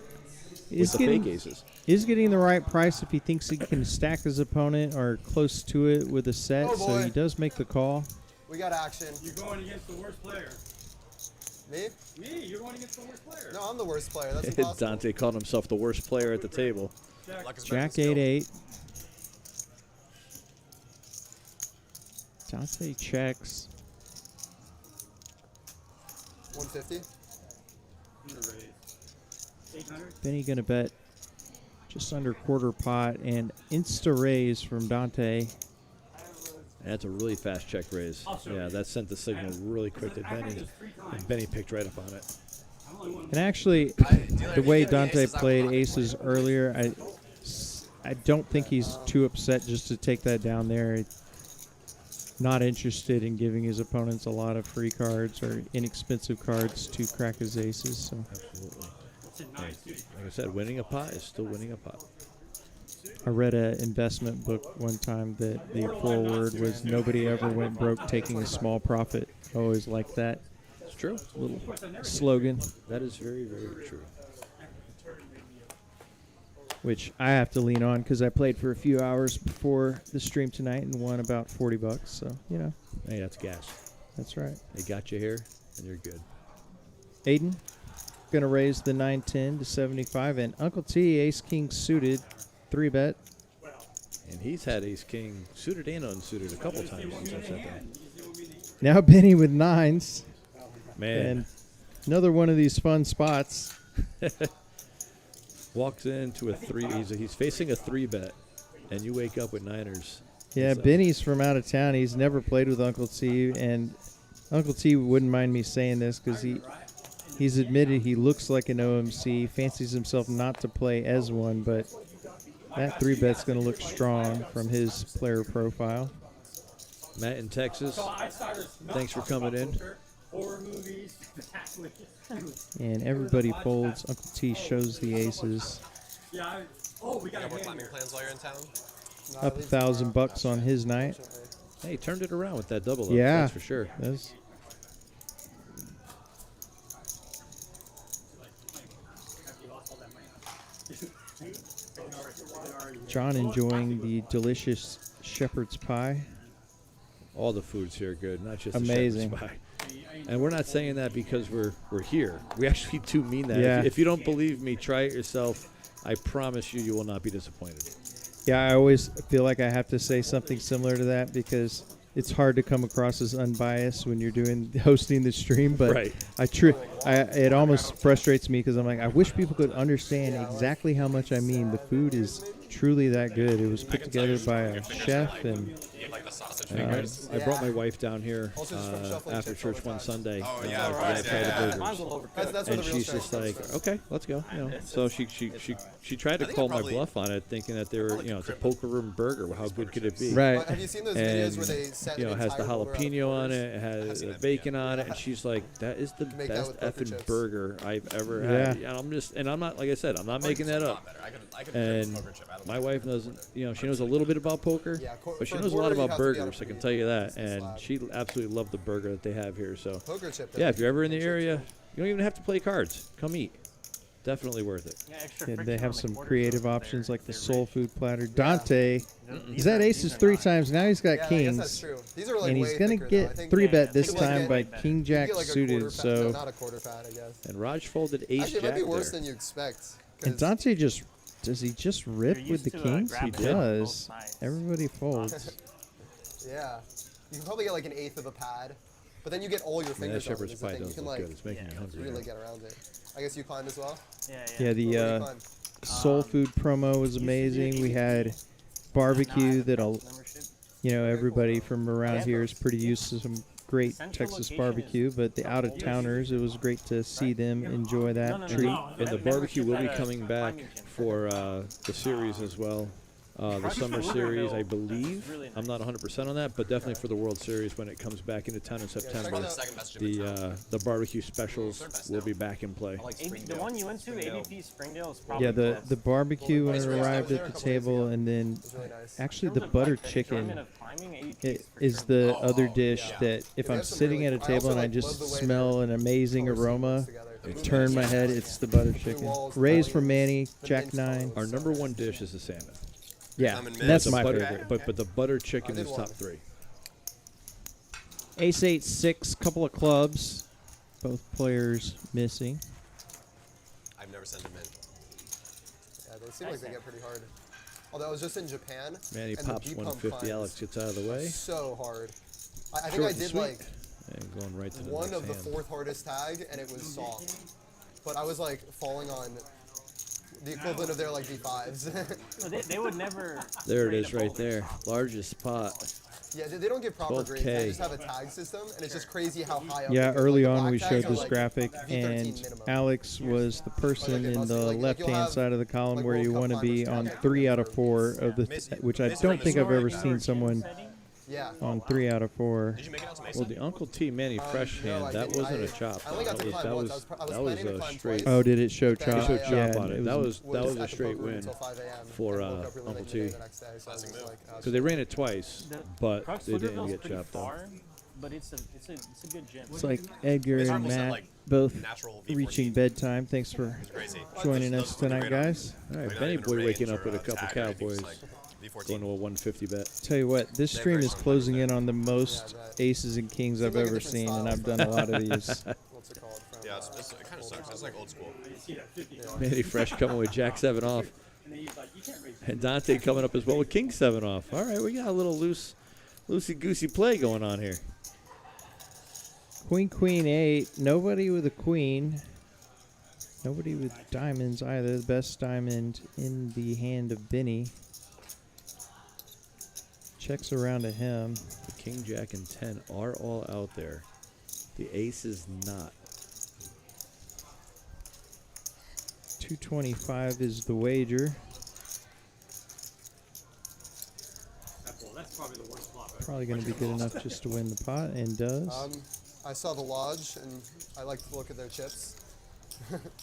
with the fake aces. Is getting the right price if he thinks he can stack his opponent or close to it with a set, Oh, so boy. he does make the call. We got action. You're going against the worst player. Me? Me? You're going against the worst player. No, I'm the worst player. That's impossible. Dante called himself the worst player at the table. Jack 8-8. Dante checks. 150. Benny gonna bet just under quarter pot and insta raise from Dante. That's a really fast check raise. Yeah, that sent the signal really quick to Benny, and Benny picked right up on it. And actually, the way Dante played aces earlier, I don't think he's too upset just to take that down there. Not interested in giving his opponents a lot of free cards or inexpensive cards to crack his aces. So. Absolutely. Like I said, winning a pot is still winning a pot. I read an investment book one time that the foreword was nobody ever went broke taking a small profit. I always liked that. It's true. Little slogan. That is very, very true. Which I have to lean on because I played for a few hours before the stream tonight and won about $40. So, Hey, that's gas. That's right. They got you here, and you're good. Aiden going to raise the 9-10 to 75. And Uncle T, ace-king suited, 3-bet. And he's had ace-king suited and unsuited a couple times since I said that. Now Benny with 9s. Man. And another one of these fun spots. Walks into a 3. He's facing a 3-bet, and you wake up with 9ers. Yeah, Benny's from out of town. He's never played with Uncle T, and Uncle T wouldn't mind me saying this because he's admitted he looks like an OMC, fancies himself not to play as one, but that 3-bet's going to look strong from his player profile. Matt in Texas, thanks for coming in. Horror movies. And everybody folds. Uncle T shows the aces. Yeah. We got more climbing plans while you're in town? Up $1,000 on his night. Hey, turned it around with that double up. Yeah, That's for sure. That's John enjoying the delicious shepherd's pie. All the food's here good, not just amazing. The shepherd's pie. And we're not saying that because we're here. We actually do mean that. Yeah. If you don't believe me, try it yourself. I promise you will not be disappointed. Yeah, I always feel like I have to say something similar to that because it's hard to come across as unbiased when you're hosting the stream. But right. It almost frustrates me because I'm like, I wish people could understand exactly how much I mean. The food is truly that good. It was put together by a chef, and Like the sausage fingers. I brought my wife down here Also just from shuffling after chips all church the one time. Sunday. Oh, I yeah, of tried course, the yeah. burgers. That's where And the real she's strength just like, comes. okay, let's go. You know, so she tried to I think call I my probably- bluff on it, thinking that they were, you know, it's a poker room burger. How good could it be? Right. Have you seen those And videos where they set you know, it an has the entire boulder out of jalapeno on quarters? it. It has seen the that bacon on it, and she's like, "That is the Make that best with poker effing chips. burger I've ever Yeah. had." And I'm not, like I said, I'm not making that up. I could And poker chip. I don't my know. wife doesn't, you know, she knows a little bit about poker, Yeah, but she for a knows a lot quarter, you about have to be on a burgers. I can pretty tell you that, decent and slab. she absolutely loved the burger that they have here. So Poker chip. yeah, if you're ever in the area, you don't even have to play cards. Come eat. Definitely worth it. Yeah, extra Yeah, friction they on have the some quarters creative over options there. like the They're soul rich. food platter. Dante, These he's had are- aces these are 3 not. times. Now he's got Yeah, I guess that's kings. true. These are like And he's way going thicker, to though. I get think 3-bet yeah, this you can, like, time get- by way better. king you jack get like a suited. quarter pad, no, So not a quarter pad, I guess. And Raj folded ace Actually, it might jack be worse there. than you expect. and 'cause Dante just does he just rip You're with used the to, kings? He grabbing it on both does. sides. Everybody folds. Yeah, you can probably get like an eighth of a pad, but then you get all your Man, that fingers on it. shepherd's is the pie thing. You does can look like good. It's making me hungry. really now. get around it. I guess you climbed as well. Yeah, Where the do you climb? soul food promo was amazing. We had barbecue that'll, you know, everybody from around here is pretty used to some great Texas barbecue, but the out of towners, it was great to see them enjoy that treat. And the barbecue will be coming back for the series as well. The summer series, I believe. I'm not 100% on that, but definitely for the World Series when it comes back into town in September. The barbecue specials will be back in play. The one you went to, ABP Springdale, is probably Yeah, the the barbecue when it arrived at the table, and then actually the butter chicken is the other dish that if I'm sitting at a table and I just smell an amazing aroma, turn my head, it's the butter chicken. Rays from Manny, Jack 9. Our number one dish is the salmon. Yeah, I'm in and that's The my butter- favorite. But the butter chicken is top 3. Ace 8 6, couple of clubs, both players missing. I've never sent them in. Yeah, they seem like they get pretty hard. Although I was just in Japan. Manny and the pops deep pump 150. climbs Alex gets out of the way. So hard. I think Short I and did sweet. like And going right to the one next of the hand. 4th hardest tag, and it was soft. But I was like falling on the equivalent of their like D5s. No, they would never. There it is right there. Largest pot. Yeah, they don't get proper 12K. grades. They just have a tag system, and it's just crazy how high up. Yeah, it goes. early Like, the on black we tags showed are, this like, graphic, V13 and minimum. Alex was the person Like, it in must be, the like, you'll left-hand have, side of the column like, where World you Cup want to be climbers on check 3 out of 4 of the, which I don't think I've ever seen someone Yeah. on 3 out of 4. Did you make it out to Well, Mason? the Uncle T Manny fresh no, hand, I that didn't. wasn't a chop. I only got That to was climb once. I was planning to a climb straight. twice. Oh, did it show But then chop? Showed I, chop Yeah, on it. it That was was at a the straight poker room win until 5 a.m. for and woke up really Uncle late in the day T. the next day, so I was just like, oh, Because they ran it twice, but Crux they didn't Footerville's get pretty chopped off. far, but it's a good gym. It's like Edgar It's and almost at, Matt like, both natural V14. reaching bedtime. Thanks for Crazy. joining Those us look tonight, great guys. All right, Like, Benny not Boy even waking range up with or, a couple tag or anything, Cowboys, just, like, V14. going to a 150 bet. Tell you what, this They're stream very is strong closing players. in on the most aces and kings I've like a ever different seen, and style I've done a lot of these. what's it called? From, Yeah, it kind of sucks. It's like old school. Manny fresh coming with Jack 7 off. And Dante coming up as well with King 7 off. All right, we got a little loosey-goosey play going on here. Queen, queen, 8. Nobody with a queen. Nobody with diamonds either. The best diamond in the hand of Benny. Checks around to him. The King, Jack, and 10 are all out there. The ace is not. 225 is the wager. That's probably the worst flop. Probably going to be good enough just to win the pot, and does. I saw the lodge, and I like to look at their chips.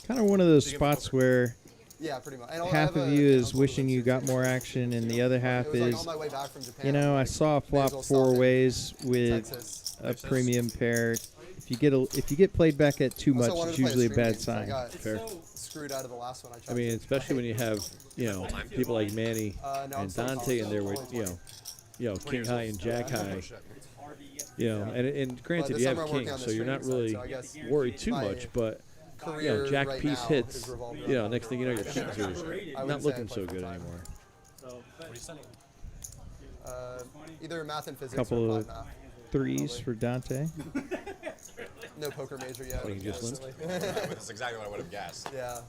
Kind of one of those spots where Yeah, pretty much. And I half have of a- you an is uncle who wishing lives you here, got too. more action, and the other half It was like is, on my way back from Japan. you know, I saw a flop Basil 4 stuffing, ways with Texas. a premium pair. If you get played back at too much, Also wanted it's to play usually a stream bad game, so I sign. got Fair. screwed out of the last one I tried. I mean, to. especially when you have, you know, people like Manny No, I'm and still Dante college. in there with, you know, King High and Jack High. You know, and granted, this you have summer I'm working King, on the so you're not streaming really side, so I guess worried too my much, but you know, career Jack right piece now hits, is revolving you know, around next thing you know, your Kings I are wouldn't not say I looking play so good full-time. anymore. What are you sending? Either math and physics Couple or of applied math. threes for Dante. No poker major yet. What, you just limped? unfortunately. That's exactly what I would have guessed. Yeah.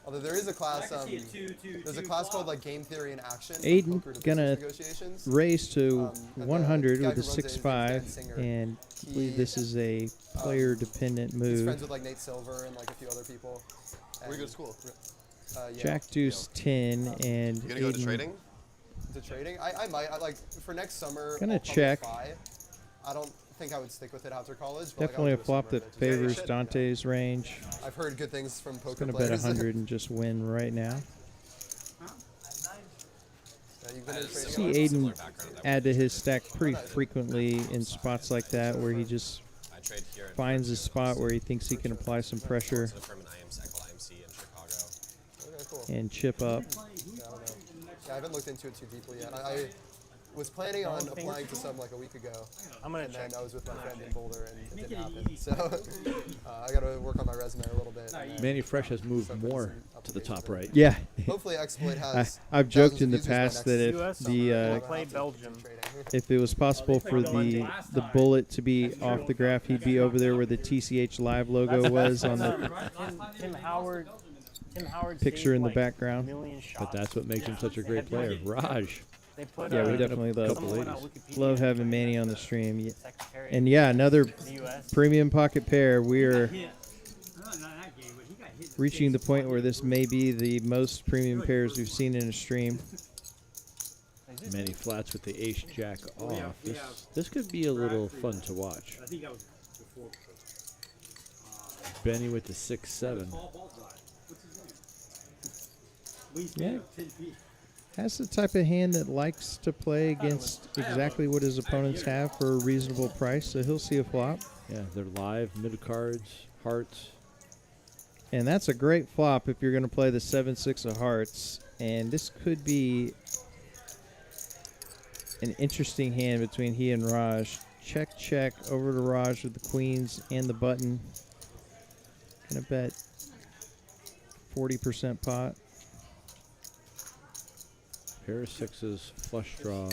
Although there is a class, I can see a 2-2-2 there's a class called like Game Theory in Action. Aiden Poker to gonna Business Negotiations. raise to And 100 the guy with a who runs it, his name's 6-5, Dan Singer. and I believe He, this is a player-dependent He's move. friends with like Nate Silver and like a few other people. Where do you go to school? Yeah. Jack Deuce 10, and You gonna go to Aiden trading? To trading? I might. I like for next summer. Gonna I'll probably check. try. I don't think I would stick with it after college. But Definitely a like, I'll do flop that summer of it. favors Yeah. Dante's range. I've heard good things from poker Gonna bet players. 100 and just win right now. Yeah, you've been in trading See a lot? Aiden add to his stack pretty frequently in spots like that where he just I trade here in finds a spot where he thinks he can apply some pressure So from an IMC in Chicago. Okay, cool. and chip up. Yeah, I don't know. Yeah, I haven't looked into it too deeply yet. I was planning on applying to some like a week ago. I'm gonna and check. then I was with my friend in Boulder and it didn't happen. So I got to work on my resume a little bit. and then Manny Fresh has moved start putting more some to the top applications right. in. Yeah. Hopefully Exploit has. I've joked thousands in the of users by past next that if summer, the and uh, I'll Play have to Belgium. keep trading. if it was possible for the bullet to be off the graph, he'd be over there where the TCH Live logo was on the Tim Howard. Tim Howard picture saved, in the like, background. million shots. But that's what makes him such a great player. Raj. They put, Yeah, we uh, definitely couple love, ladies. love having Manny on the stream. Yeah. Secretary And yeah, another in the U.S. premium pocket pair. We're Not that game, but he got hit in the reaching face. the point where this may be the most premium pairs we've seen in a stream. Manny flats with the ace jack off. we This, have this could be a little fun to watch. I think that was before. Benny with the 6-7. Paul Baldwin. What's his name? Yeah. Wingspan of 10 feet. That's the type of hand that likes to play against exactly what his opponents have for a reasonable price, so he'll see a flop. Yeah, they're live, mid cards, hearts. And that's a great flop if you're going to play the 7-6 of hearts. And this could be an interesting hand between he and Raj. Check, check, over to Raj with the queens and the button. Gonna bet 40% pot. Pair of sixes, flush draw.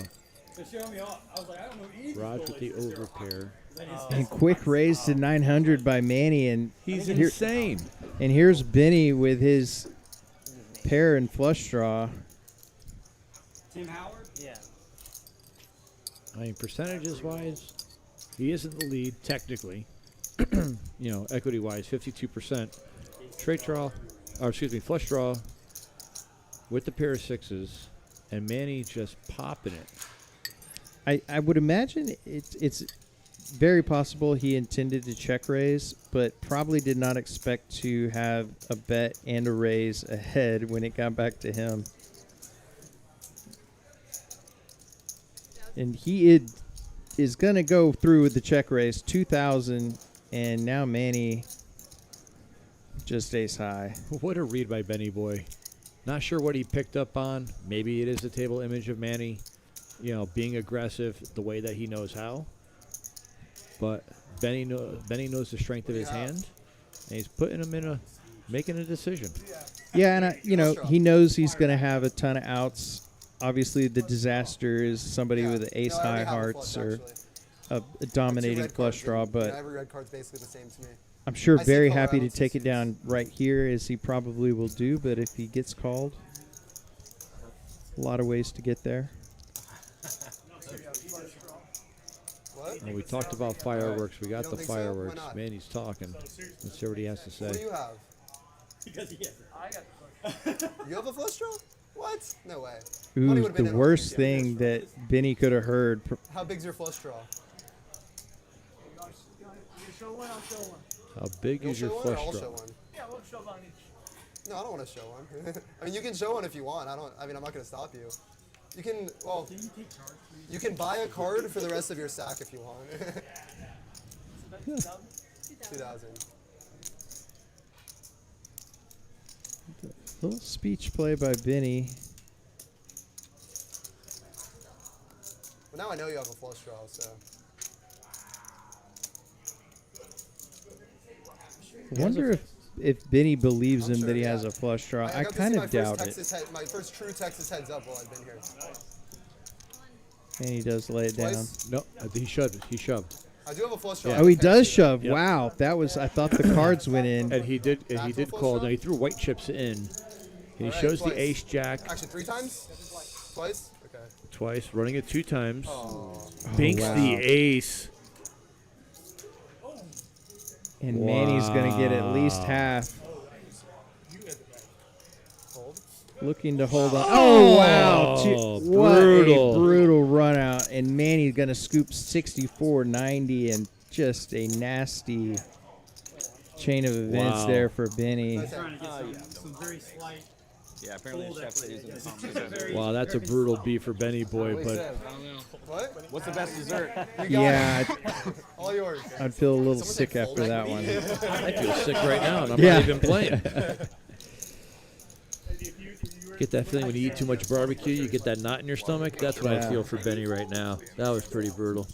They're showing me off. I was like, I don't know anything. Raj with the over pair. And quick raise to 900 by Manny. And He's here- insane. And here's Benny with his pair and flush draw. Tim Howard? Yeah. I mean, percentages wise, he is in the lead technically. You know, equity wise, 52%. Straight draw, or excuse me, flush draw with the pair of sixes, and Manny just popping it. I would imagine it's very possible he intended to check raise, but probably did not expect to have a bet and a raise ahead when it got back to him. And he is going to go through with the check raise, 2,000, and now Manny just ace high. What a read by Benny Boy. Not sure what he picked up on. Maybe it is a table image of Manny, you know, being aggressive the way that he knows how. But Benny knows the strength of his hand, and he's putting him in making a decision. Yeah, and you know, he knows he's going to have a ton of outs. Obviously, the disaster is somebody with ace No, I already high have a hearts flush, or actually. a dominating Red flush cards, draw, and but every red card's basically the same to me. I'm sure I see very color, happy I to don't see take it suits. down right here, as he probably will do, but if he gets called, a lot of ways to get there. What? Well, we talked about fireworks. We got You the don't think so? Why fireworks. not? Manny's talking. Let's see what he has to What do say. you have? Because he has I got the first. You have a flush draw? What? No way. Ooh, Money would've been the in on worst it. thing that Benny could have heard. How big's your flush draw? You show one, I'll show one. How big You'll is your show one, or flush I'll draw? show one. Yeah, we'll show one each. No, I don't want to show one. I mean, you can show one if you want. I mean, I'm not going to stop you. You can, well, you can buy a card for the rest of your stack if you want. 2,000. Little speech play by Benny. Well, now I know you have a flush draw, so. I wonder if Benny believes I'm him sure, that he yeah. has a flush draw. I got to see kind my of first doubt it. Texas my first true Texas heads up while I've been here. And he does lay it down. Twice? No, he shoved. He shoved. I do have a flush draw. Oh, he I does see that. shove. Yep. Wow, that was. I thought the cards went in. And he did. Back He to a did flush call. draw? Now he threw white chips in, And he Alright, shows twice. the ace jack Actually, 3 times? Twice? Okay. twice, running it 2 times. Oh. Binks wow. the ace. And Manny's going to get at least half. Looking to hold on. Oh, wow. What brutal. a brutal run out. And Manny's going to scoop 64.90 and just a nasty chain of events Wow. there for Benny. Trying to get some very slight. Yeah, apparently the chef's using the Wow, that's a brutal beat for Benny Boy, but What? What's the best dessert? You got Yeah, it. All yours. I'd feel a little Someone sick say after fold that equity? one. I feel sick right now, and I'm Yeah. not even playing. Get that feeling when you eat too much barbecue, you get that knot in your stomach. That's what I Yeah. feel for Benny right now. That was pretty brutal.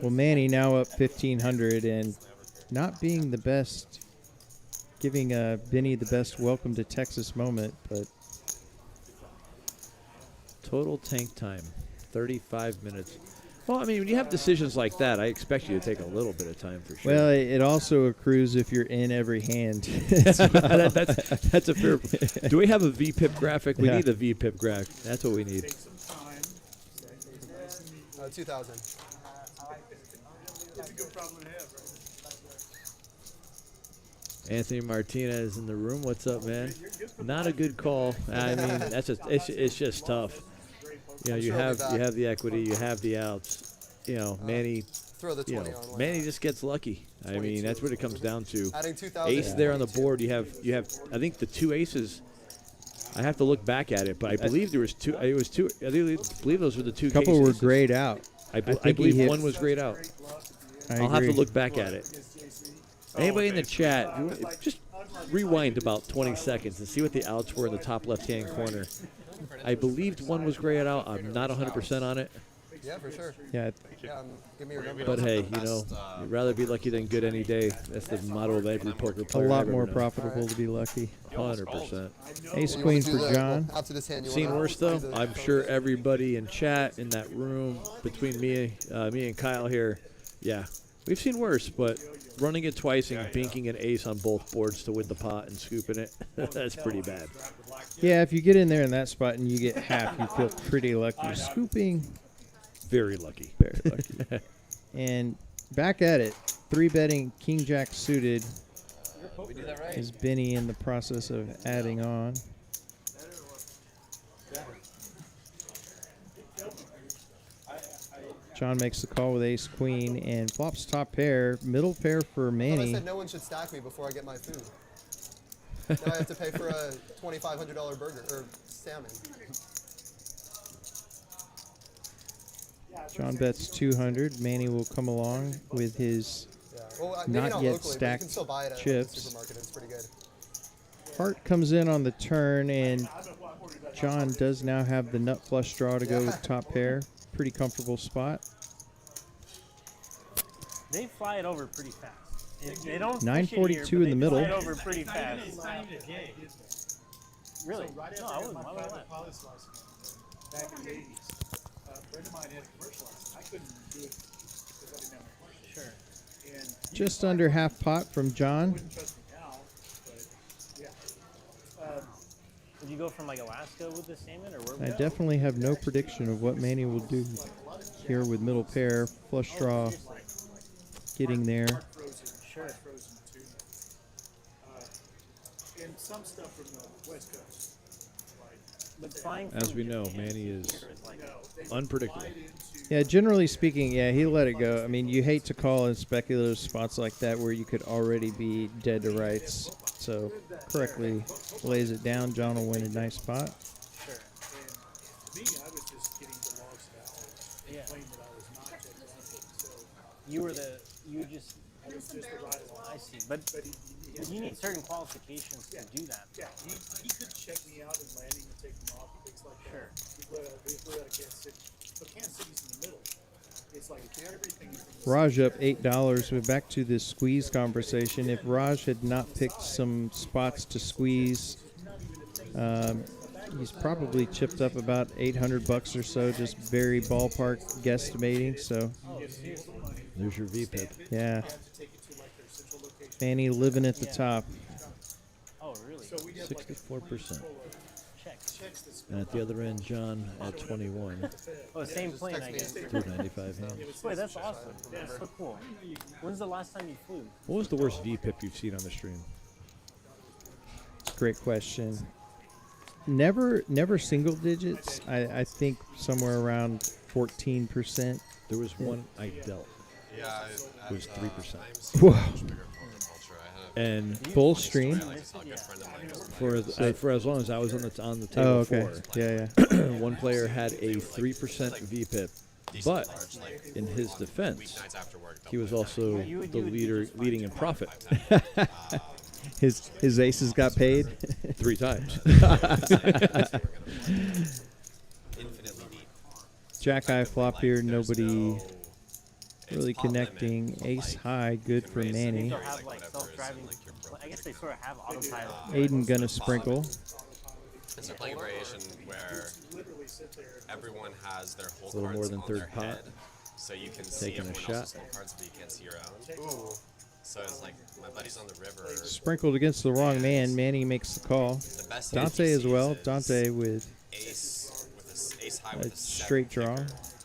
Well, Manny now up 1,500 and not being the best, giving Benny the best welcome to Texas moment, but Total tank time, 35 minutes. Well, I mean, when you have decisions like that, I expect you to take a little bit of time for sure. well, it also accrues if you're in every hand. that's a fair. Do we have a VPIP graphic? We Yeah. need a VPIP graphic. That's what we need. 2,000. It's a good problem to have, right? Anthony Martinez in the room. What's up, man? Not a good call. I mean, that's just it's just tough. You know, you have the equity, you have the outs. You know, Manny. Throw the 20 on one. Manny just gets lucky. I mean, that's what it comes down to. Adding 2,000. Ace there on the board. You have. I think the 2 aces. I have to look back at it, but I believe there was 2. It was 2. I believe those were the 2 A couple cases. were grayed out. I think believe he hit- one was grayed out. I I'll have to agree. look back at it. Anybody in the chat, just rewind about 20 seconds and see what the outs were in the top left-hand corner. I believed one was grayed out. I'm not 100% on it. Yeah, for sure. Yeah. Give me your number. But hey, you know, you'd rather be lucky than good any day. That's the motto of every poker A player. lot I've ever more known. profitable to be lucky. 100%. Ace You queen wanna do for the- John. well, after this hand, you Seen wanna worse do though. the- I'm sure everybody in chat in that room between me and Kyle here, yeah, we've seen worse. But running it twice and binking an ace on both boards to win the pot and scooping it, that's pretty bad. Yeah, if you get in there in that spot and you get half, you feel pretty lucky. Scooping, very lucky. Very lucky. And back at it, 3-betting King Jack suited. We do that right. Is Benny in the process of adding on? John makes the call with ace queen and flops top pair, middle pair for I Manny. said no one should stack me before I get my food. Now I have to pay for a $2,500 burger or salmon. John bets 200. Manny will come along with his Well, maybe not not yet locally, but you stacked can still buy it at the chips. supermarket. It's pretty good. Hart comes in on the turn, and John does now have the nut flush draw to go with top pair. Pretty comfortable spot. They fly it over pretty fast. They don't push it 942 here, in the but they middle. fly it over pretty fast. Really? So right No, after I wouldn't. Why my would I private laugh? pilot's license back in the 80s, a friend of mine had a commercial license. I couldn't do it because I didn't have my commercial. Sure. And he Just was under fine. half pot from John. Wouldn't trust me now, but yeah. Would you go from like Alaska with the salmon, or where? I definitely have no prediction of what Manny will do here with middle pair, flush draw, getting there. Sure. Frozen tuna. And some stuff from the West Coast. But flying As we know, Manny is unpredictable. Yeah, generally speaking, yeah, he let it go. I mean, you hate to call in speculative spots like that where you could already be dead to rights. So correctly lays it down. John will win a nice spot. Sure. And to me, I was just getting the logs valid and Yeah. claimed that I was not check bluffing. So You were the. You just. I was just the ride along. I see. But you need certain qualifications to do that. Yeah, he could check me out in landing and take them off and things like that. We flew out of Kansas City. So Kansas City's in the middle. It's like everything is in the Raj up $8. We're back to this squeeze conversation. If Raj had not picked some spots to squeeze, he's probably chipped up about $800 or so, just very ballpark guesstimating. So, There's your VPIP. yeah. to take it to like their central Manny living at the top. Oh, really? 64%. Checks. And at the other end, John at 21. Oh, same plane, I guess. 295 hands. Wait, that's awesome. That's so cool. When's the last time you flew? What was the worst VPIP you've seen on the stream? Great question. Never single digits. I think somewhere around 14%. There was one I dealt. Yeah, it was 3%. Whoa. And full stream for as long as I was on the table. Oh, okay. For. Yeah. One player had a 3% VPIP, but in his defense, he was also the leading in profit. His aces got paid 3 times. Jack high flop here. Nobody really connecting. Ace high, good for Manny. I guess they sort of have autopilot. Aiden gonna sprinkle. It's a playing variation where everyone has their whole A little cards more than on third their pot. head, so you can see Taking a everyone shot. else's whole cards, but you can't see your own. Ooh. So it's like my buddy's on the river. Sprinkled against the wrong man. Manny makes the call. The best Dante as well. is Dante with ace high with a straight draw.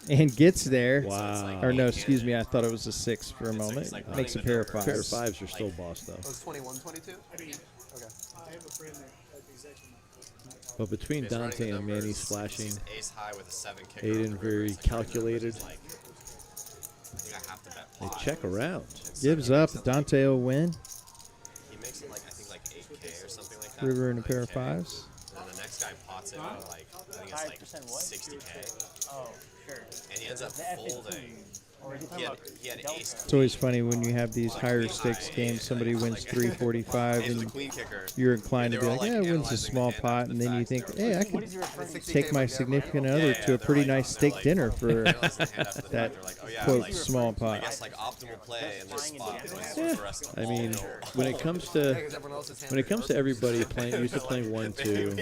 And gets there. Wow. Or no, excuse me. I thought it was a 6 for a moment. Makes a pair of 5s. Pair of 5s are still boss, though. It was 21, 22? Okay. I have a friend that he's actually But between Dante and Manny splashing, ace high with a 7 kicker. Aiden very calculated. I think I have to bet They pot. check around. Gives up. Dante will win. He makes it like I think like 8K or something like that. River and a pair of 5s. And then the next guy pots it for like I think it's like 60K. Oh, sure. And he ends up folding. He had ace. It's always funny when you have these higher stakes games. Somebody wins 345, and you're inclined to be like, "Yeah, wins a small pot," and then you think, "Hey, I could take my significant other to a pretty nice steak dinner for that quote small I pot." guess like optimal play in this spot was for us to I mean, when it comes to everybody used to playing 1-2,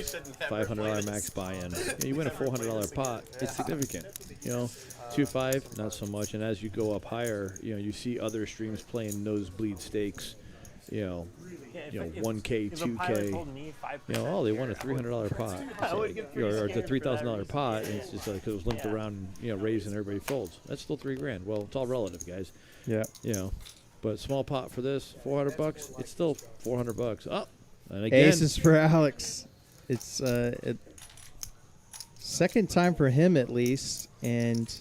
$500 max buy-in, you win a $400 pot. It's significant, 2-5, not so much. And as you go up higher, you see other streams playing nosebleed stakes, 1K, 2K. Oh, they won a $300 pot, or the $3,000 pot, and it's just like it was linked around, raising everybody folds. That's still $3,000. Well, it's all relative, guys. Yeah. But small pot for this, $400. It's still $400. Oh, and again, Aces for Alex. It's second time for him at least, and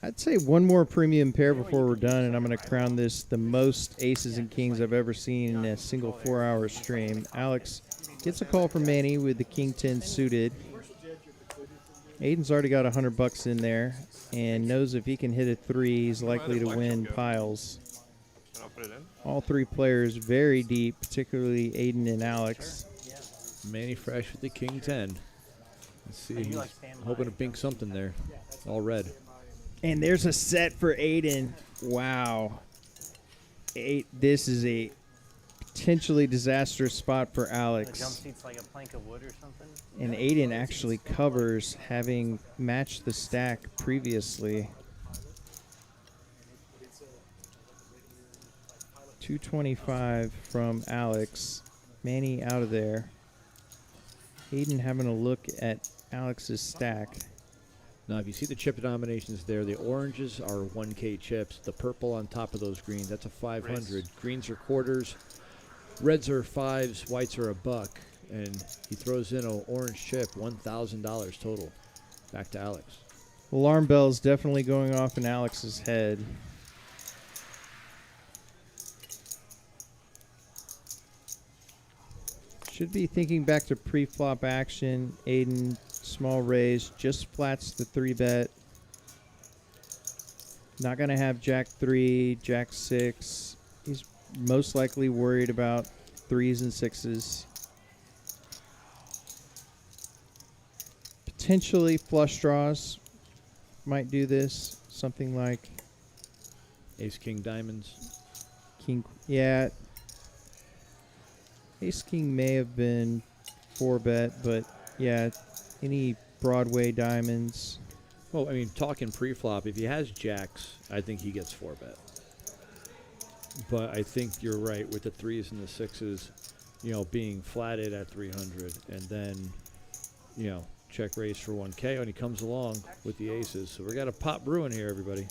I'd say one more premium pair before we're done, and I'm going to crown this the most aces and kings I've ever seen in a single 4-hour stream. Alex gets a call from Manny with the king 10 suited. Aiden's already got $100 in there and knows if he can hit a 3, he's likely to win piles. All 3 players very deep, particularly Aiden and Alex. Manny fresh with the king 10. Let's see, he's hoping to bink something there. All red. And there's a set for Aiden. Wow. This is a potentially disastrous spot for The Alex. jump seat's like a plank of wood or something. And Aiden actually covers, having matched the stack previously. 225 from Alex. Manny out of there. Aiden having a look at Alex's stack. Now, if you see the chip denominations there, the oranges are 1K chips. The purple on top of those greens, that's a 500. Greens are quarters. Reds are 5s. Whites are $1. And he throws in an orange chip, $1,000 total. Back to Alex. Alarm bell's definitely going off in Alex's head. Should be thinking back to pre-flop action. Aiden, small raise, just flats the 3-bet. Not going to have Jack 3, Jack 6. He's most likely worried about 3s and 6s. Potentially flush draws might do this. Something like Ace, king, diamonds. King, yeah. Ace King may have been 4-bet, but yeah, any Broadway diamonds. Well, I mean, talking pre-flop, if he has jacks, I think he gets 4-bet. But I think you're right with the 3s and the 6s, being flatted at 300, and then, check raise for 1K when he comes along with the aces. So we got a pot brewing here, everybody.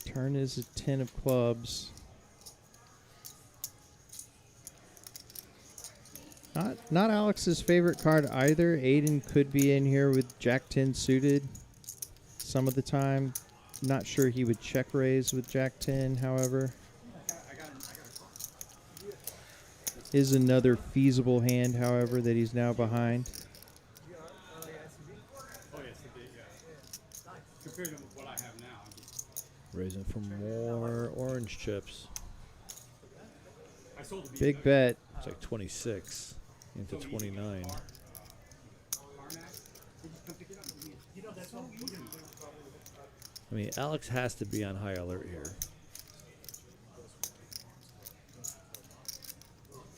Turn is a 10 of clubs. Not Alex's favorite card either. Aiden could be in here with Jack 10 suited some of the time. Not sure he would check raise with Jack 10, however. Is another feasible hand, however, that he's now behind. Oh, yes, it did, yeah. Compared to what I have now. Raising for more orange chips. I sold the Big bet. It's like 26 into 29. I mean, Alex has to be on high alert here.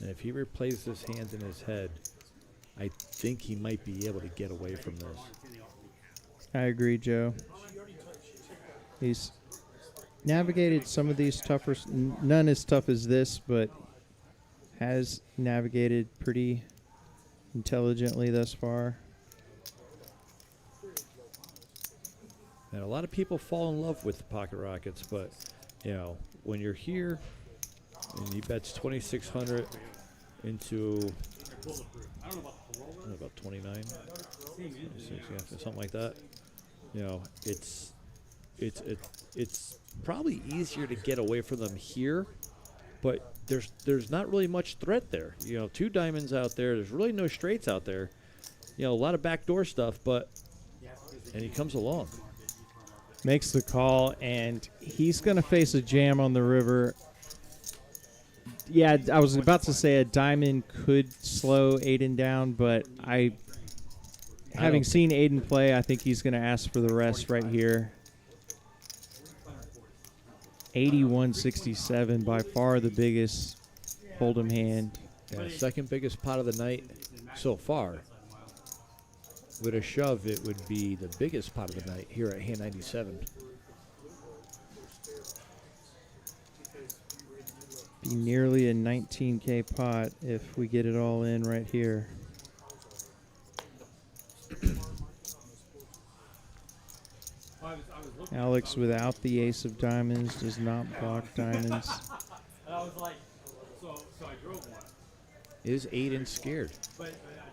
And if he replays this hand in his head, I think he might be able to get away from this. I agree, Joe. He's navigated some of these tougher, none as tough as this, but has navigated pretty intelligently thus far. And a lot of people fall in love with the pocket rockets, but when you're here and he bets 2,600 into about 29, 26, yeah, something like that. It's probably easier to get away from them here, but there's not really much threat there. 2 diamonds out there. There's really no straights out there. A lot of backdoor stuff, and he comes along. Makes the call, and he's going to face a jam on the river. Yeah, I was about to say a diamond could slow Aiden down, but having seen Aiden play, I think he's going to ask for the rest right here. 81-67, by far the biggest hold'em hand. Yeah, second biggest pot of the night so far. With a shove, it would be the biggest pot of the night here at hand 97. Be nearly a 19K pot if we get it all in right here. Alex without the ace of diamonds does not block diamonds. And I was like, so I drove one. Is Aiden scared?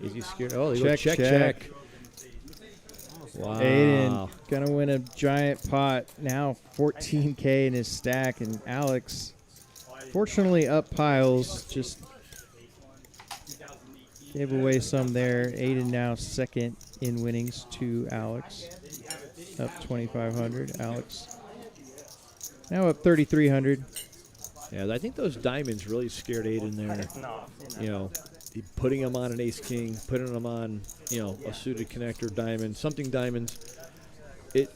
Is he scared? Oh, Check. Wow. Aiden gonna win a giant pot. Now 14K in his stack, and Alex, fortunately up piles, just gave away some there. Aiden now second in winnings to Alex, up 2,500. Alex now up 3,300. Yeah, I think those diamonds really scared Aiden there. Putting him on an ace king, putting him on, a suited connector diamond, something diamonds. It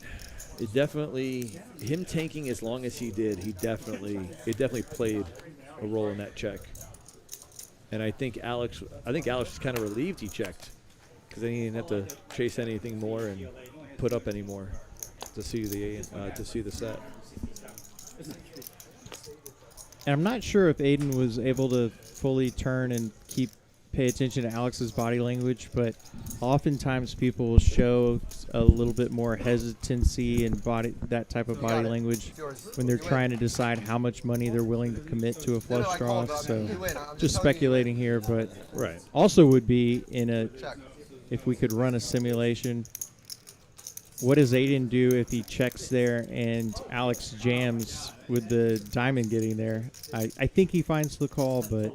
definitely, him tanking as long as he did, it definitely played a role in that check. And I think Alex was kind of relieved he checked, because then he didn't have to chase anything more and put up any more to see the set. And I'm not sure if Aiden was able to fully turn and pay attention to Alex's body language, but oftentimes people will show a little bit more hesitancy and that type of body language when they're trying to decide how much money they're willing to commit to a flush draw. So just speculating here, but also would be if we could run a simulation. What does Aiden do if he checks there and Alex jams with the diamond getting there? I think he finds the call, but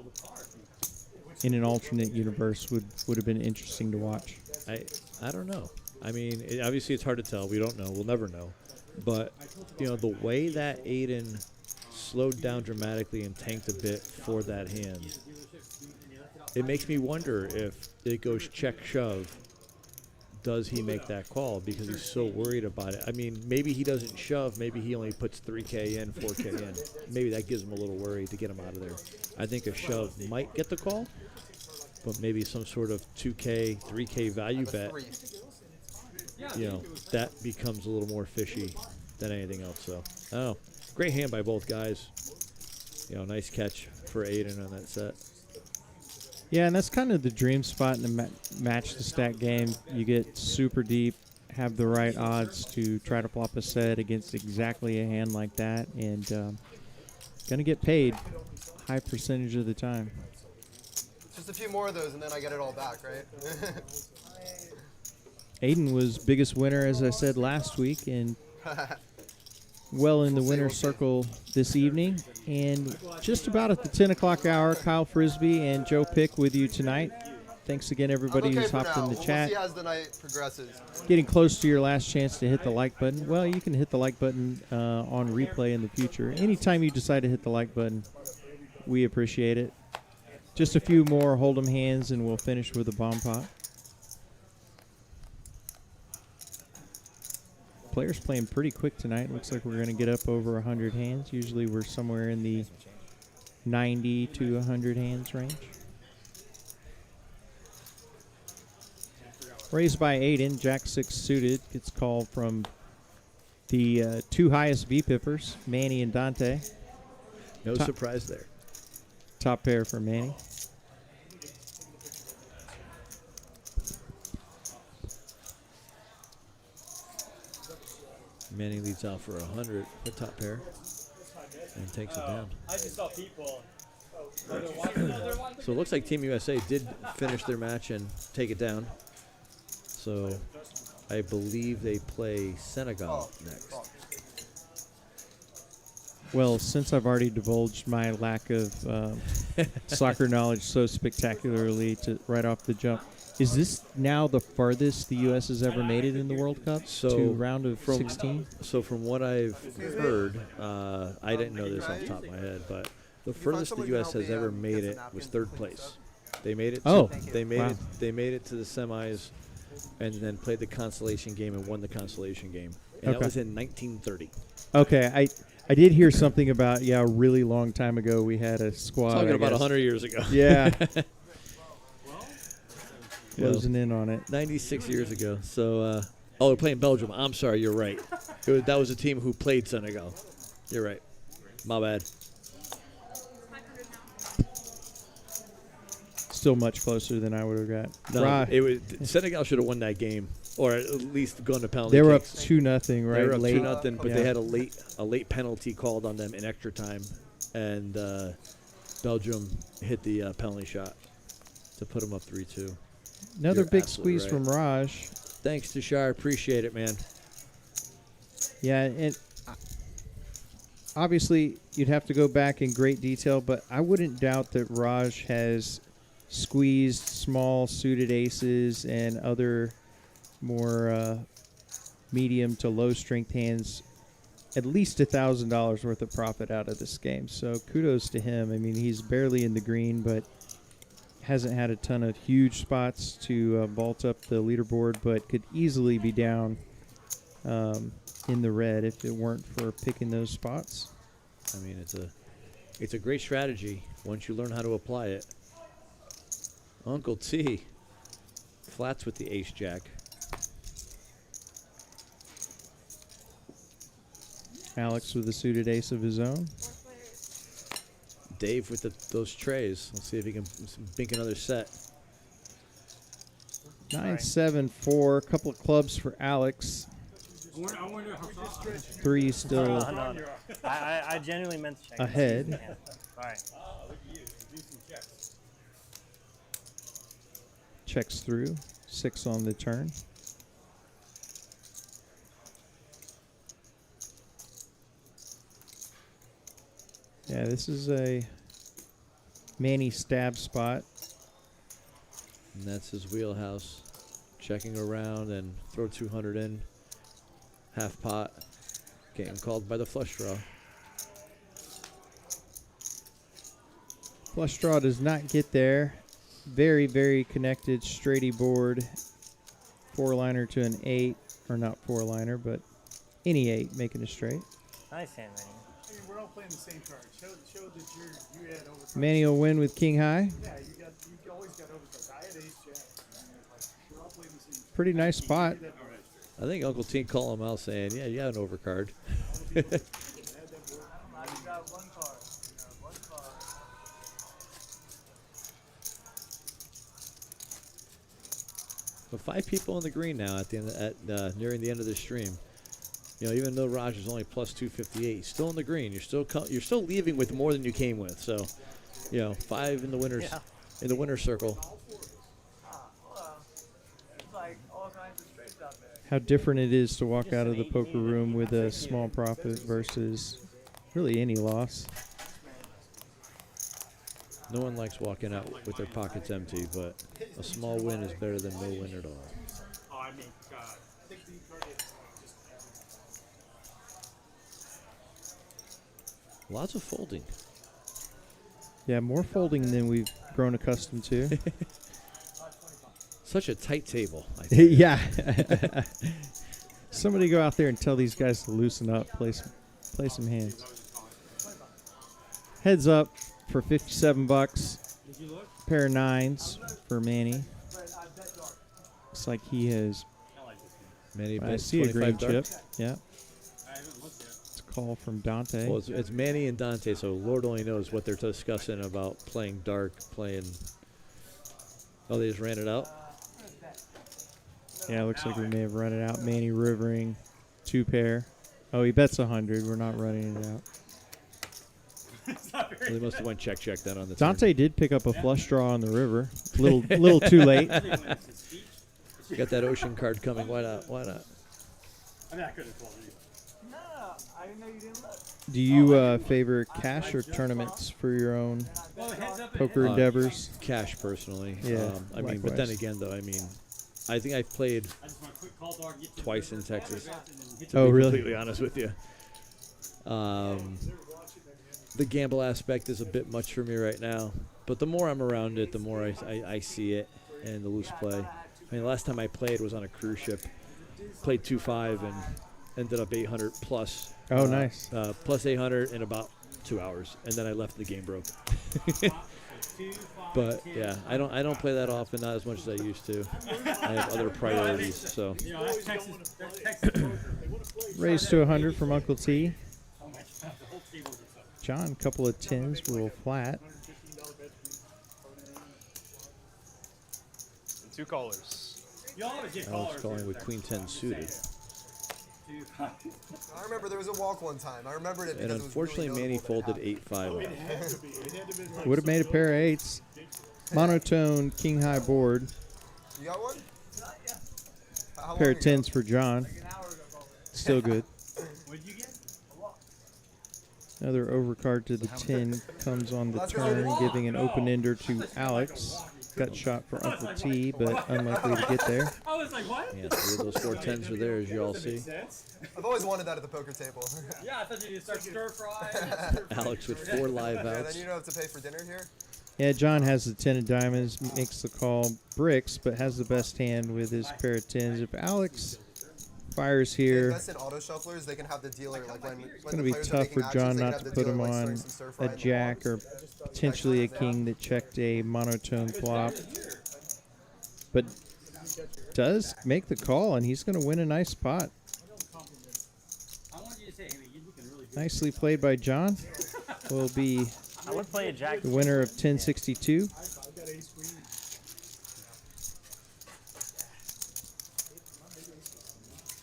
in an alternate universe would have been interesting to watch. I don't know. I mean, obviously it's hard to tell. We don't know. We'll never know. But, the way that Aiden slowed down dramatically and tanked a bit for that hand, it makes me wonder if it goes check shove. Does he make that call because he's so worried about it? I mean, maybe he doesn't shove. Maybe he only puts 3K in, 4K in. Maybe that gives him a little worry to get him out of there. I think a shove might get the call, but maybe some sort of 2K, 3K value bet, that becomes a little more fishy than anything else. So, I don't know. Great hand by both guys. Nice catch for Aiden on that set. Yeah, and that's kind of the dream spot in the match to stack game. You get super deep, have the right odds to try to flop a set against exactly a hand like that, and going to get paid a high percentage of the time. Just a few more of those, and then I get it all back, right? Aiden was biggest winner, as I said last week, and well in the winner's circle this evening. And just about at the 10 o'clock hour, Kyle Frisbee and Joe Pick with you tonight. Thanks again, everybody who's hopped in the chat. We'll see as the night progresses. Getting close to your last chance to hit the like button. Well, you can hit the like button on replay in the future. Anytime you decide to hit the like button, we appreciate it. Just a few more Hold'em hands, and we'll finish with a bomb pot. Players playing pretty quick tonight. Looks like we're going to get up over 100 hands. Usually we're somewhere in the 90 to 100 hands range. Raised by Aiden, Jack 6 suited. Gets called from the two highest V-pippers, Manny and Dante. No surprise there. Top pair for Manny. Manny leads out for 100 for top pair and takes it down. I just saw people. So it looks like Team USA did finish their match and take it down. So I believe they play Senegal next. Well, since I've already divulged my lack of soccer knowledge so spectacularly right off the jump, is this now the farthest the U.S. has ever made it in the World Cup? To round of 16? So from what I've heard, I didn't know this off the top of my head, but the furthest the U.S. has ever made it was third place. They made it. They made it to the semis, and then played the consolation game and won the consolation game. And that was in 1930. Okay, I did hear something about, a really long time ago we had a squad. Talking about 100 years ago. Yeah. Closing in on it. 96 years ago. So, we're playing Belgium. I'm sorry, you're right. That was a team who played Senegal. You're right. My bad. Still much closer than I would have got. No, Senegal should have won that game, or at least gone to penalty. They were kicks. up 2-0, right? They were up late. 2-0, but they had a late penalty called on them in extra time, and Belgium hit the penalty shot to put them up 3-2. Another You're big absolutely squeeze right. from Raj. Thanks, Tushar. Appreciate it, man. Yeah, and obviously you'd have to go back in great detail, but I wouldn't doubt that Raj has squeezed small suited aces and other more medium to low strength hands at least $1,000 worth of profit out of this game. So kudos to him. I mean, he's barely in the green, but hasn't had a ton of huge spots to vault up the leaderboard, but could easily be down in the red if it weren't for picking those spots. I mean, it's a great strategy once you learn how to apply it. Uncle T flats with the ace jack. Alex with a suited ace of his own. Dave with those trays. Let's see if he can bink another set. 9-7-4. Couple of clubs for Alex. I wonder how soft. 3 still No. I genuinely meant to check. ahead. Sorry. Checks through. 6 on the turn. Yeah, this is a Manny stab spot. And that's his wheelhouse. Checking around and throw 200 in. Half pot. Getting called by the flush draw. Flush draw does not get there. Very, very connected straighty board. 4-liner to an 8. Or not 4-liner, but any 8 making a straight. Nice hand, Manny. Hey, we're all playing the same card. Show that you had overcards. Manny will win with king high. Yeah, you always got overcards. I had ace jack. We're all playing the same card. Pretty nice spot. I think Uncle T called him out saying, yeah, you have an overcard. But 5 people on the green now at the end nearing the end of the stream. You know, even though Raj is only plus 258, he's still in the green. You're still leaving with more than you came with. So, you know, 5 in the winners in the winner's circle. How different it is to walk out of the poker room with a small profit versus really any loss. No one likes walking out with their pockets empty, but a small win is better than no win at all. Oh, I mean, God. Lots of folding. Yeah, more folding than we've grown accustomed to. Such a tight table. I think. Yeah. Somebody go out there and tell these guys to loosen up, play some hands. Heads up for 57 bucks. Pair of 9s for Manny. Looks like he has. Manny I bet see a green 25 dark. chip. Yeah. It's a call from Dante. Well, it's Manny and Dante, so Lord only knows what they're discussing about playing dark, playing. Oh, they just ran it out. Yeah, it looks like we may have run it out. Manny rivering, 2 pair. Oh, he bets 100. We're not running it out. Well, they must have went check then on the Dante did pick up a flush draw on the river. Little too late. Got that ocean card coming. Why not? I mean, I could have told you. No, I didn't know you didn't look. Do you favor cash or tournaments for your own poker endeavors? Cash, personally. Yeah, I mean, but then likewise. again, though, I mean, I think I've played twice in Texas. To Oh, be really? completely honest with you. The gamble aspect is a bit much for me right now, but the more I'm around it, the more I see it and the loose play. I mean, the last time I played was on a cruise ship. Played 2-5 and ended up 800 plus. Oh, nice. Plus 800 in about 2 hours, and then I left the game broke. But yeah, I don't play that often, not as much as I used to. I have other priorities, so. You know, that's Texas poker. Raised to 100 from Uncle T. John, couple of 10s, roll flat. And 2 callers. You always get Alex callers. calling with Queen 10 suited. I remember there was a walk one time. I remembered it because And unfortunately, it was really Manny notable that it folded happened. 8-5 off. Would have made a pair of 8s. Monotone, king high board. You got one? How Pair long of ago? 10s for John. Still good. What'd you get? Another overcard to the 10 comes on the turn, giving an open-ender to Alex. Gut shot for Uncle T, but unlikely to get there. I was like, what? Yeah, 3 of those 4 10s are there, as you all see. I've always wanted that at the poker table. Yeah, I thought you'd start stir fry. Alex with 4 live Yeah, then outs. you don't have to pay for dinner here. Yeah, John has the 10 of diamonds, makes the call, bricks, but has the best hand with his pair of 10s. If Alex fires They here, invest in auto shufflers. They can have the dealer like when it's when going to the be players are tough making for actions, John they can not have to the put dealer, him like, on stirring some stir fry a in the jack wall. or potentially a king that checked a monotone flop. But does make the call, and he's going to win a nice pot. I wanted you to say, hey, man, you're looking really good. Nicely played by John. Will be I would play a jack. the winner of 1062.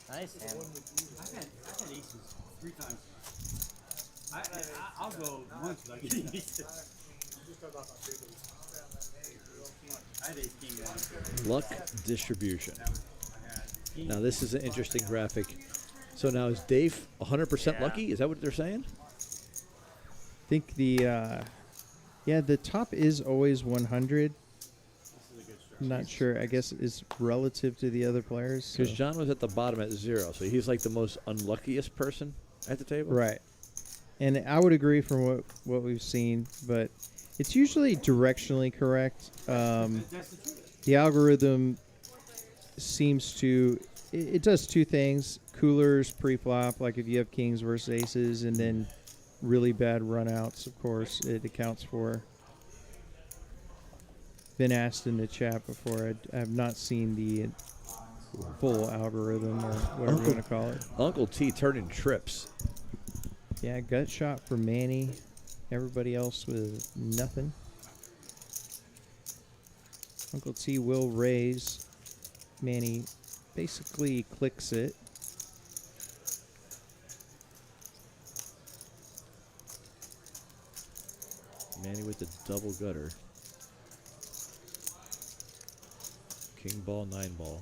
Nice hand. I've had aces 3 times. I'll go once without getting aces. I had ace king once. Luck distribution. Now, this is an interesting graphic. So now is Dave 100% lucky? Is that what they're saying? I think the top is always 100. I'm not sure. I guess it's relative to the other players. Because so- John was at the bottom at 0, so he's like the most unluckiest person at the table. Right. And I would agree from what we've seen, but it's usually directionally correct. The algorithm seems to it does 2 things: coolers pre-flop, like if you have kings versus aces, and then really bad runouts. Of course, it accounts for. Been asked in the chat before. I have not seen the full algorithm or whatever you want to call it. Uncle T turning trips. Yeah, gut shot for Manny. Everybody else with nothing. Uncle T will raise Manny basically clicks it. Manny with the double gutter. King ball, 9 ball.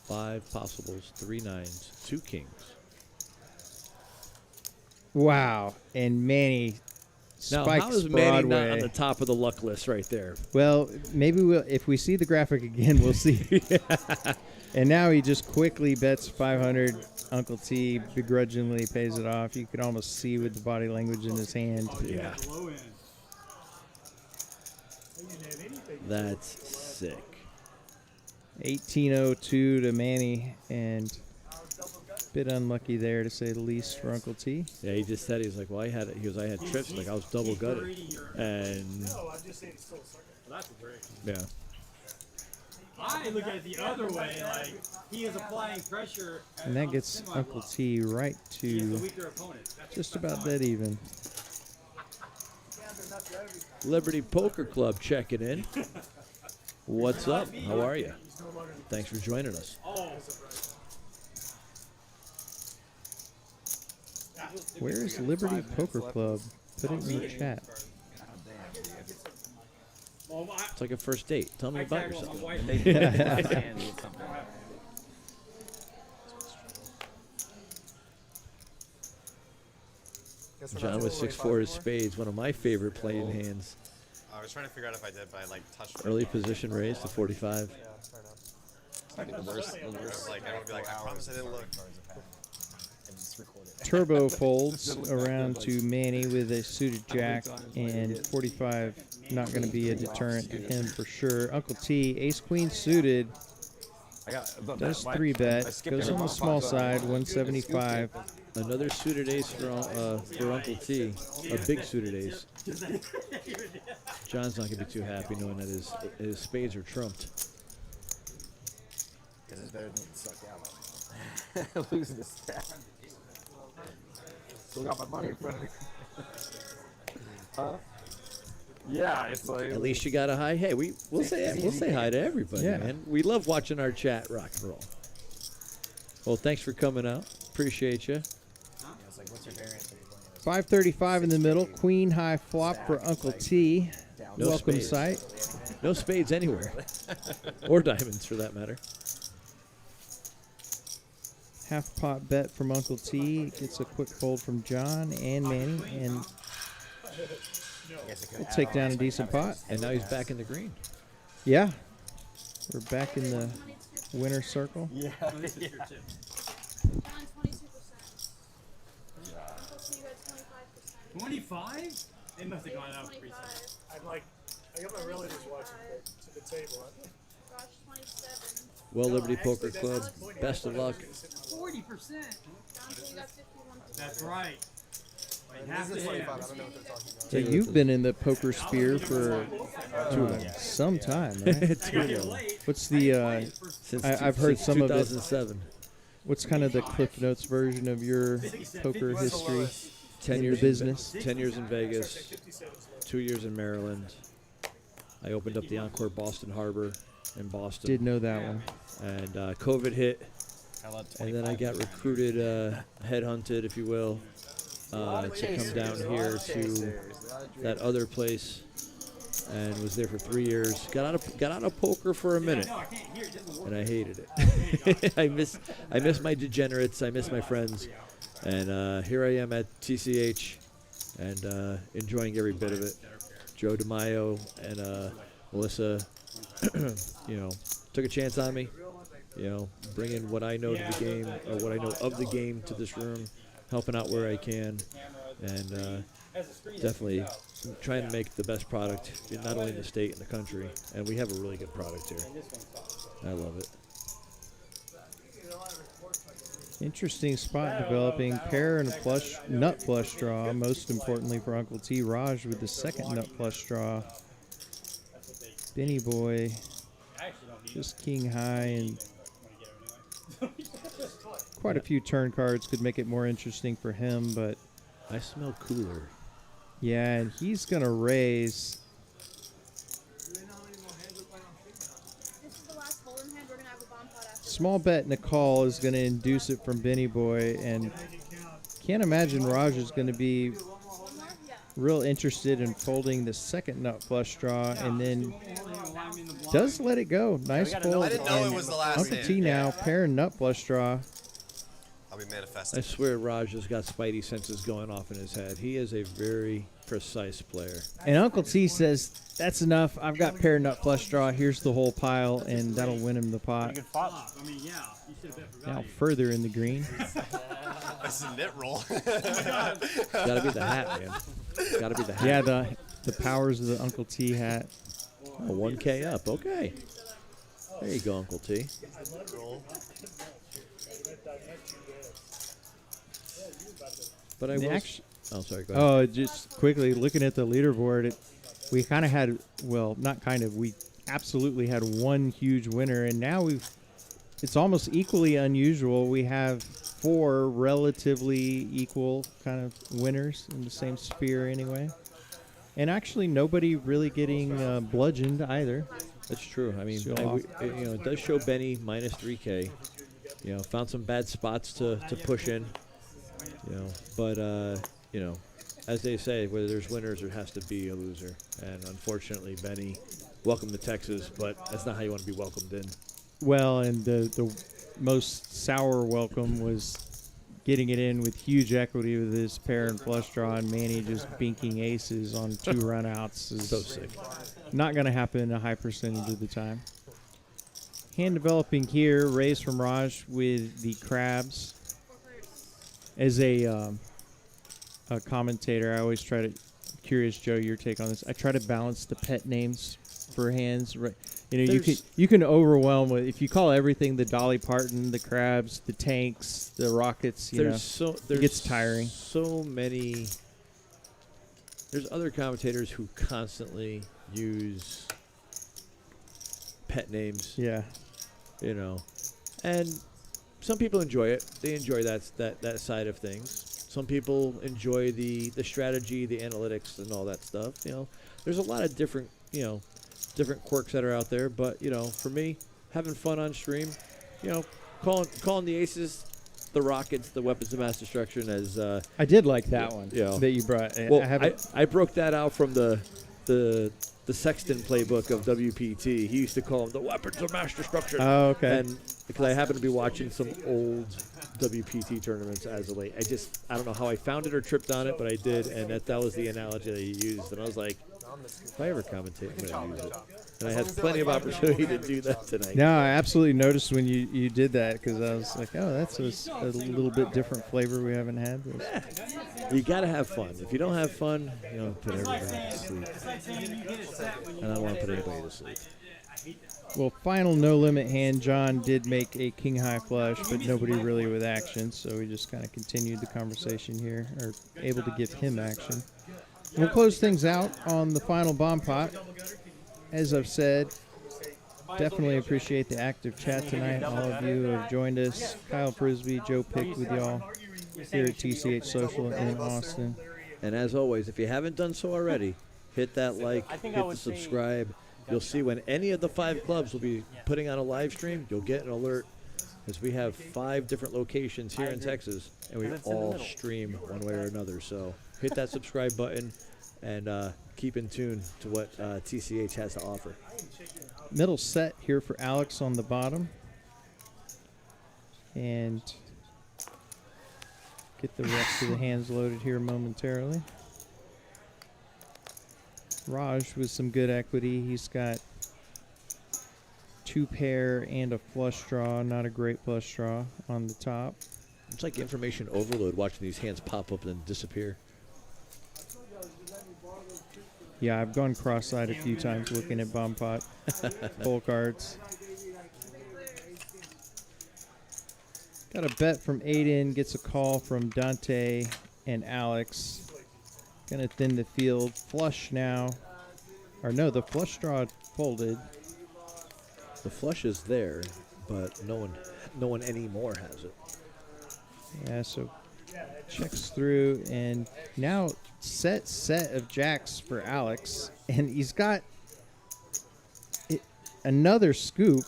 5 possibles, 3 nines, 2 kings. Wow. And Manny Now, spikes how is Manny Broadway. not on the top of the luck list right there? Well, maybe if we see the graphic again, we'll see. And now he just quickly bets 500. Uncle T begrudgingly pays it off. You could almost see with the body language in his hand. Yeah. That's sick. 1802 to Manny, and a bit unlucky there to say the least for Uncle T. Yeah, he just said, he's like, well, I had trips, like I was double gutted. And No, I'm just saying it's still a circle. Well, that's great. yeah. I look at it the other way, like he is applying pressure. And that gets Uncle T right to just about dead even. Liberty Poker Club checking in. What's up? How are you? Thanks for joining us. Where's Liberty Poker Club? Put it in the chat. It's like a first date. Tell me about yourself. John with 6-4 is spades, one of my favorite playing hands. I was trying to figure out if I did, but I like touched. Early position raise to 45. It's not the worst. The worst. Like I would be like, I promise I didn't look. Turbo folds around to Manny with a suited jack, and 45 not going to be a deterrent to him for sure. Uncle T, ace queen suited, does 3-bet, goes on the small side, 175. Another suited ace for Uncle T, a big suited ace. John's not going to be too happy knowing that his spades are trumped. Because it's better than getting sucked down. Losing the stack. Still got my money in front of me. Huh? Yeah, it's like. At least you got a hi. Hey, we'll say hi to everybody, Yeah. man. We love watching our chat rock and roll. Well, thanks for coming out. Appreciate you. It's like, what's your variance? 535 in the middle, queen high flop for Uncle T. No Welcome spades. sight. No spades anywhere, or diamonds for that matter. Half pot bet from Uncle T. Gets a quick fold from John and Manny, and we'll take down a decent pot. And now he's back in the green. Yeah, we're back in the winner's circle. Yeah. 22%. Uncle T got 25%. 25? They must have gone up pretty 25. I got my relatives watching to the table. Gosh, 27. Well, Liberty Poker Club, best of luck. 40%. John T got 51%. That's right. But you have This is to 25. have. I don't know what they're talking about. So you've been in the poker sphere for some time, right? Too long. What's the? Since I've heard since some of it. 2007. What's kind of the Cliff Notes version of your poker history? 10 in years the business. 10 years in Vegas. 2 years in Maryland. I opened up the Encore Boston Harbor in Boston. Did know that one. And COVID hit, and then I got recruited, headhunted, if you will, to come down here to that other place, and was there for 3 years. Got out of poker for a minute, and I hated it. I miss my degenerates. I miss my friends, and here I am at TCH, and enjoying every bit of it. Joe DeMaio and Melissa, took a chance on me. Bringing what I know to the game, or what I know of the game, to this room, helping out where I can, and definitely trying to make the best product, not only in the state and the country. And we have a really good product here. I love it. Interesting spot developing. Pair and a flush, nut flush draw. Most importantly for Uncle T. Raj with the second nut flush draw. Benny Boy, just king high, and quite a few turn cards could make it more interesting for him, but I smell cooler. yeah, and he's gonna raise. small bet and a call is going to induce it from Benny Boy, and can't imagine Raj is going to be real interested in folding the second nut flush draw, and then does let it go. Nice fold. I didn't know it and was the last Uncle hand. T now, pair and nut flush draw. I'll be I manifesting. swear Raj has got spidey senses going off in his head. He is a very precise player. And Uncle T says, that's enough. I've got pair nut flush draw. Here's the whole pile, and that'll win him the pot. I mean, yeah, you should have bet for Now value. further in the green. This is a knit roll. Gotta be the hat, man. Gotta be the hat. Yeah, the powers of the Uncle T hat. Oh, 1K up. Okay. There you go, Uncle T. But I The will. act- Oh, sorry. Go ahead. Oh, just quickly looking at the leaderboard, we kind of had, well, not kind of, we absolutely had one huge winner, and now it's almost equally unusual. We have 4 relatively equal kind of winners in the same sphere anyway. And actually nobody really getting bludgeoned either. That's true. I mean, So it does show Benny minus 3K. Found some bad spots to push in. But as they say, where there's winners, there has to be a loser. And unfortunately, Benny, welcome to Texas, but that's not how you want to be welcomed in. Well, and the most sour welcome was getting it in with huge equity with his pair and flush draw, and Manny just binking aces on 2 runouts. Is So sick. Not going to happen a high percentage of the time. Hand developing here, raise from Raj with the crabs. As a commentator, I always try to, curious Joe, your take on this. I try to balance the pet names for hands. Right, you can overwhelm with, if you call everything the Dolly Parton, the crabs, the tanks, the rockets. It gets tiring. So many. There's other commentators who constantly use pet names. Yeah. And some people enjoy it. They enjoy that side of things. Some people enjoy the strategy, the analytics, and all that stuff. There's a lot of different quirks that are out there. But for me, having fun on stream, calling the aces, the rockets, the weapons of mass destruction as. I did like that one that you brought. Well, I broke that out from the Sexton playbook of WPT. He used to call them the weapons of mass destruction. Oh, okay. And because I happen to be watching some old WPT tournaments as of late. I don't know how I found it or tripped on it, but I did, and that was the analogy that he used. And I was like, if I ever commentate, I'm going to use it. And I had plenty of opportunity to do that tonight. No, I absolutely noticed when you did that, because I was like, oh, that's a little bit different flavor we haven't had. You got to have fun. If you don't have fun, you don't put everybody to sleep. And I don't want to put anybody to sleep. Well, final no limit hand, John did make a king high flush, but nobody really with action, so we just kind of continued the conversation here, or able to give him action. We'll close things out on the final bomb pot. As I've said, definitely appreciate the active chat tonight. All of you who have joined us. Kyle Frisbee, Joe Pick with y'all here at TCH Social in Austin. And as always, if you haven't done so already, hit that like, hit the subscribe. You'll see when any of the 5 clubs will be putting on a live stream, you'll get an alert, because we have 5 different locations here in Texas, and we all stream one way or another. So hit that subscribe button and keep in tune to what TCH has to offer. Middle set here for Alex on the bottom. And get the rest of the hands loaded here momentarily. Raj with some good equity. He's got 2 pair and a flush draw. Not a great flush draw on the top. It's like information overload watching these hands pop up and disappear. Yeah, I've gone cross-eyed a few times looking at bomb pot full cards. Got a bet from Aiden, gets a call from Dante and Alex. Gonna thin the field. Flush now. Or no, the flush draw folded. The flush is there, but no one anymore has it. Yeah, so checks through, and now set of jacks for Alex, and he's got another scoop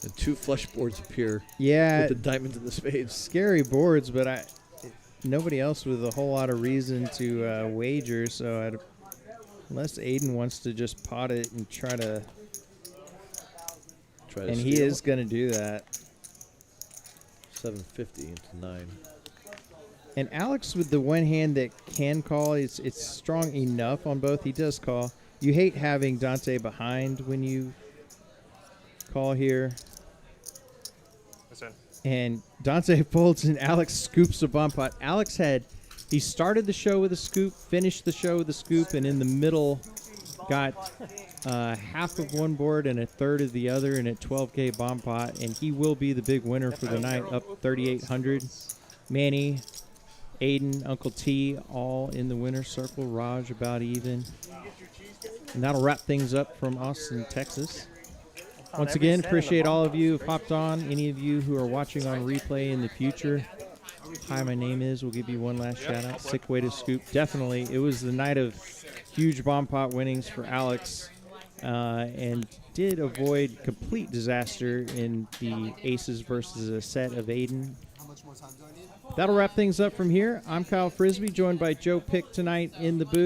And 2 flush boards appear. Yeah. With the diamonds and the spades. Scary boards, but nobody else with a whole lot of reason to wager. So unless Aiden wants to just pot it and try to and he steal. is going to do that. 750 into 9. And Alex with the one hand that can call, it's strong enough on both. He does call. You hate having Dante behind when you call here. Listen. And Dante folds and Alex scoops a bomb pot. He started the show with a scoop, finished the show with a scoop, and in the middle got half of one board and a third of the other in a 12K bomb pot. And he will be the big winner for the night, up 3,800. Manny, Aiden, Uncle T, all in the winner's circle. Raj about even. And that'll wrap things up from Austin, Texas. Once again, appreciate all of you who've hopped on. Any of you who are watching on replay in the future. Hi, my name is. We'll give you one last shout out. Sick way to scoop. Definitely. It was the night of huge bomb pot winnings for Alex. And did avoid complete disaster in the aces versus a set of Aiden. That'll wrap things up from here. I'm Kyle Frisbee, joined by Joe Pick tonight in the booth.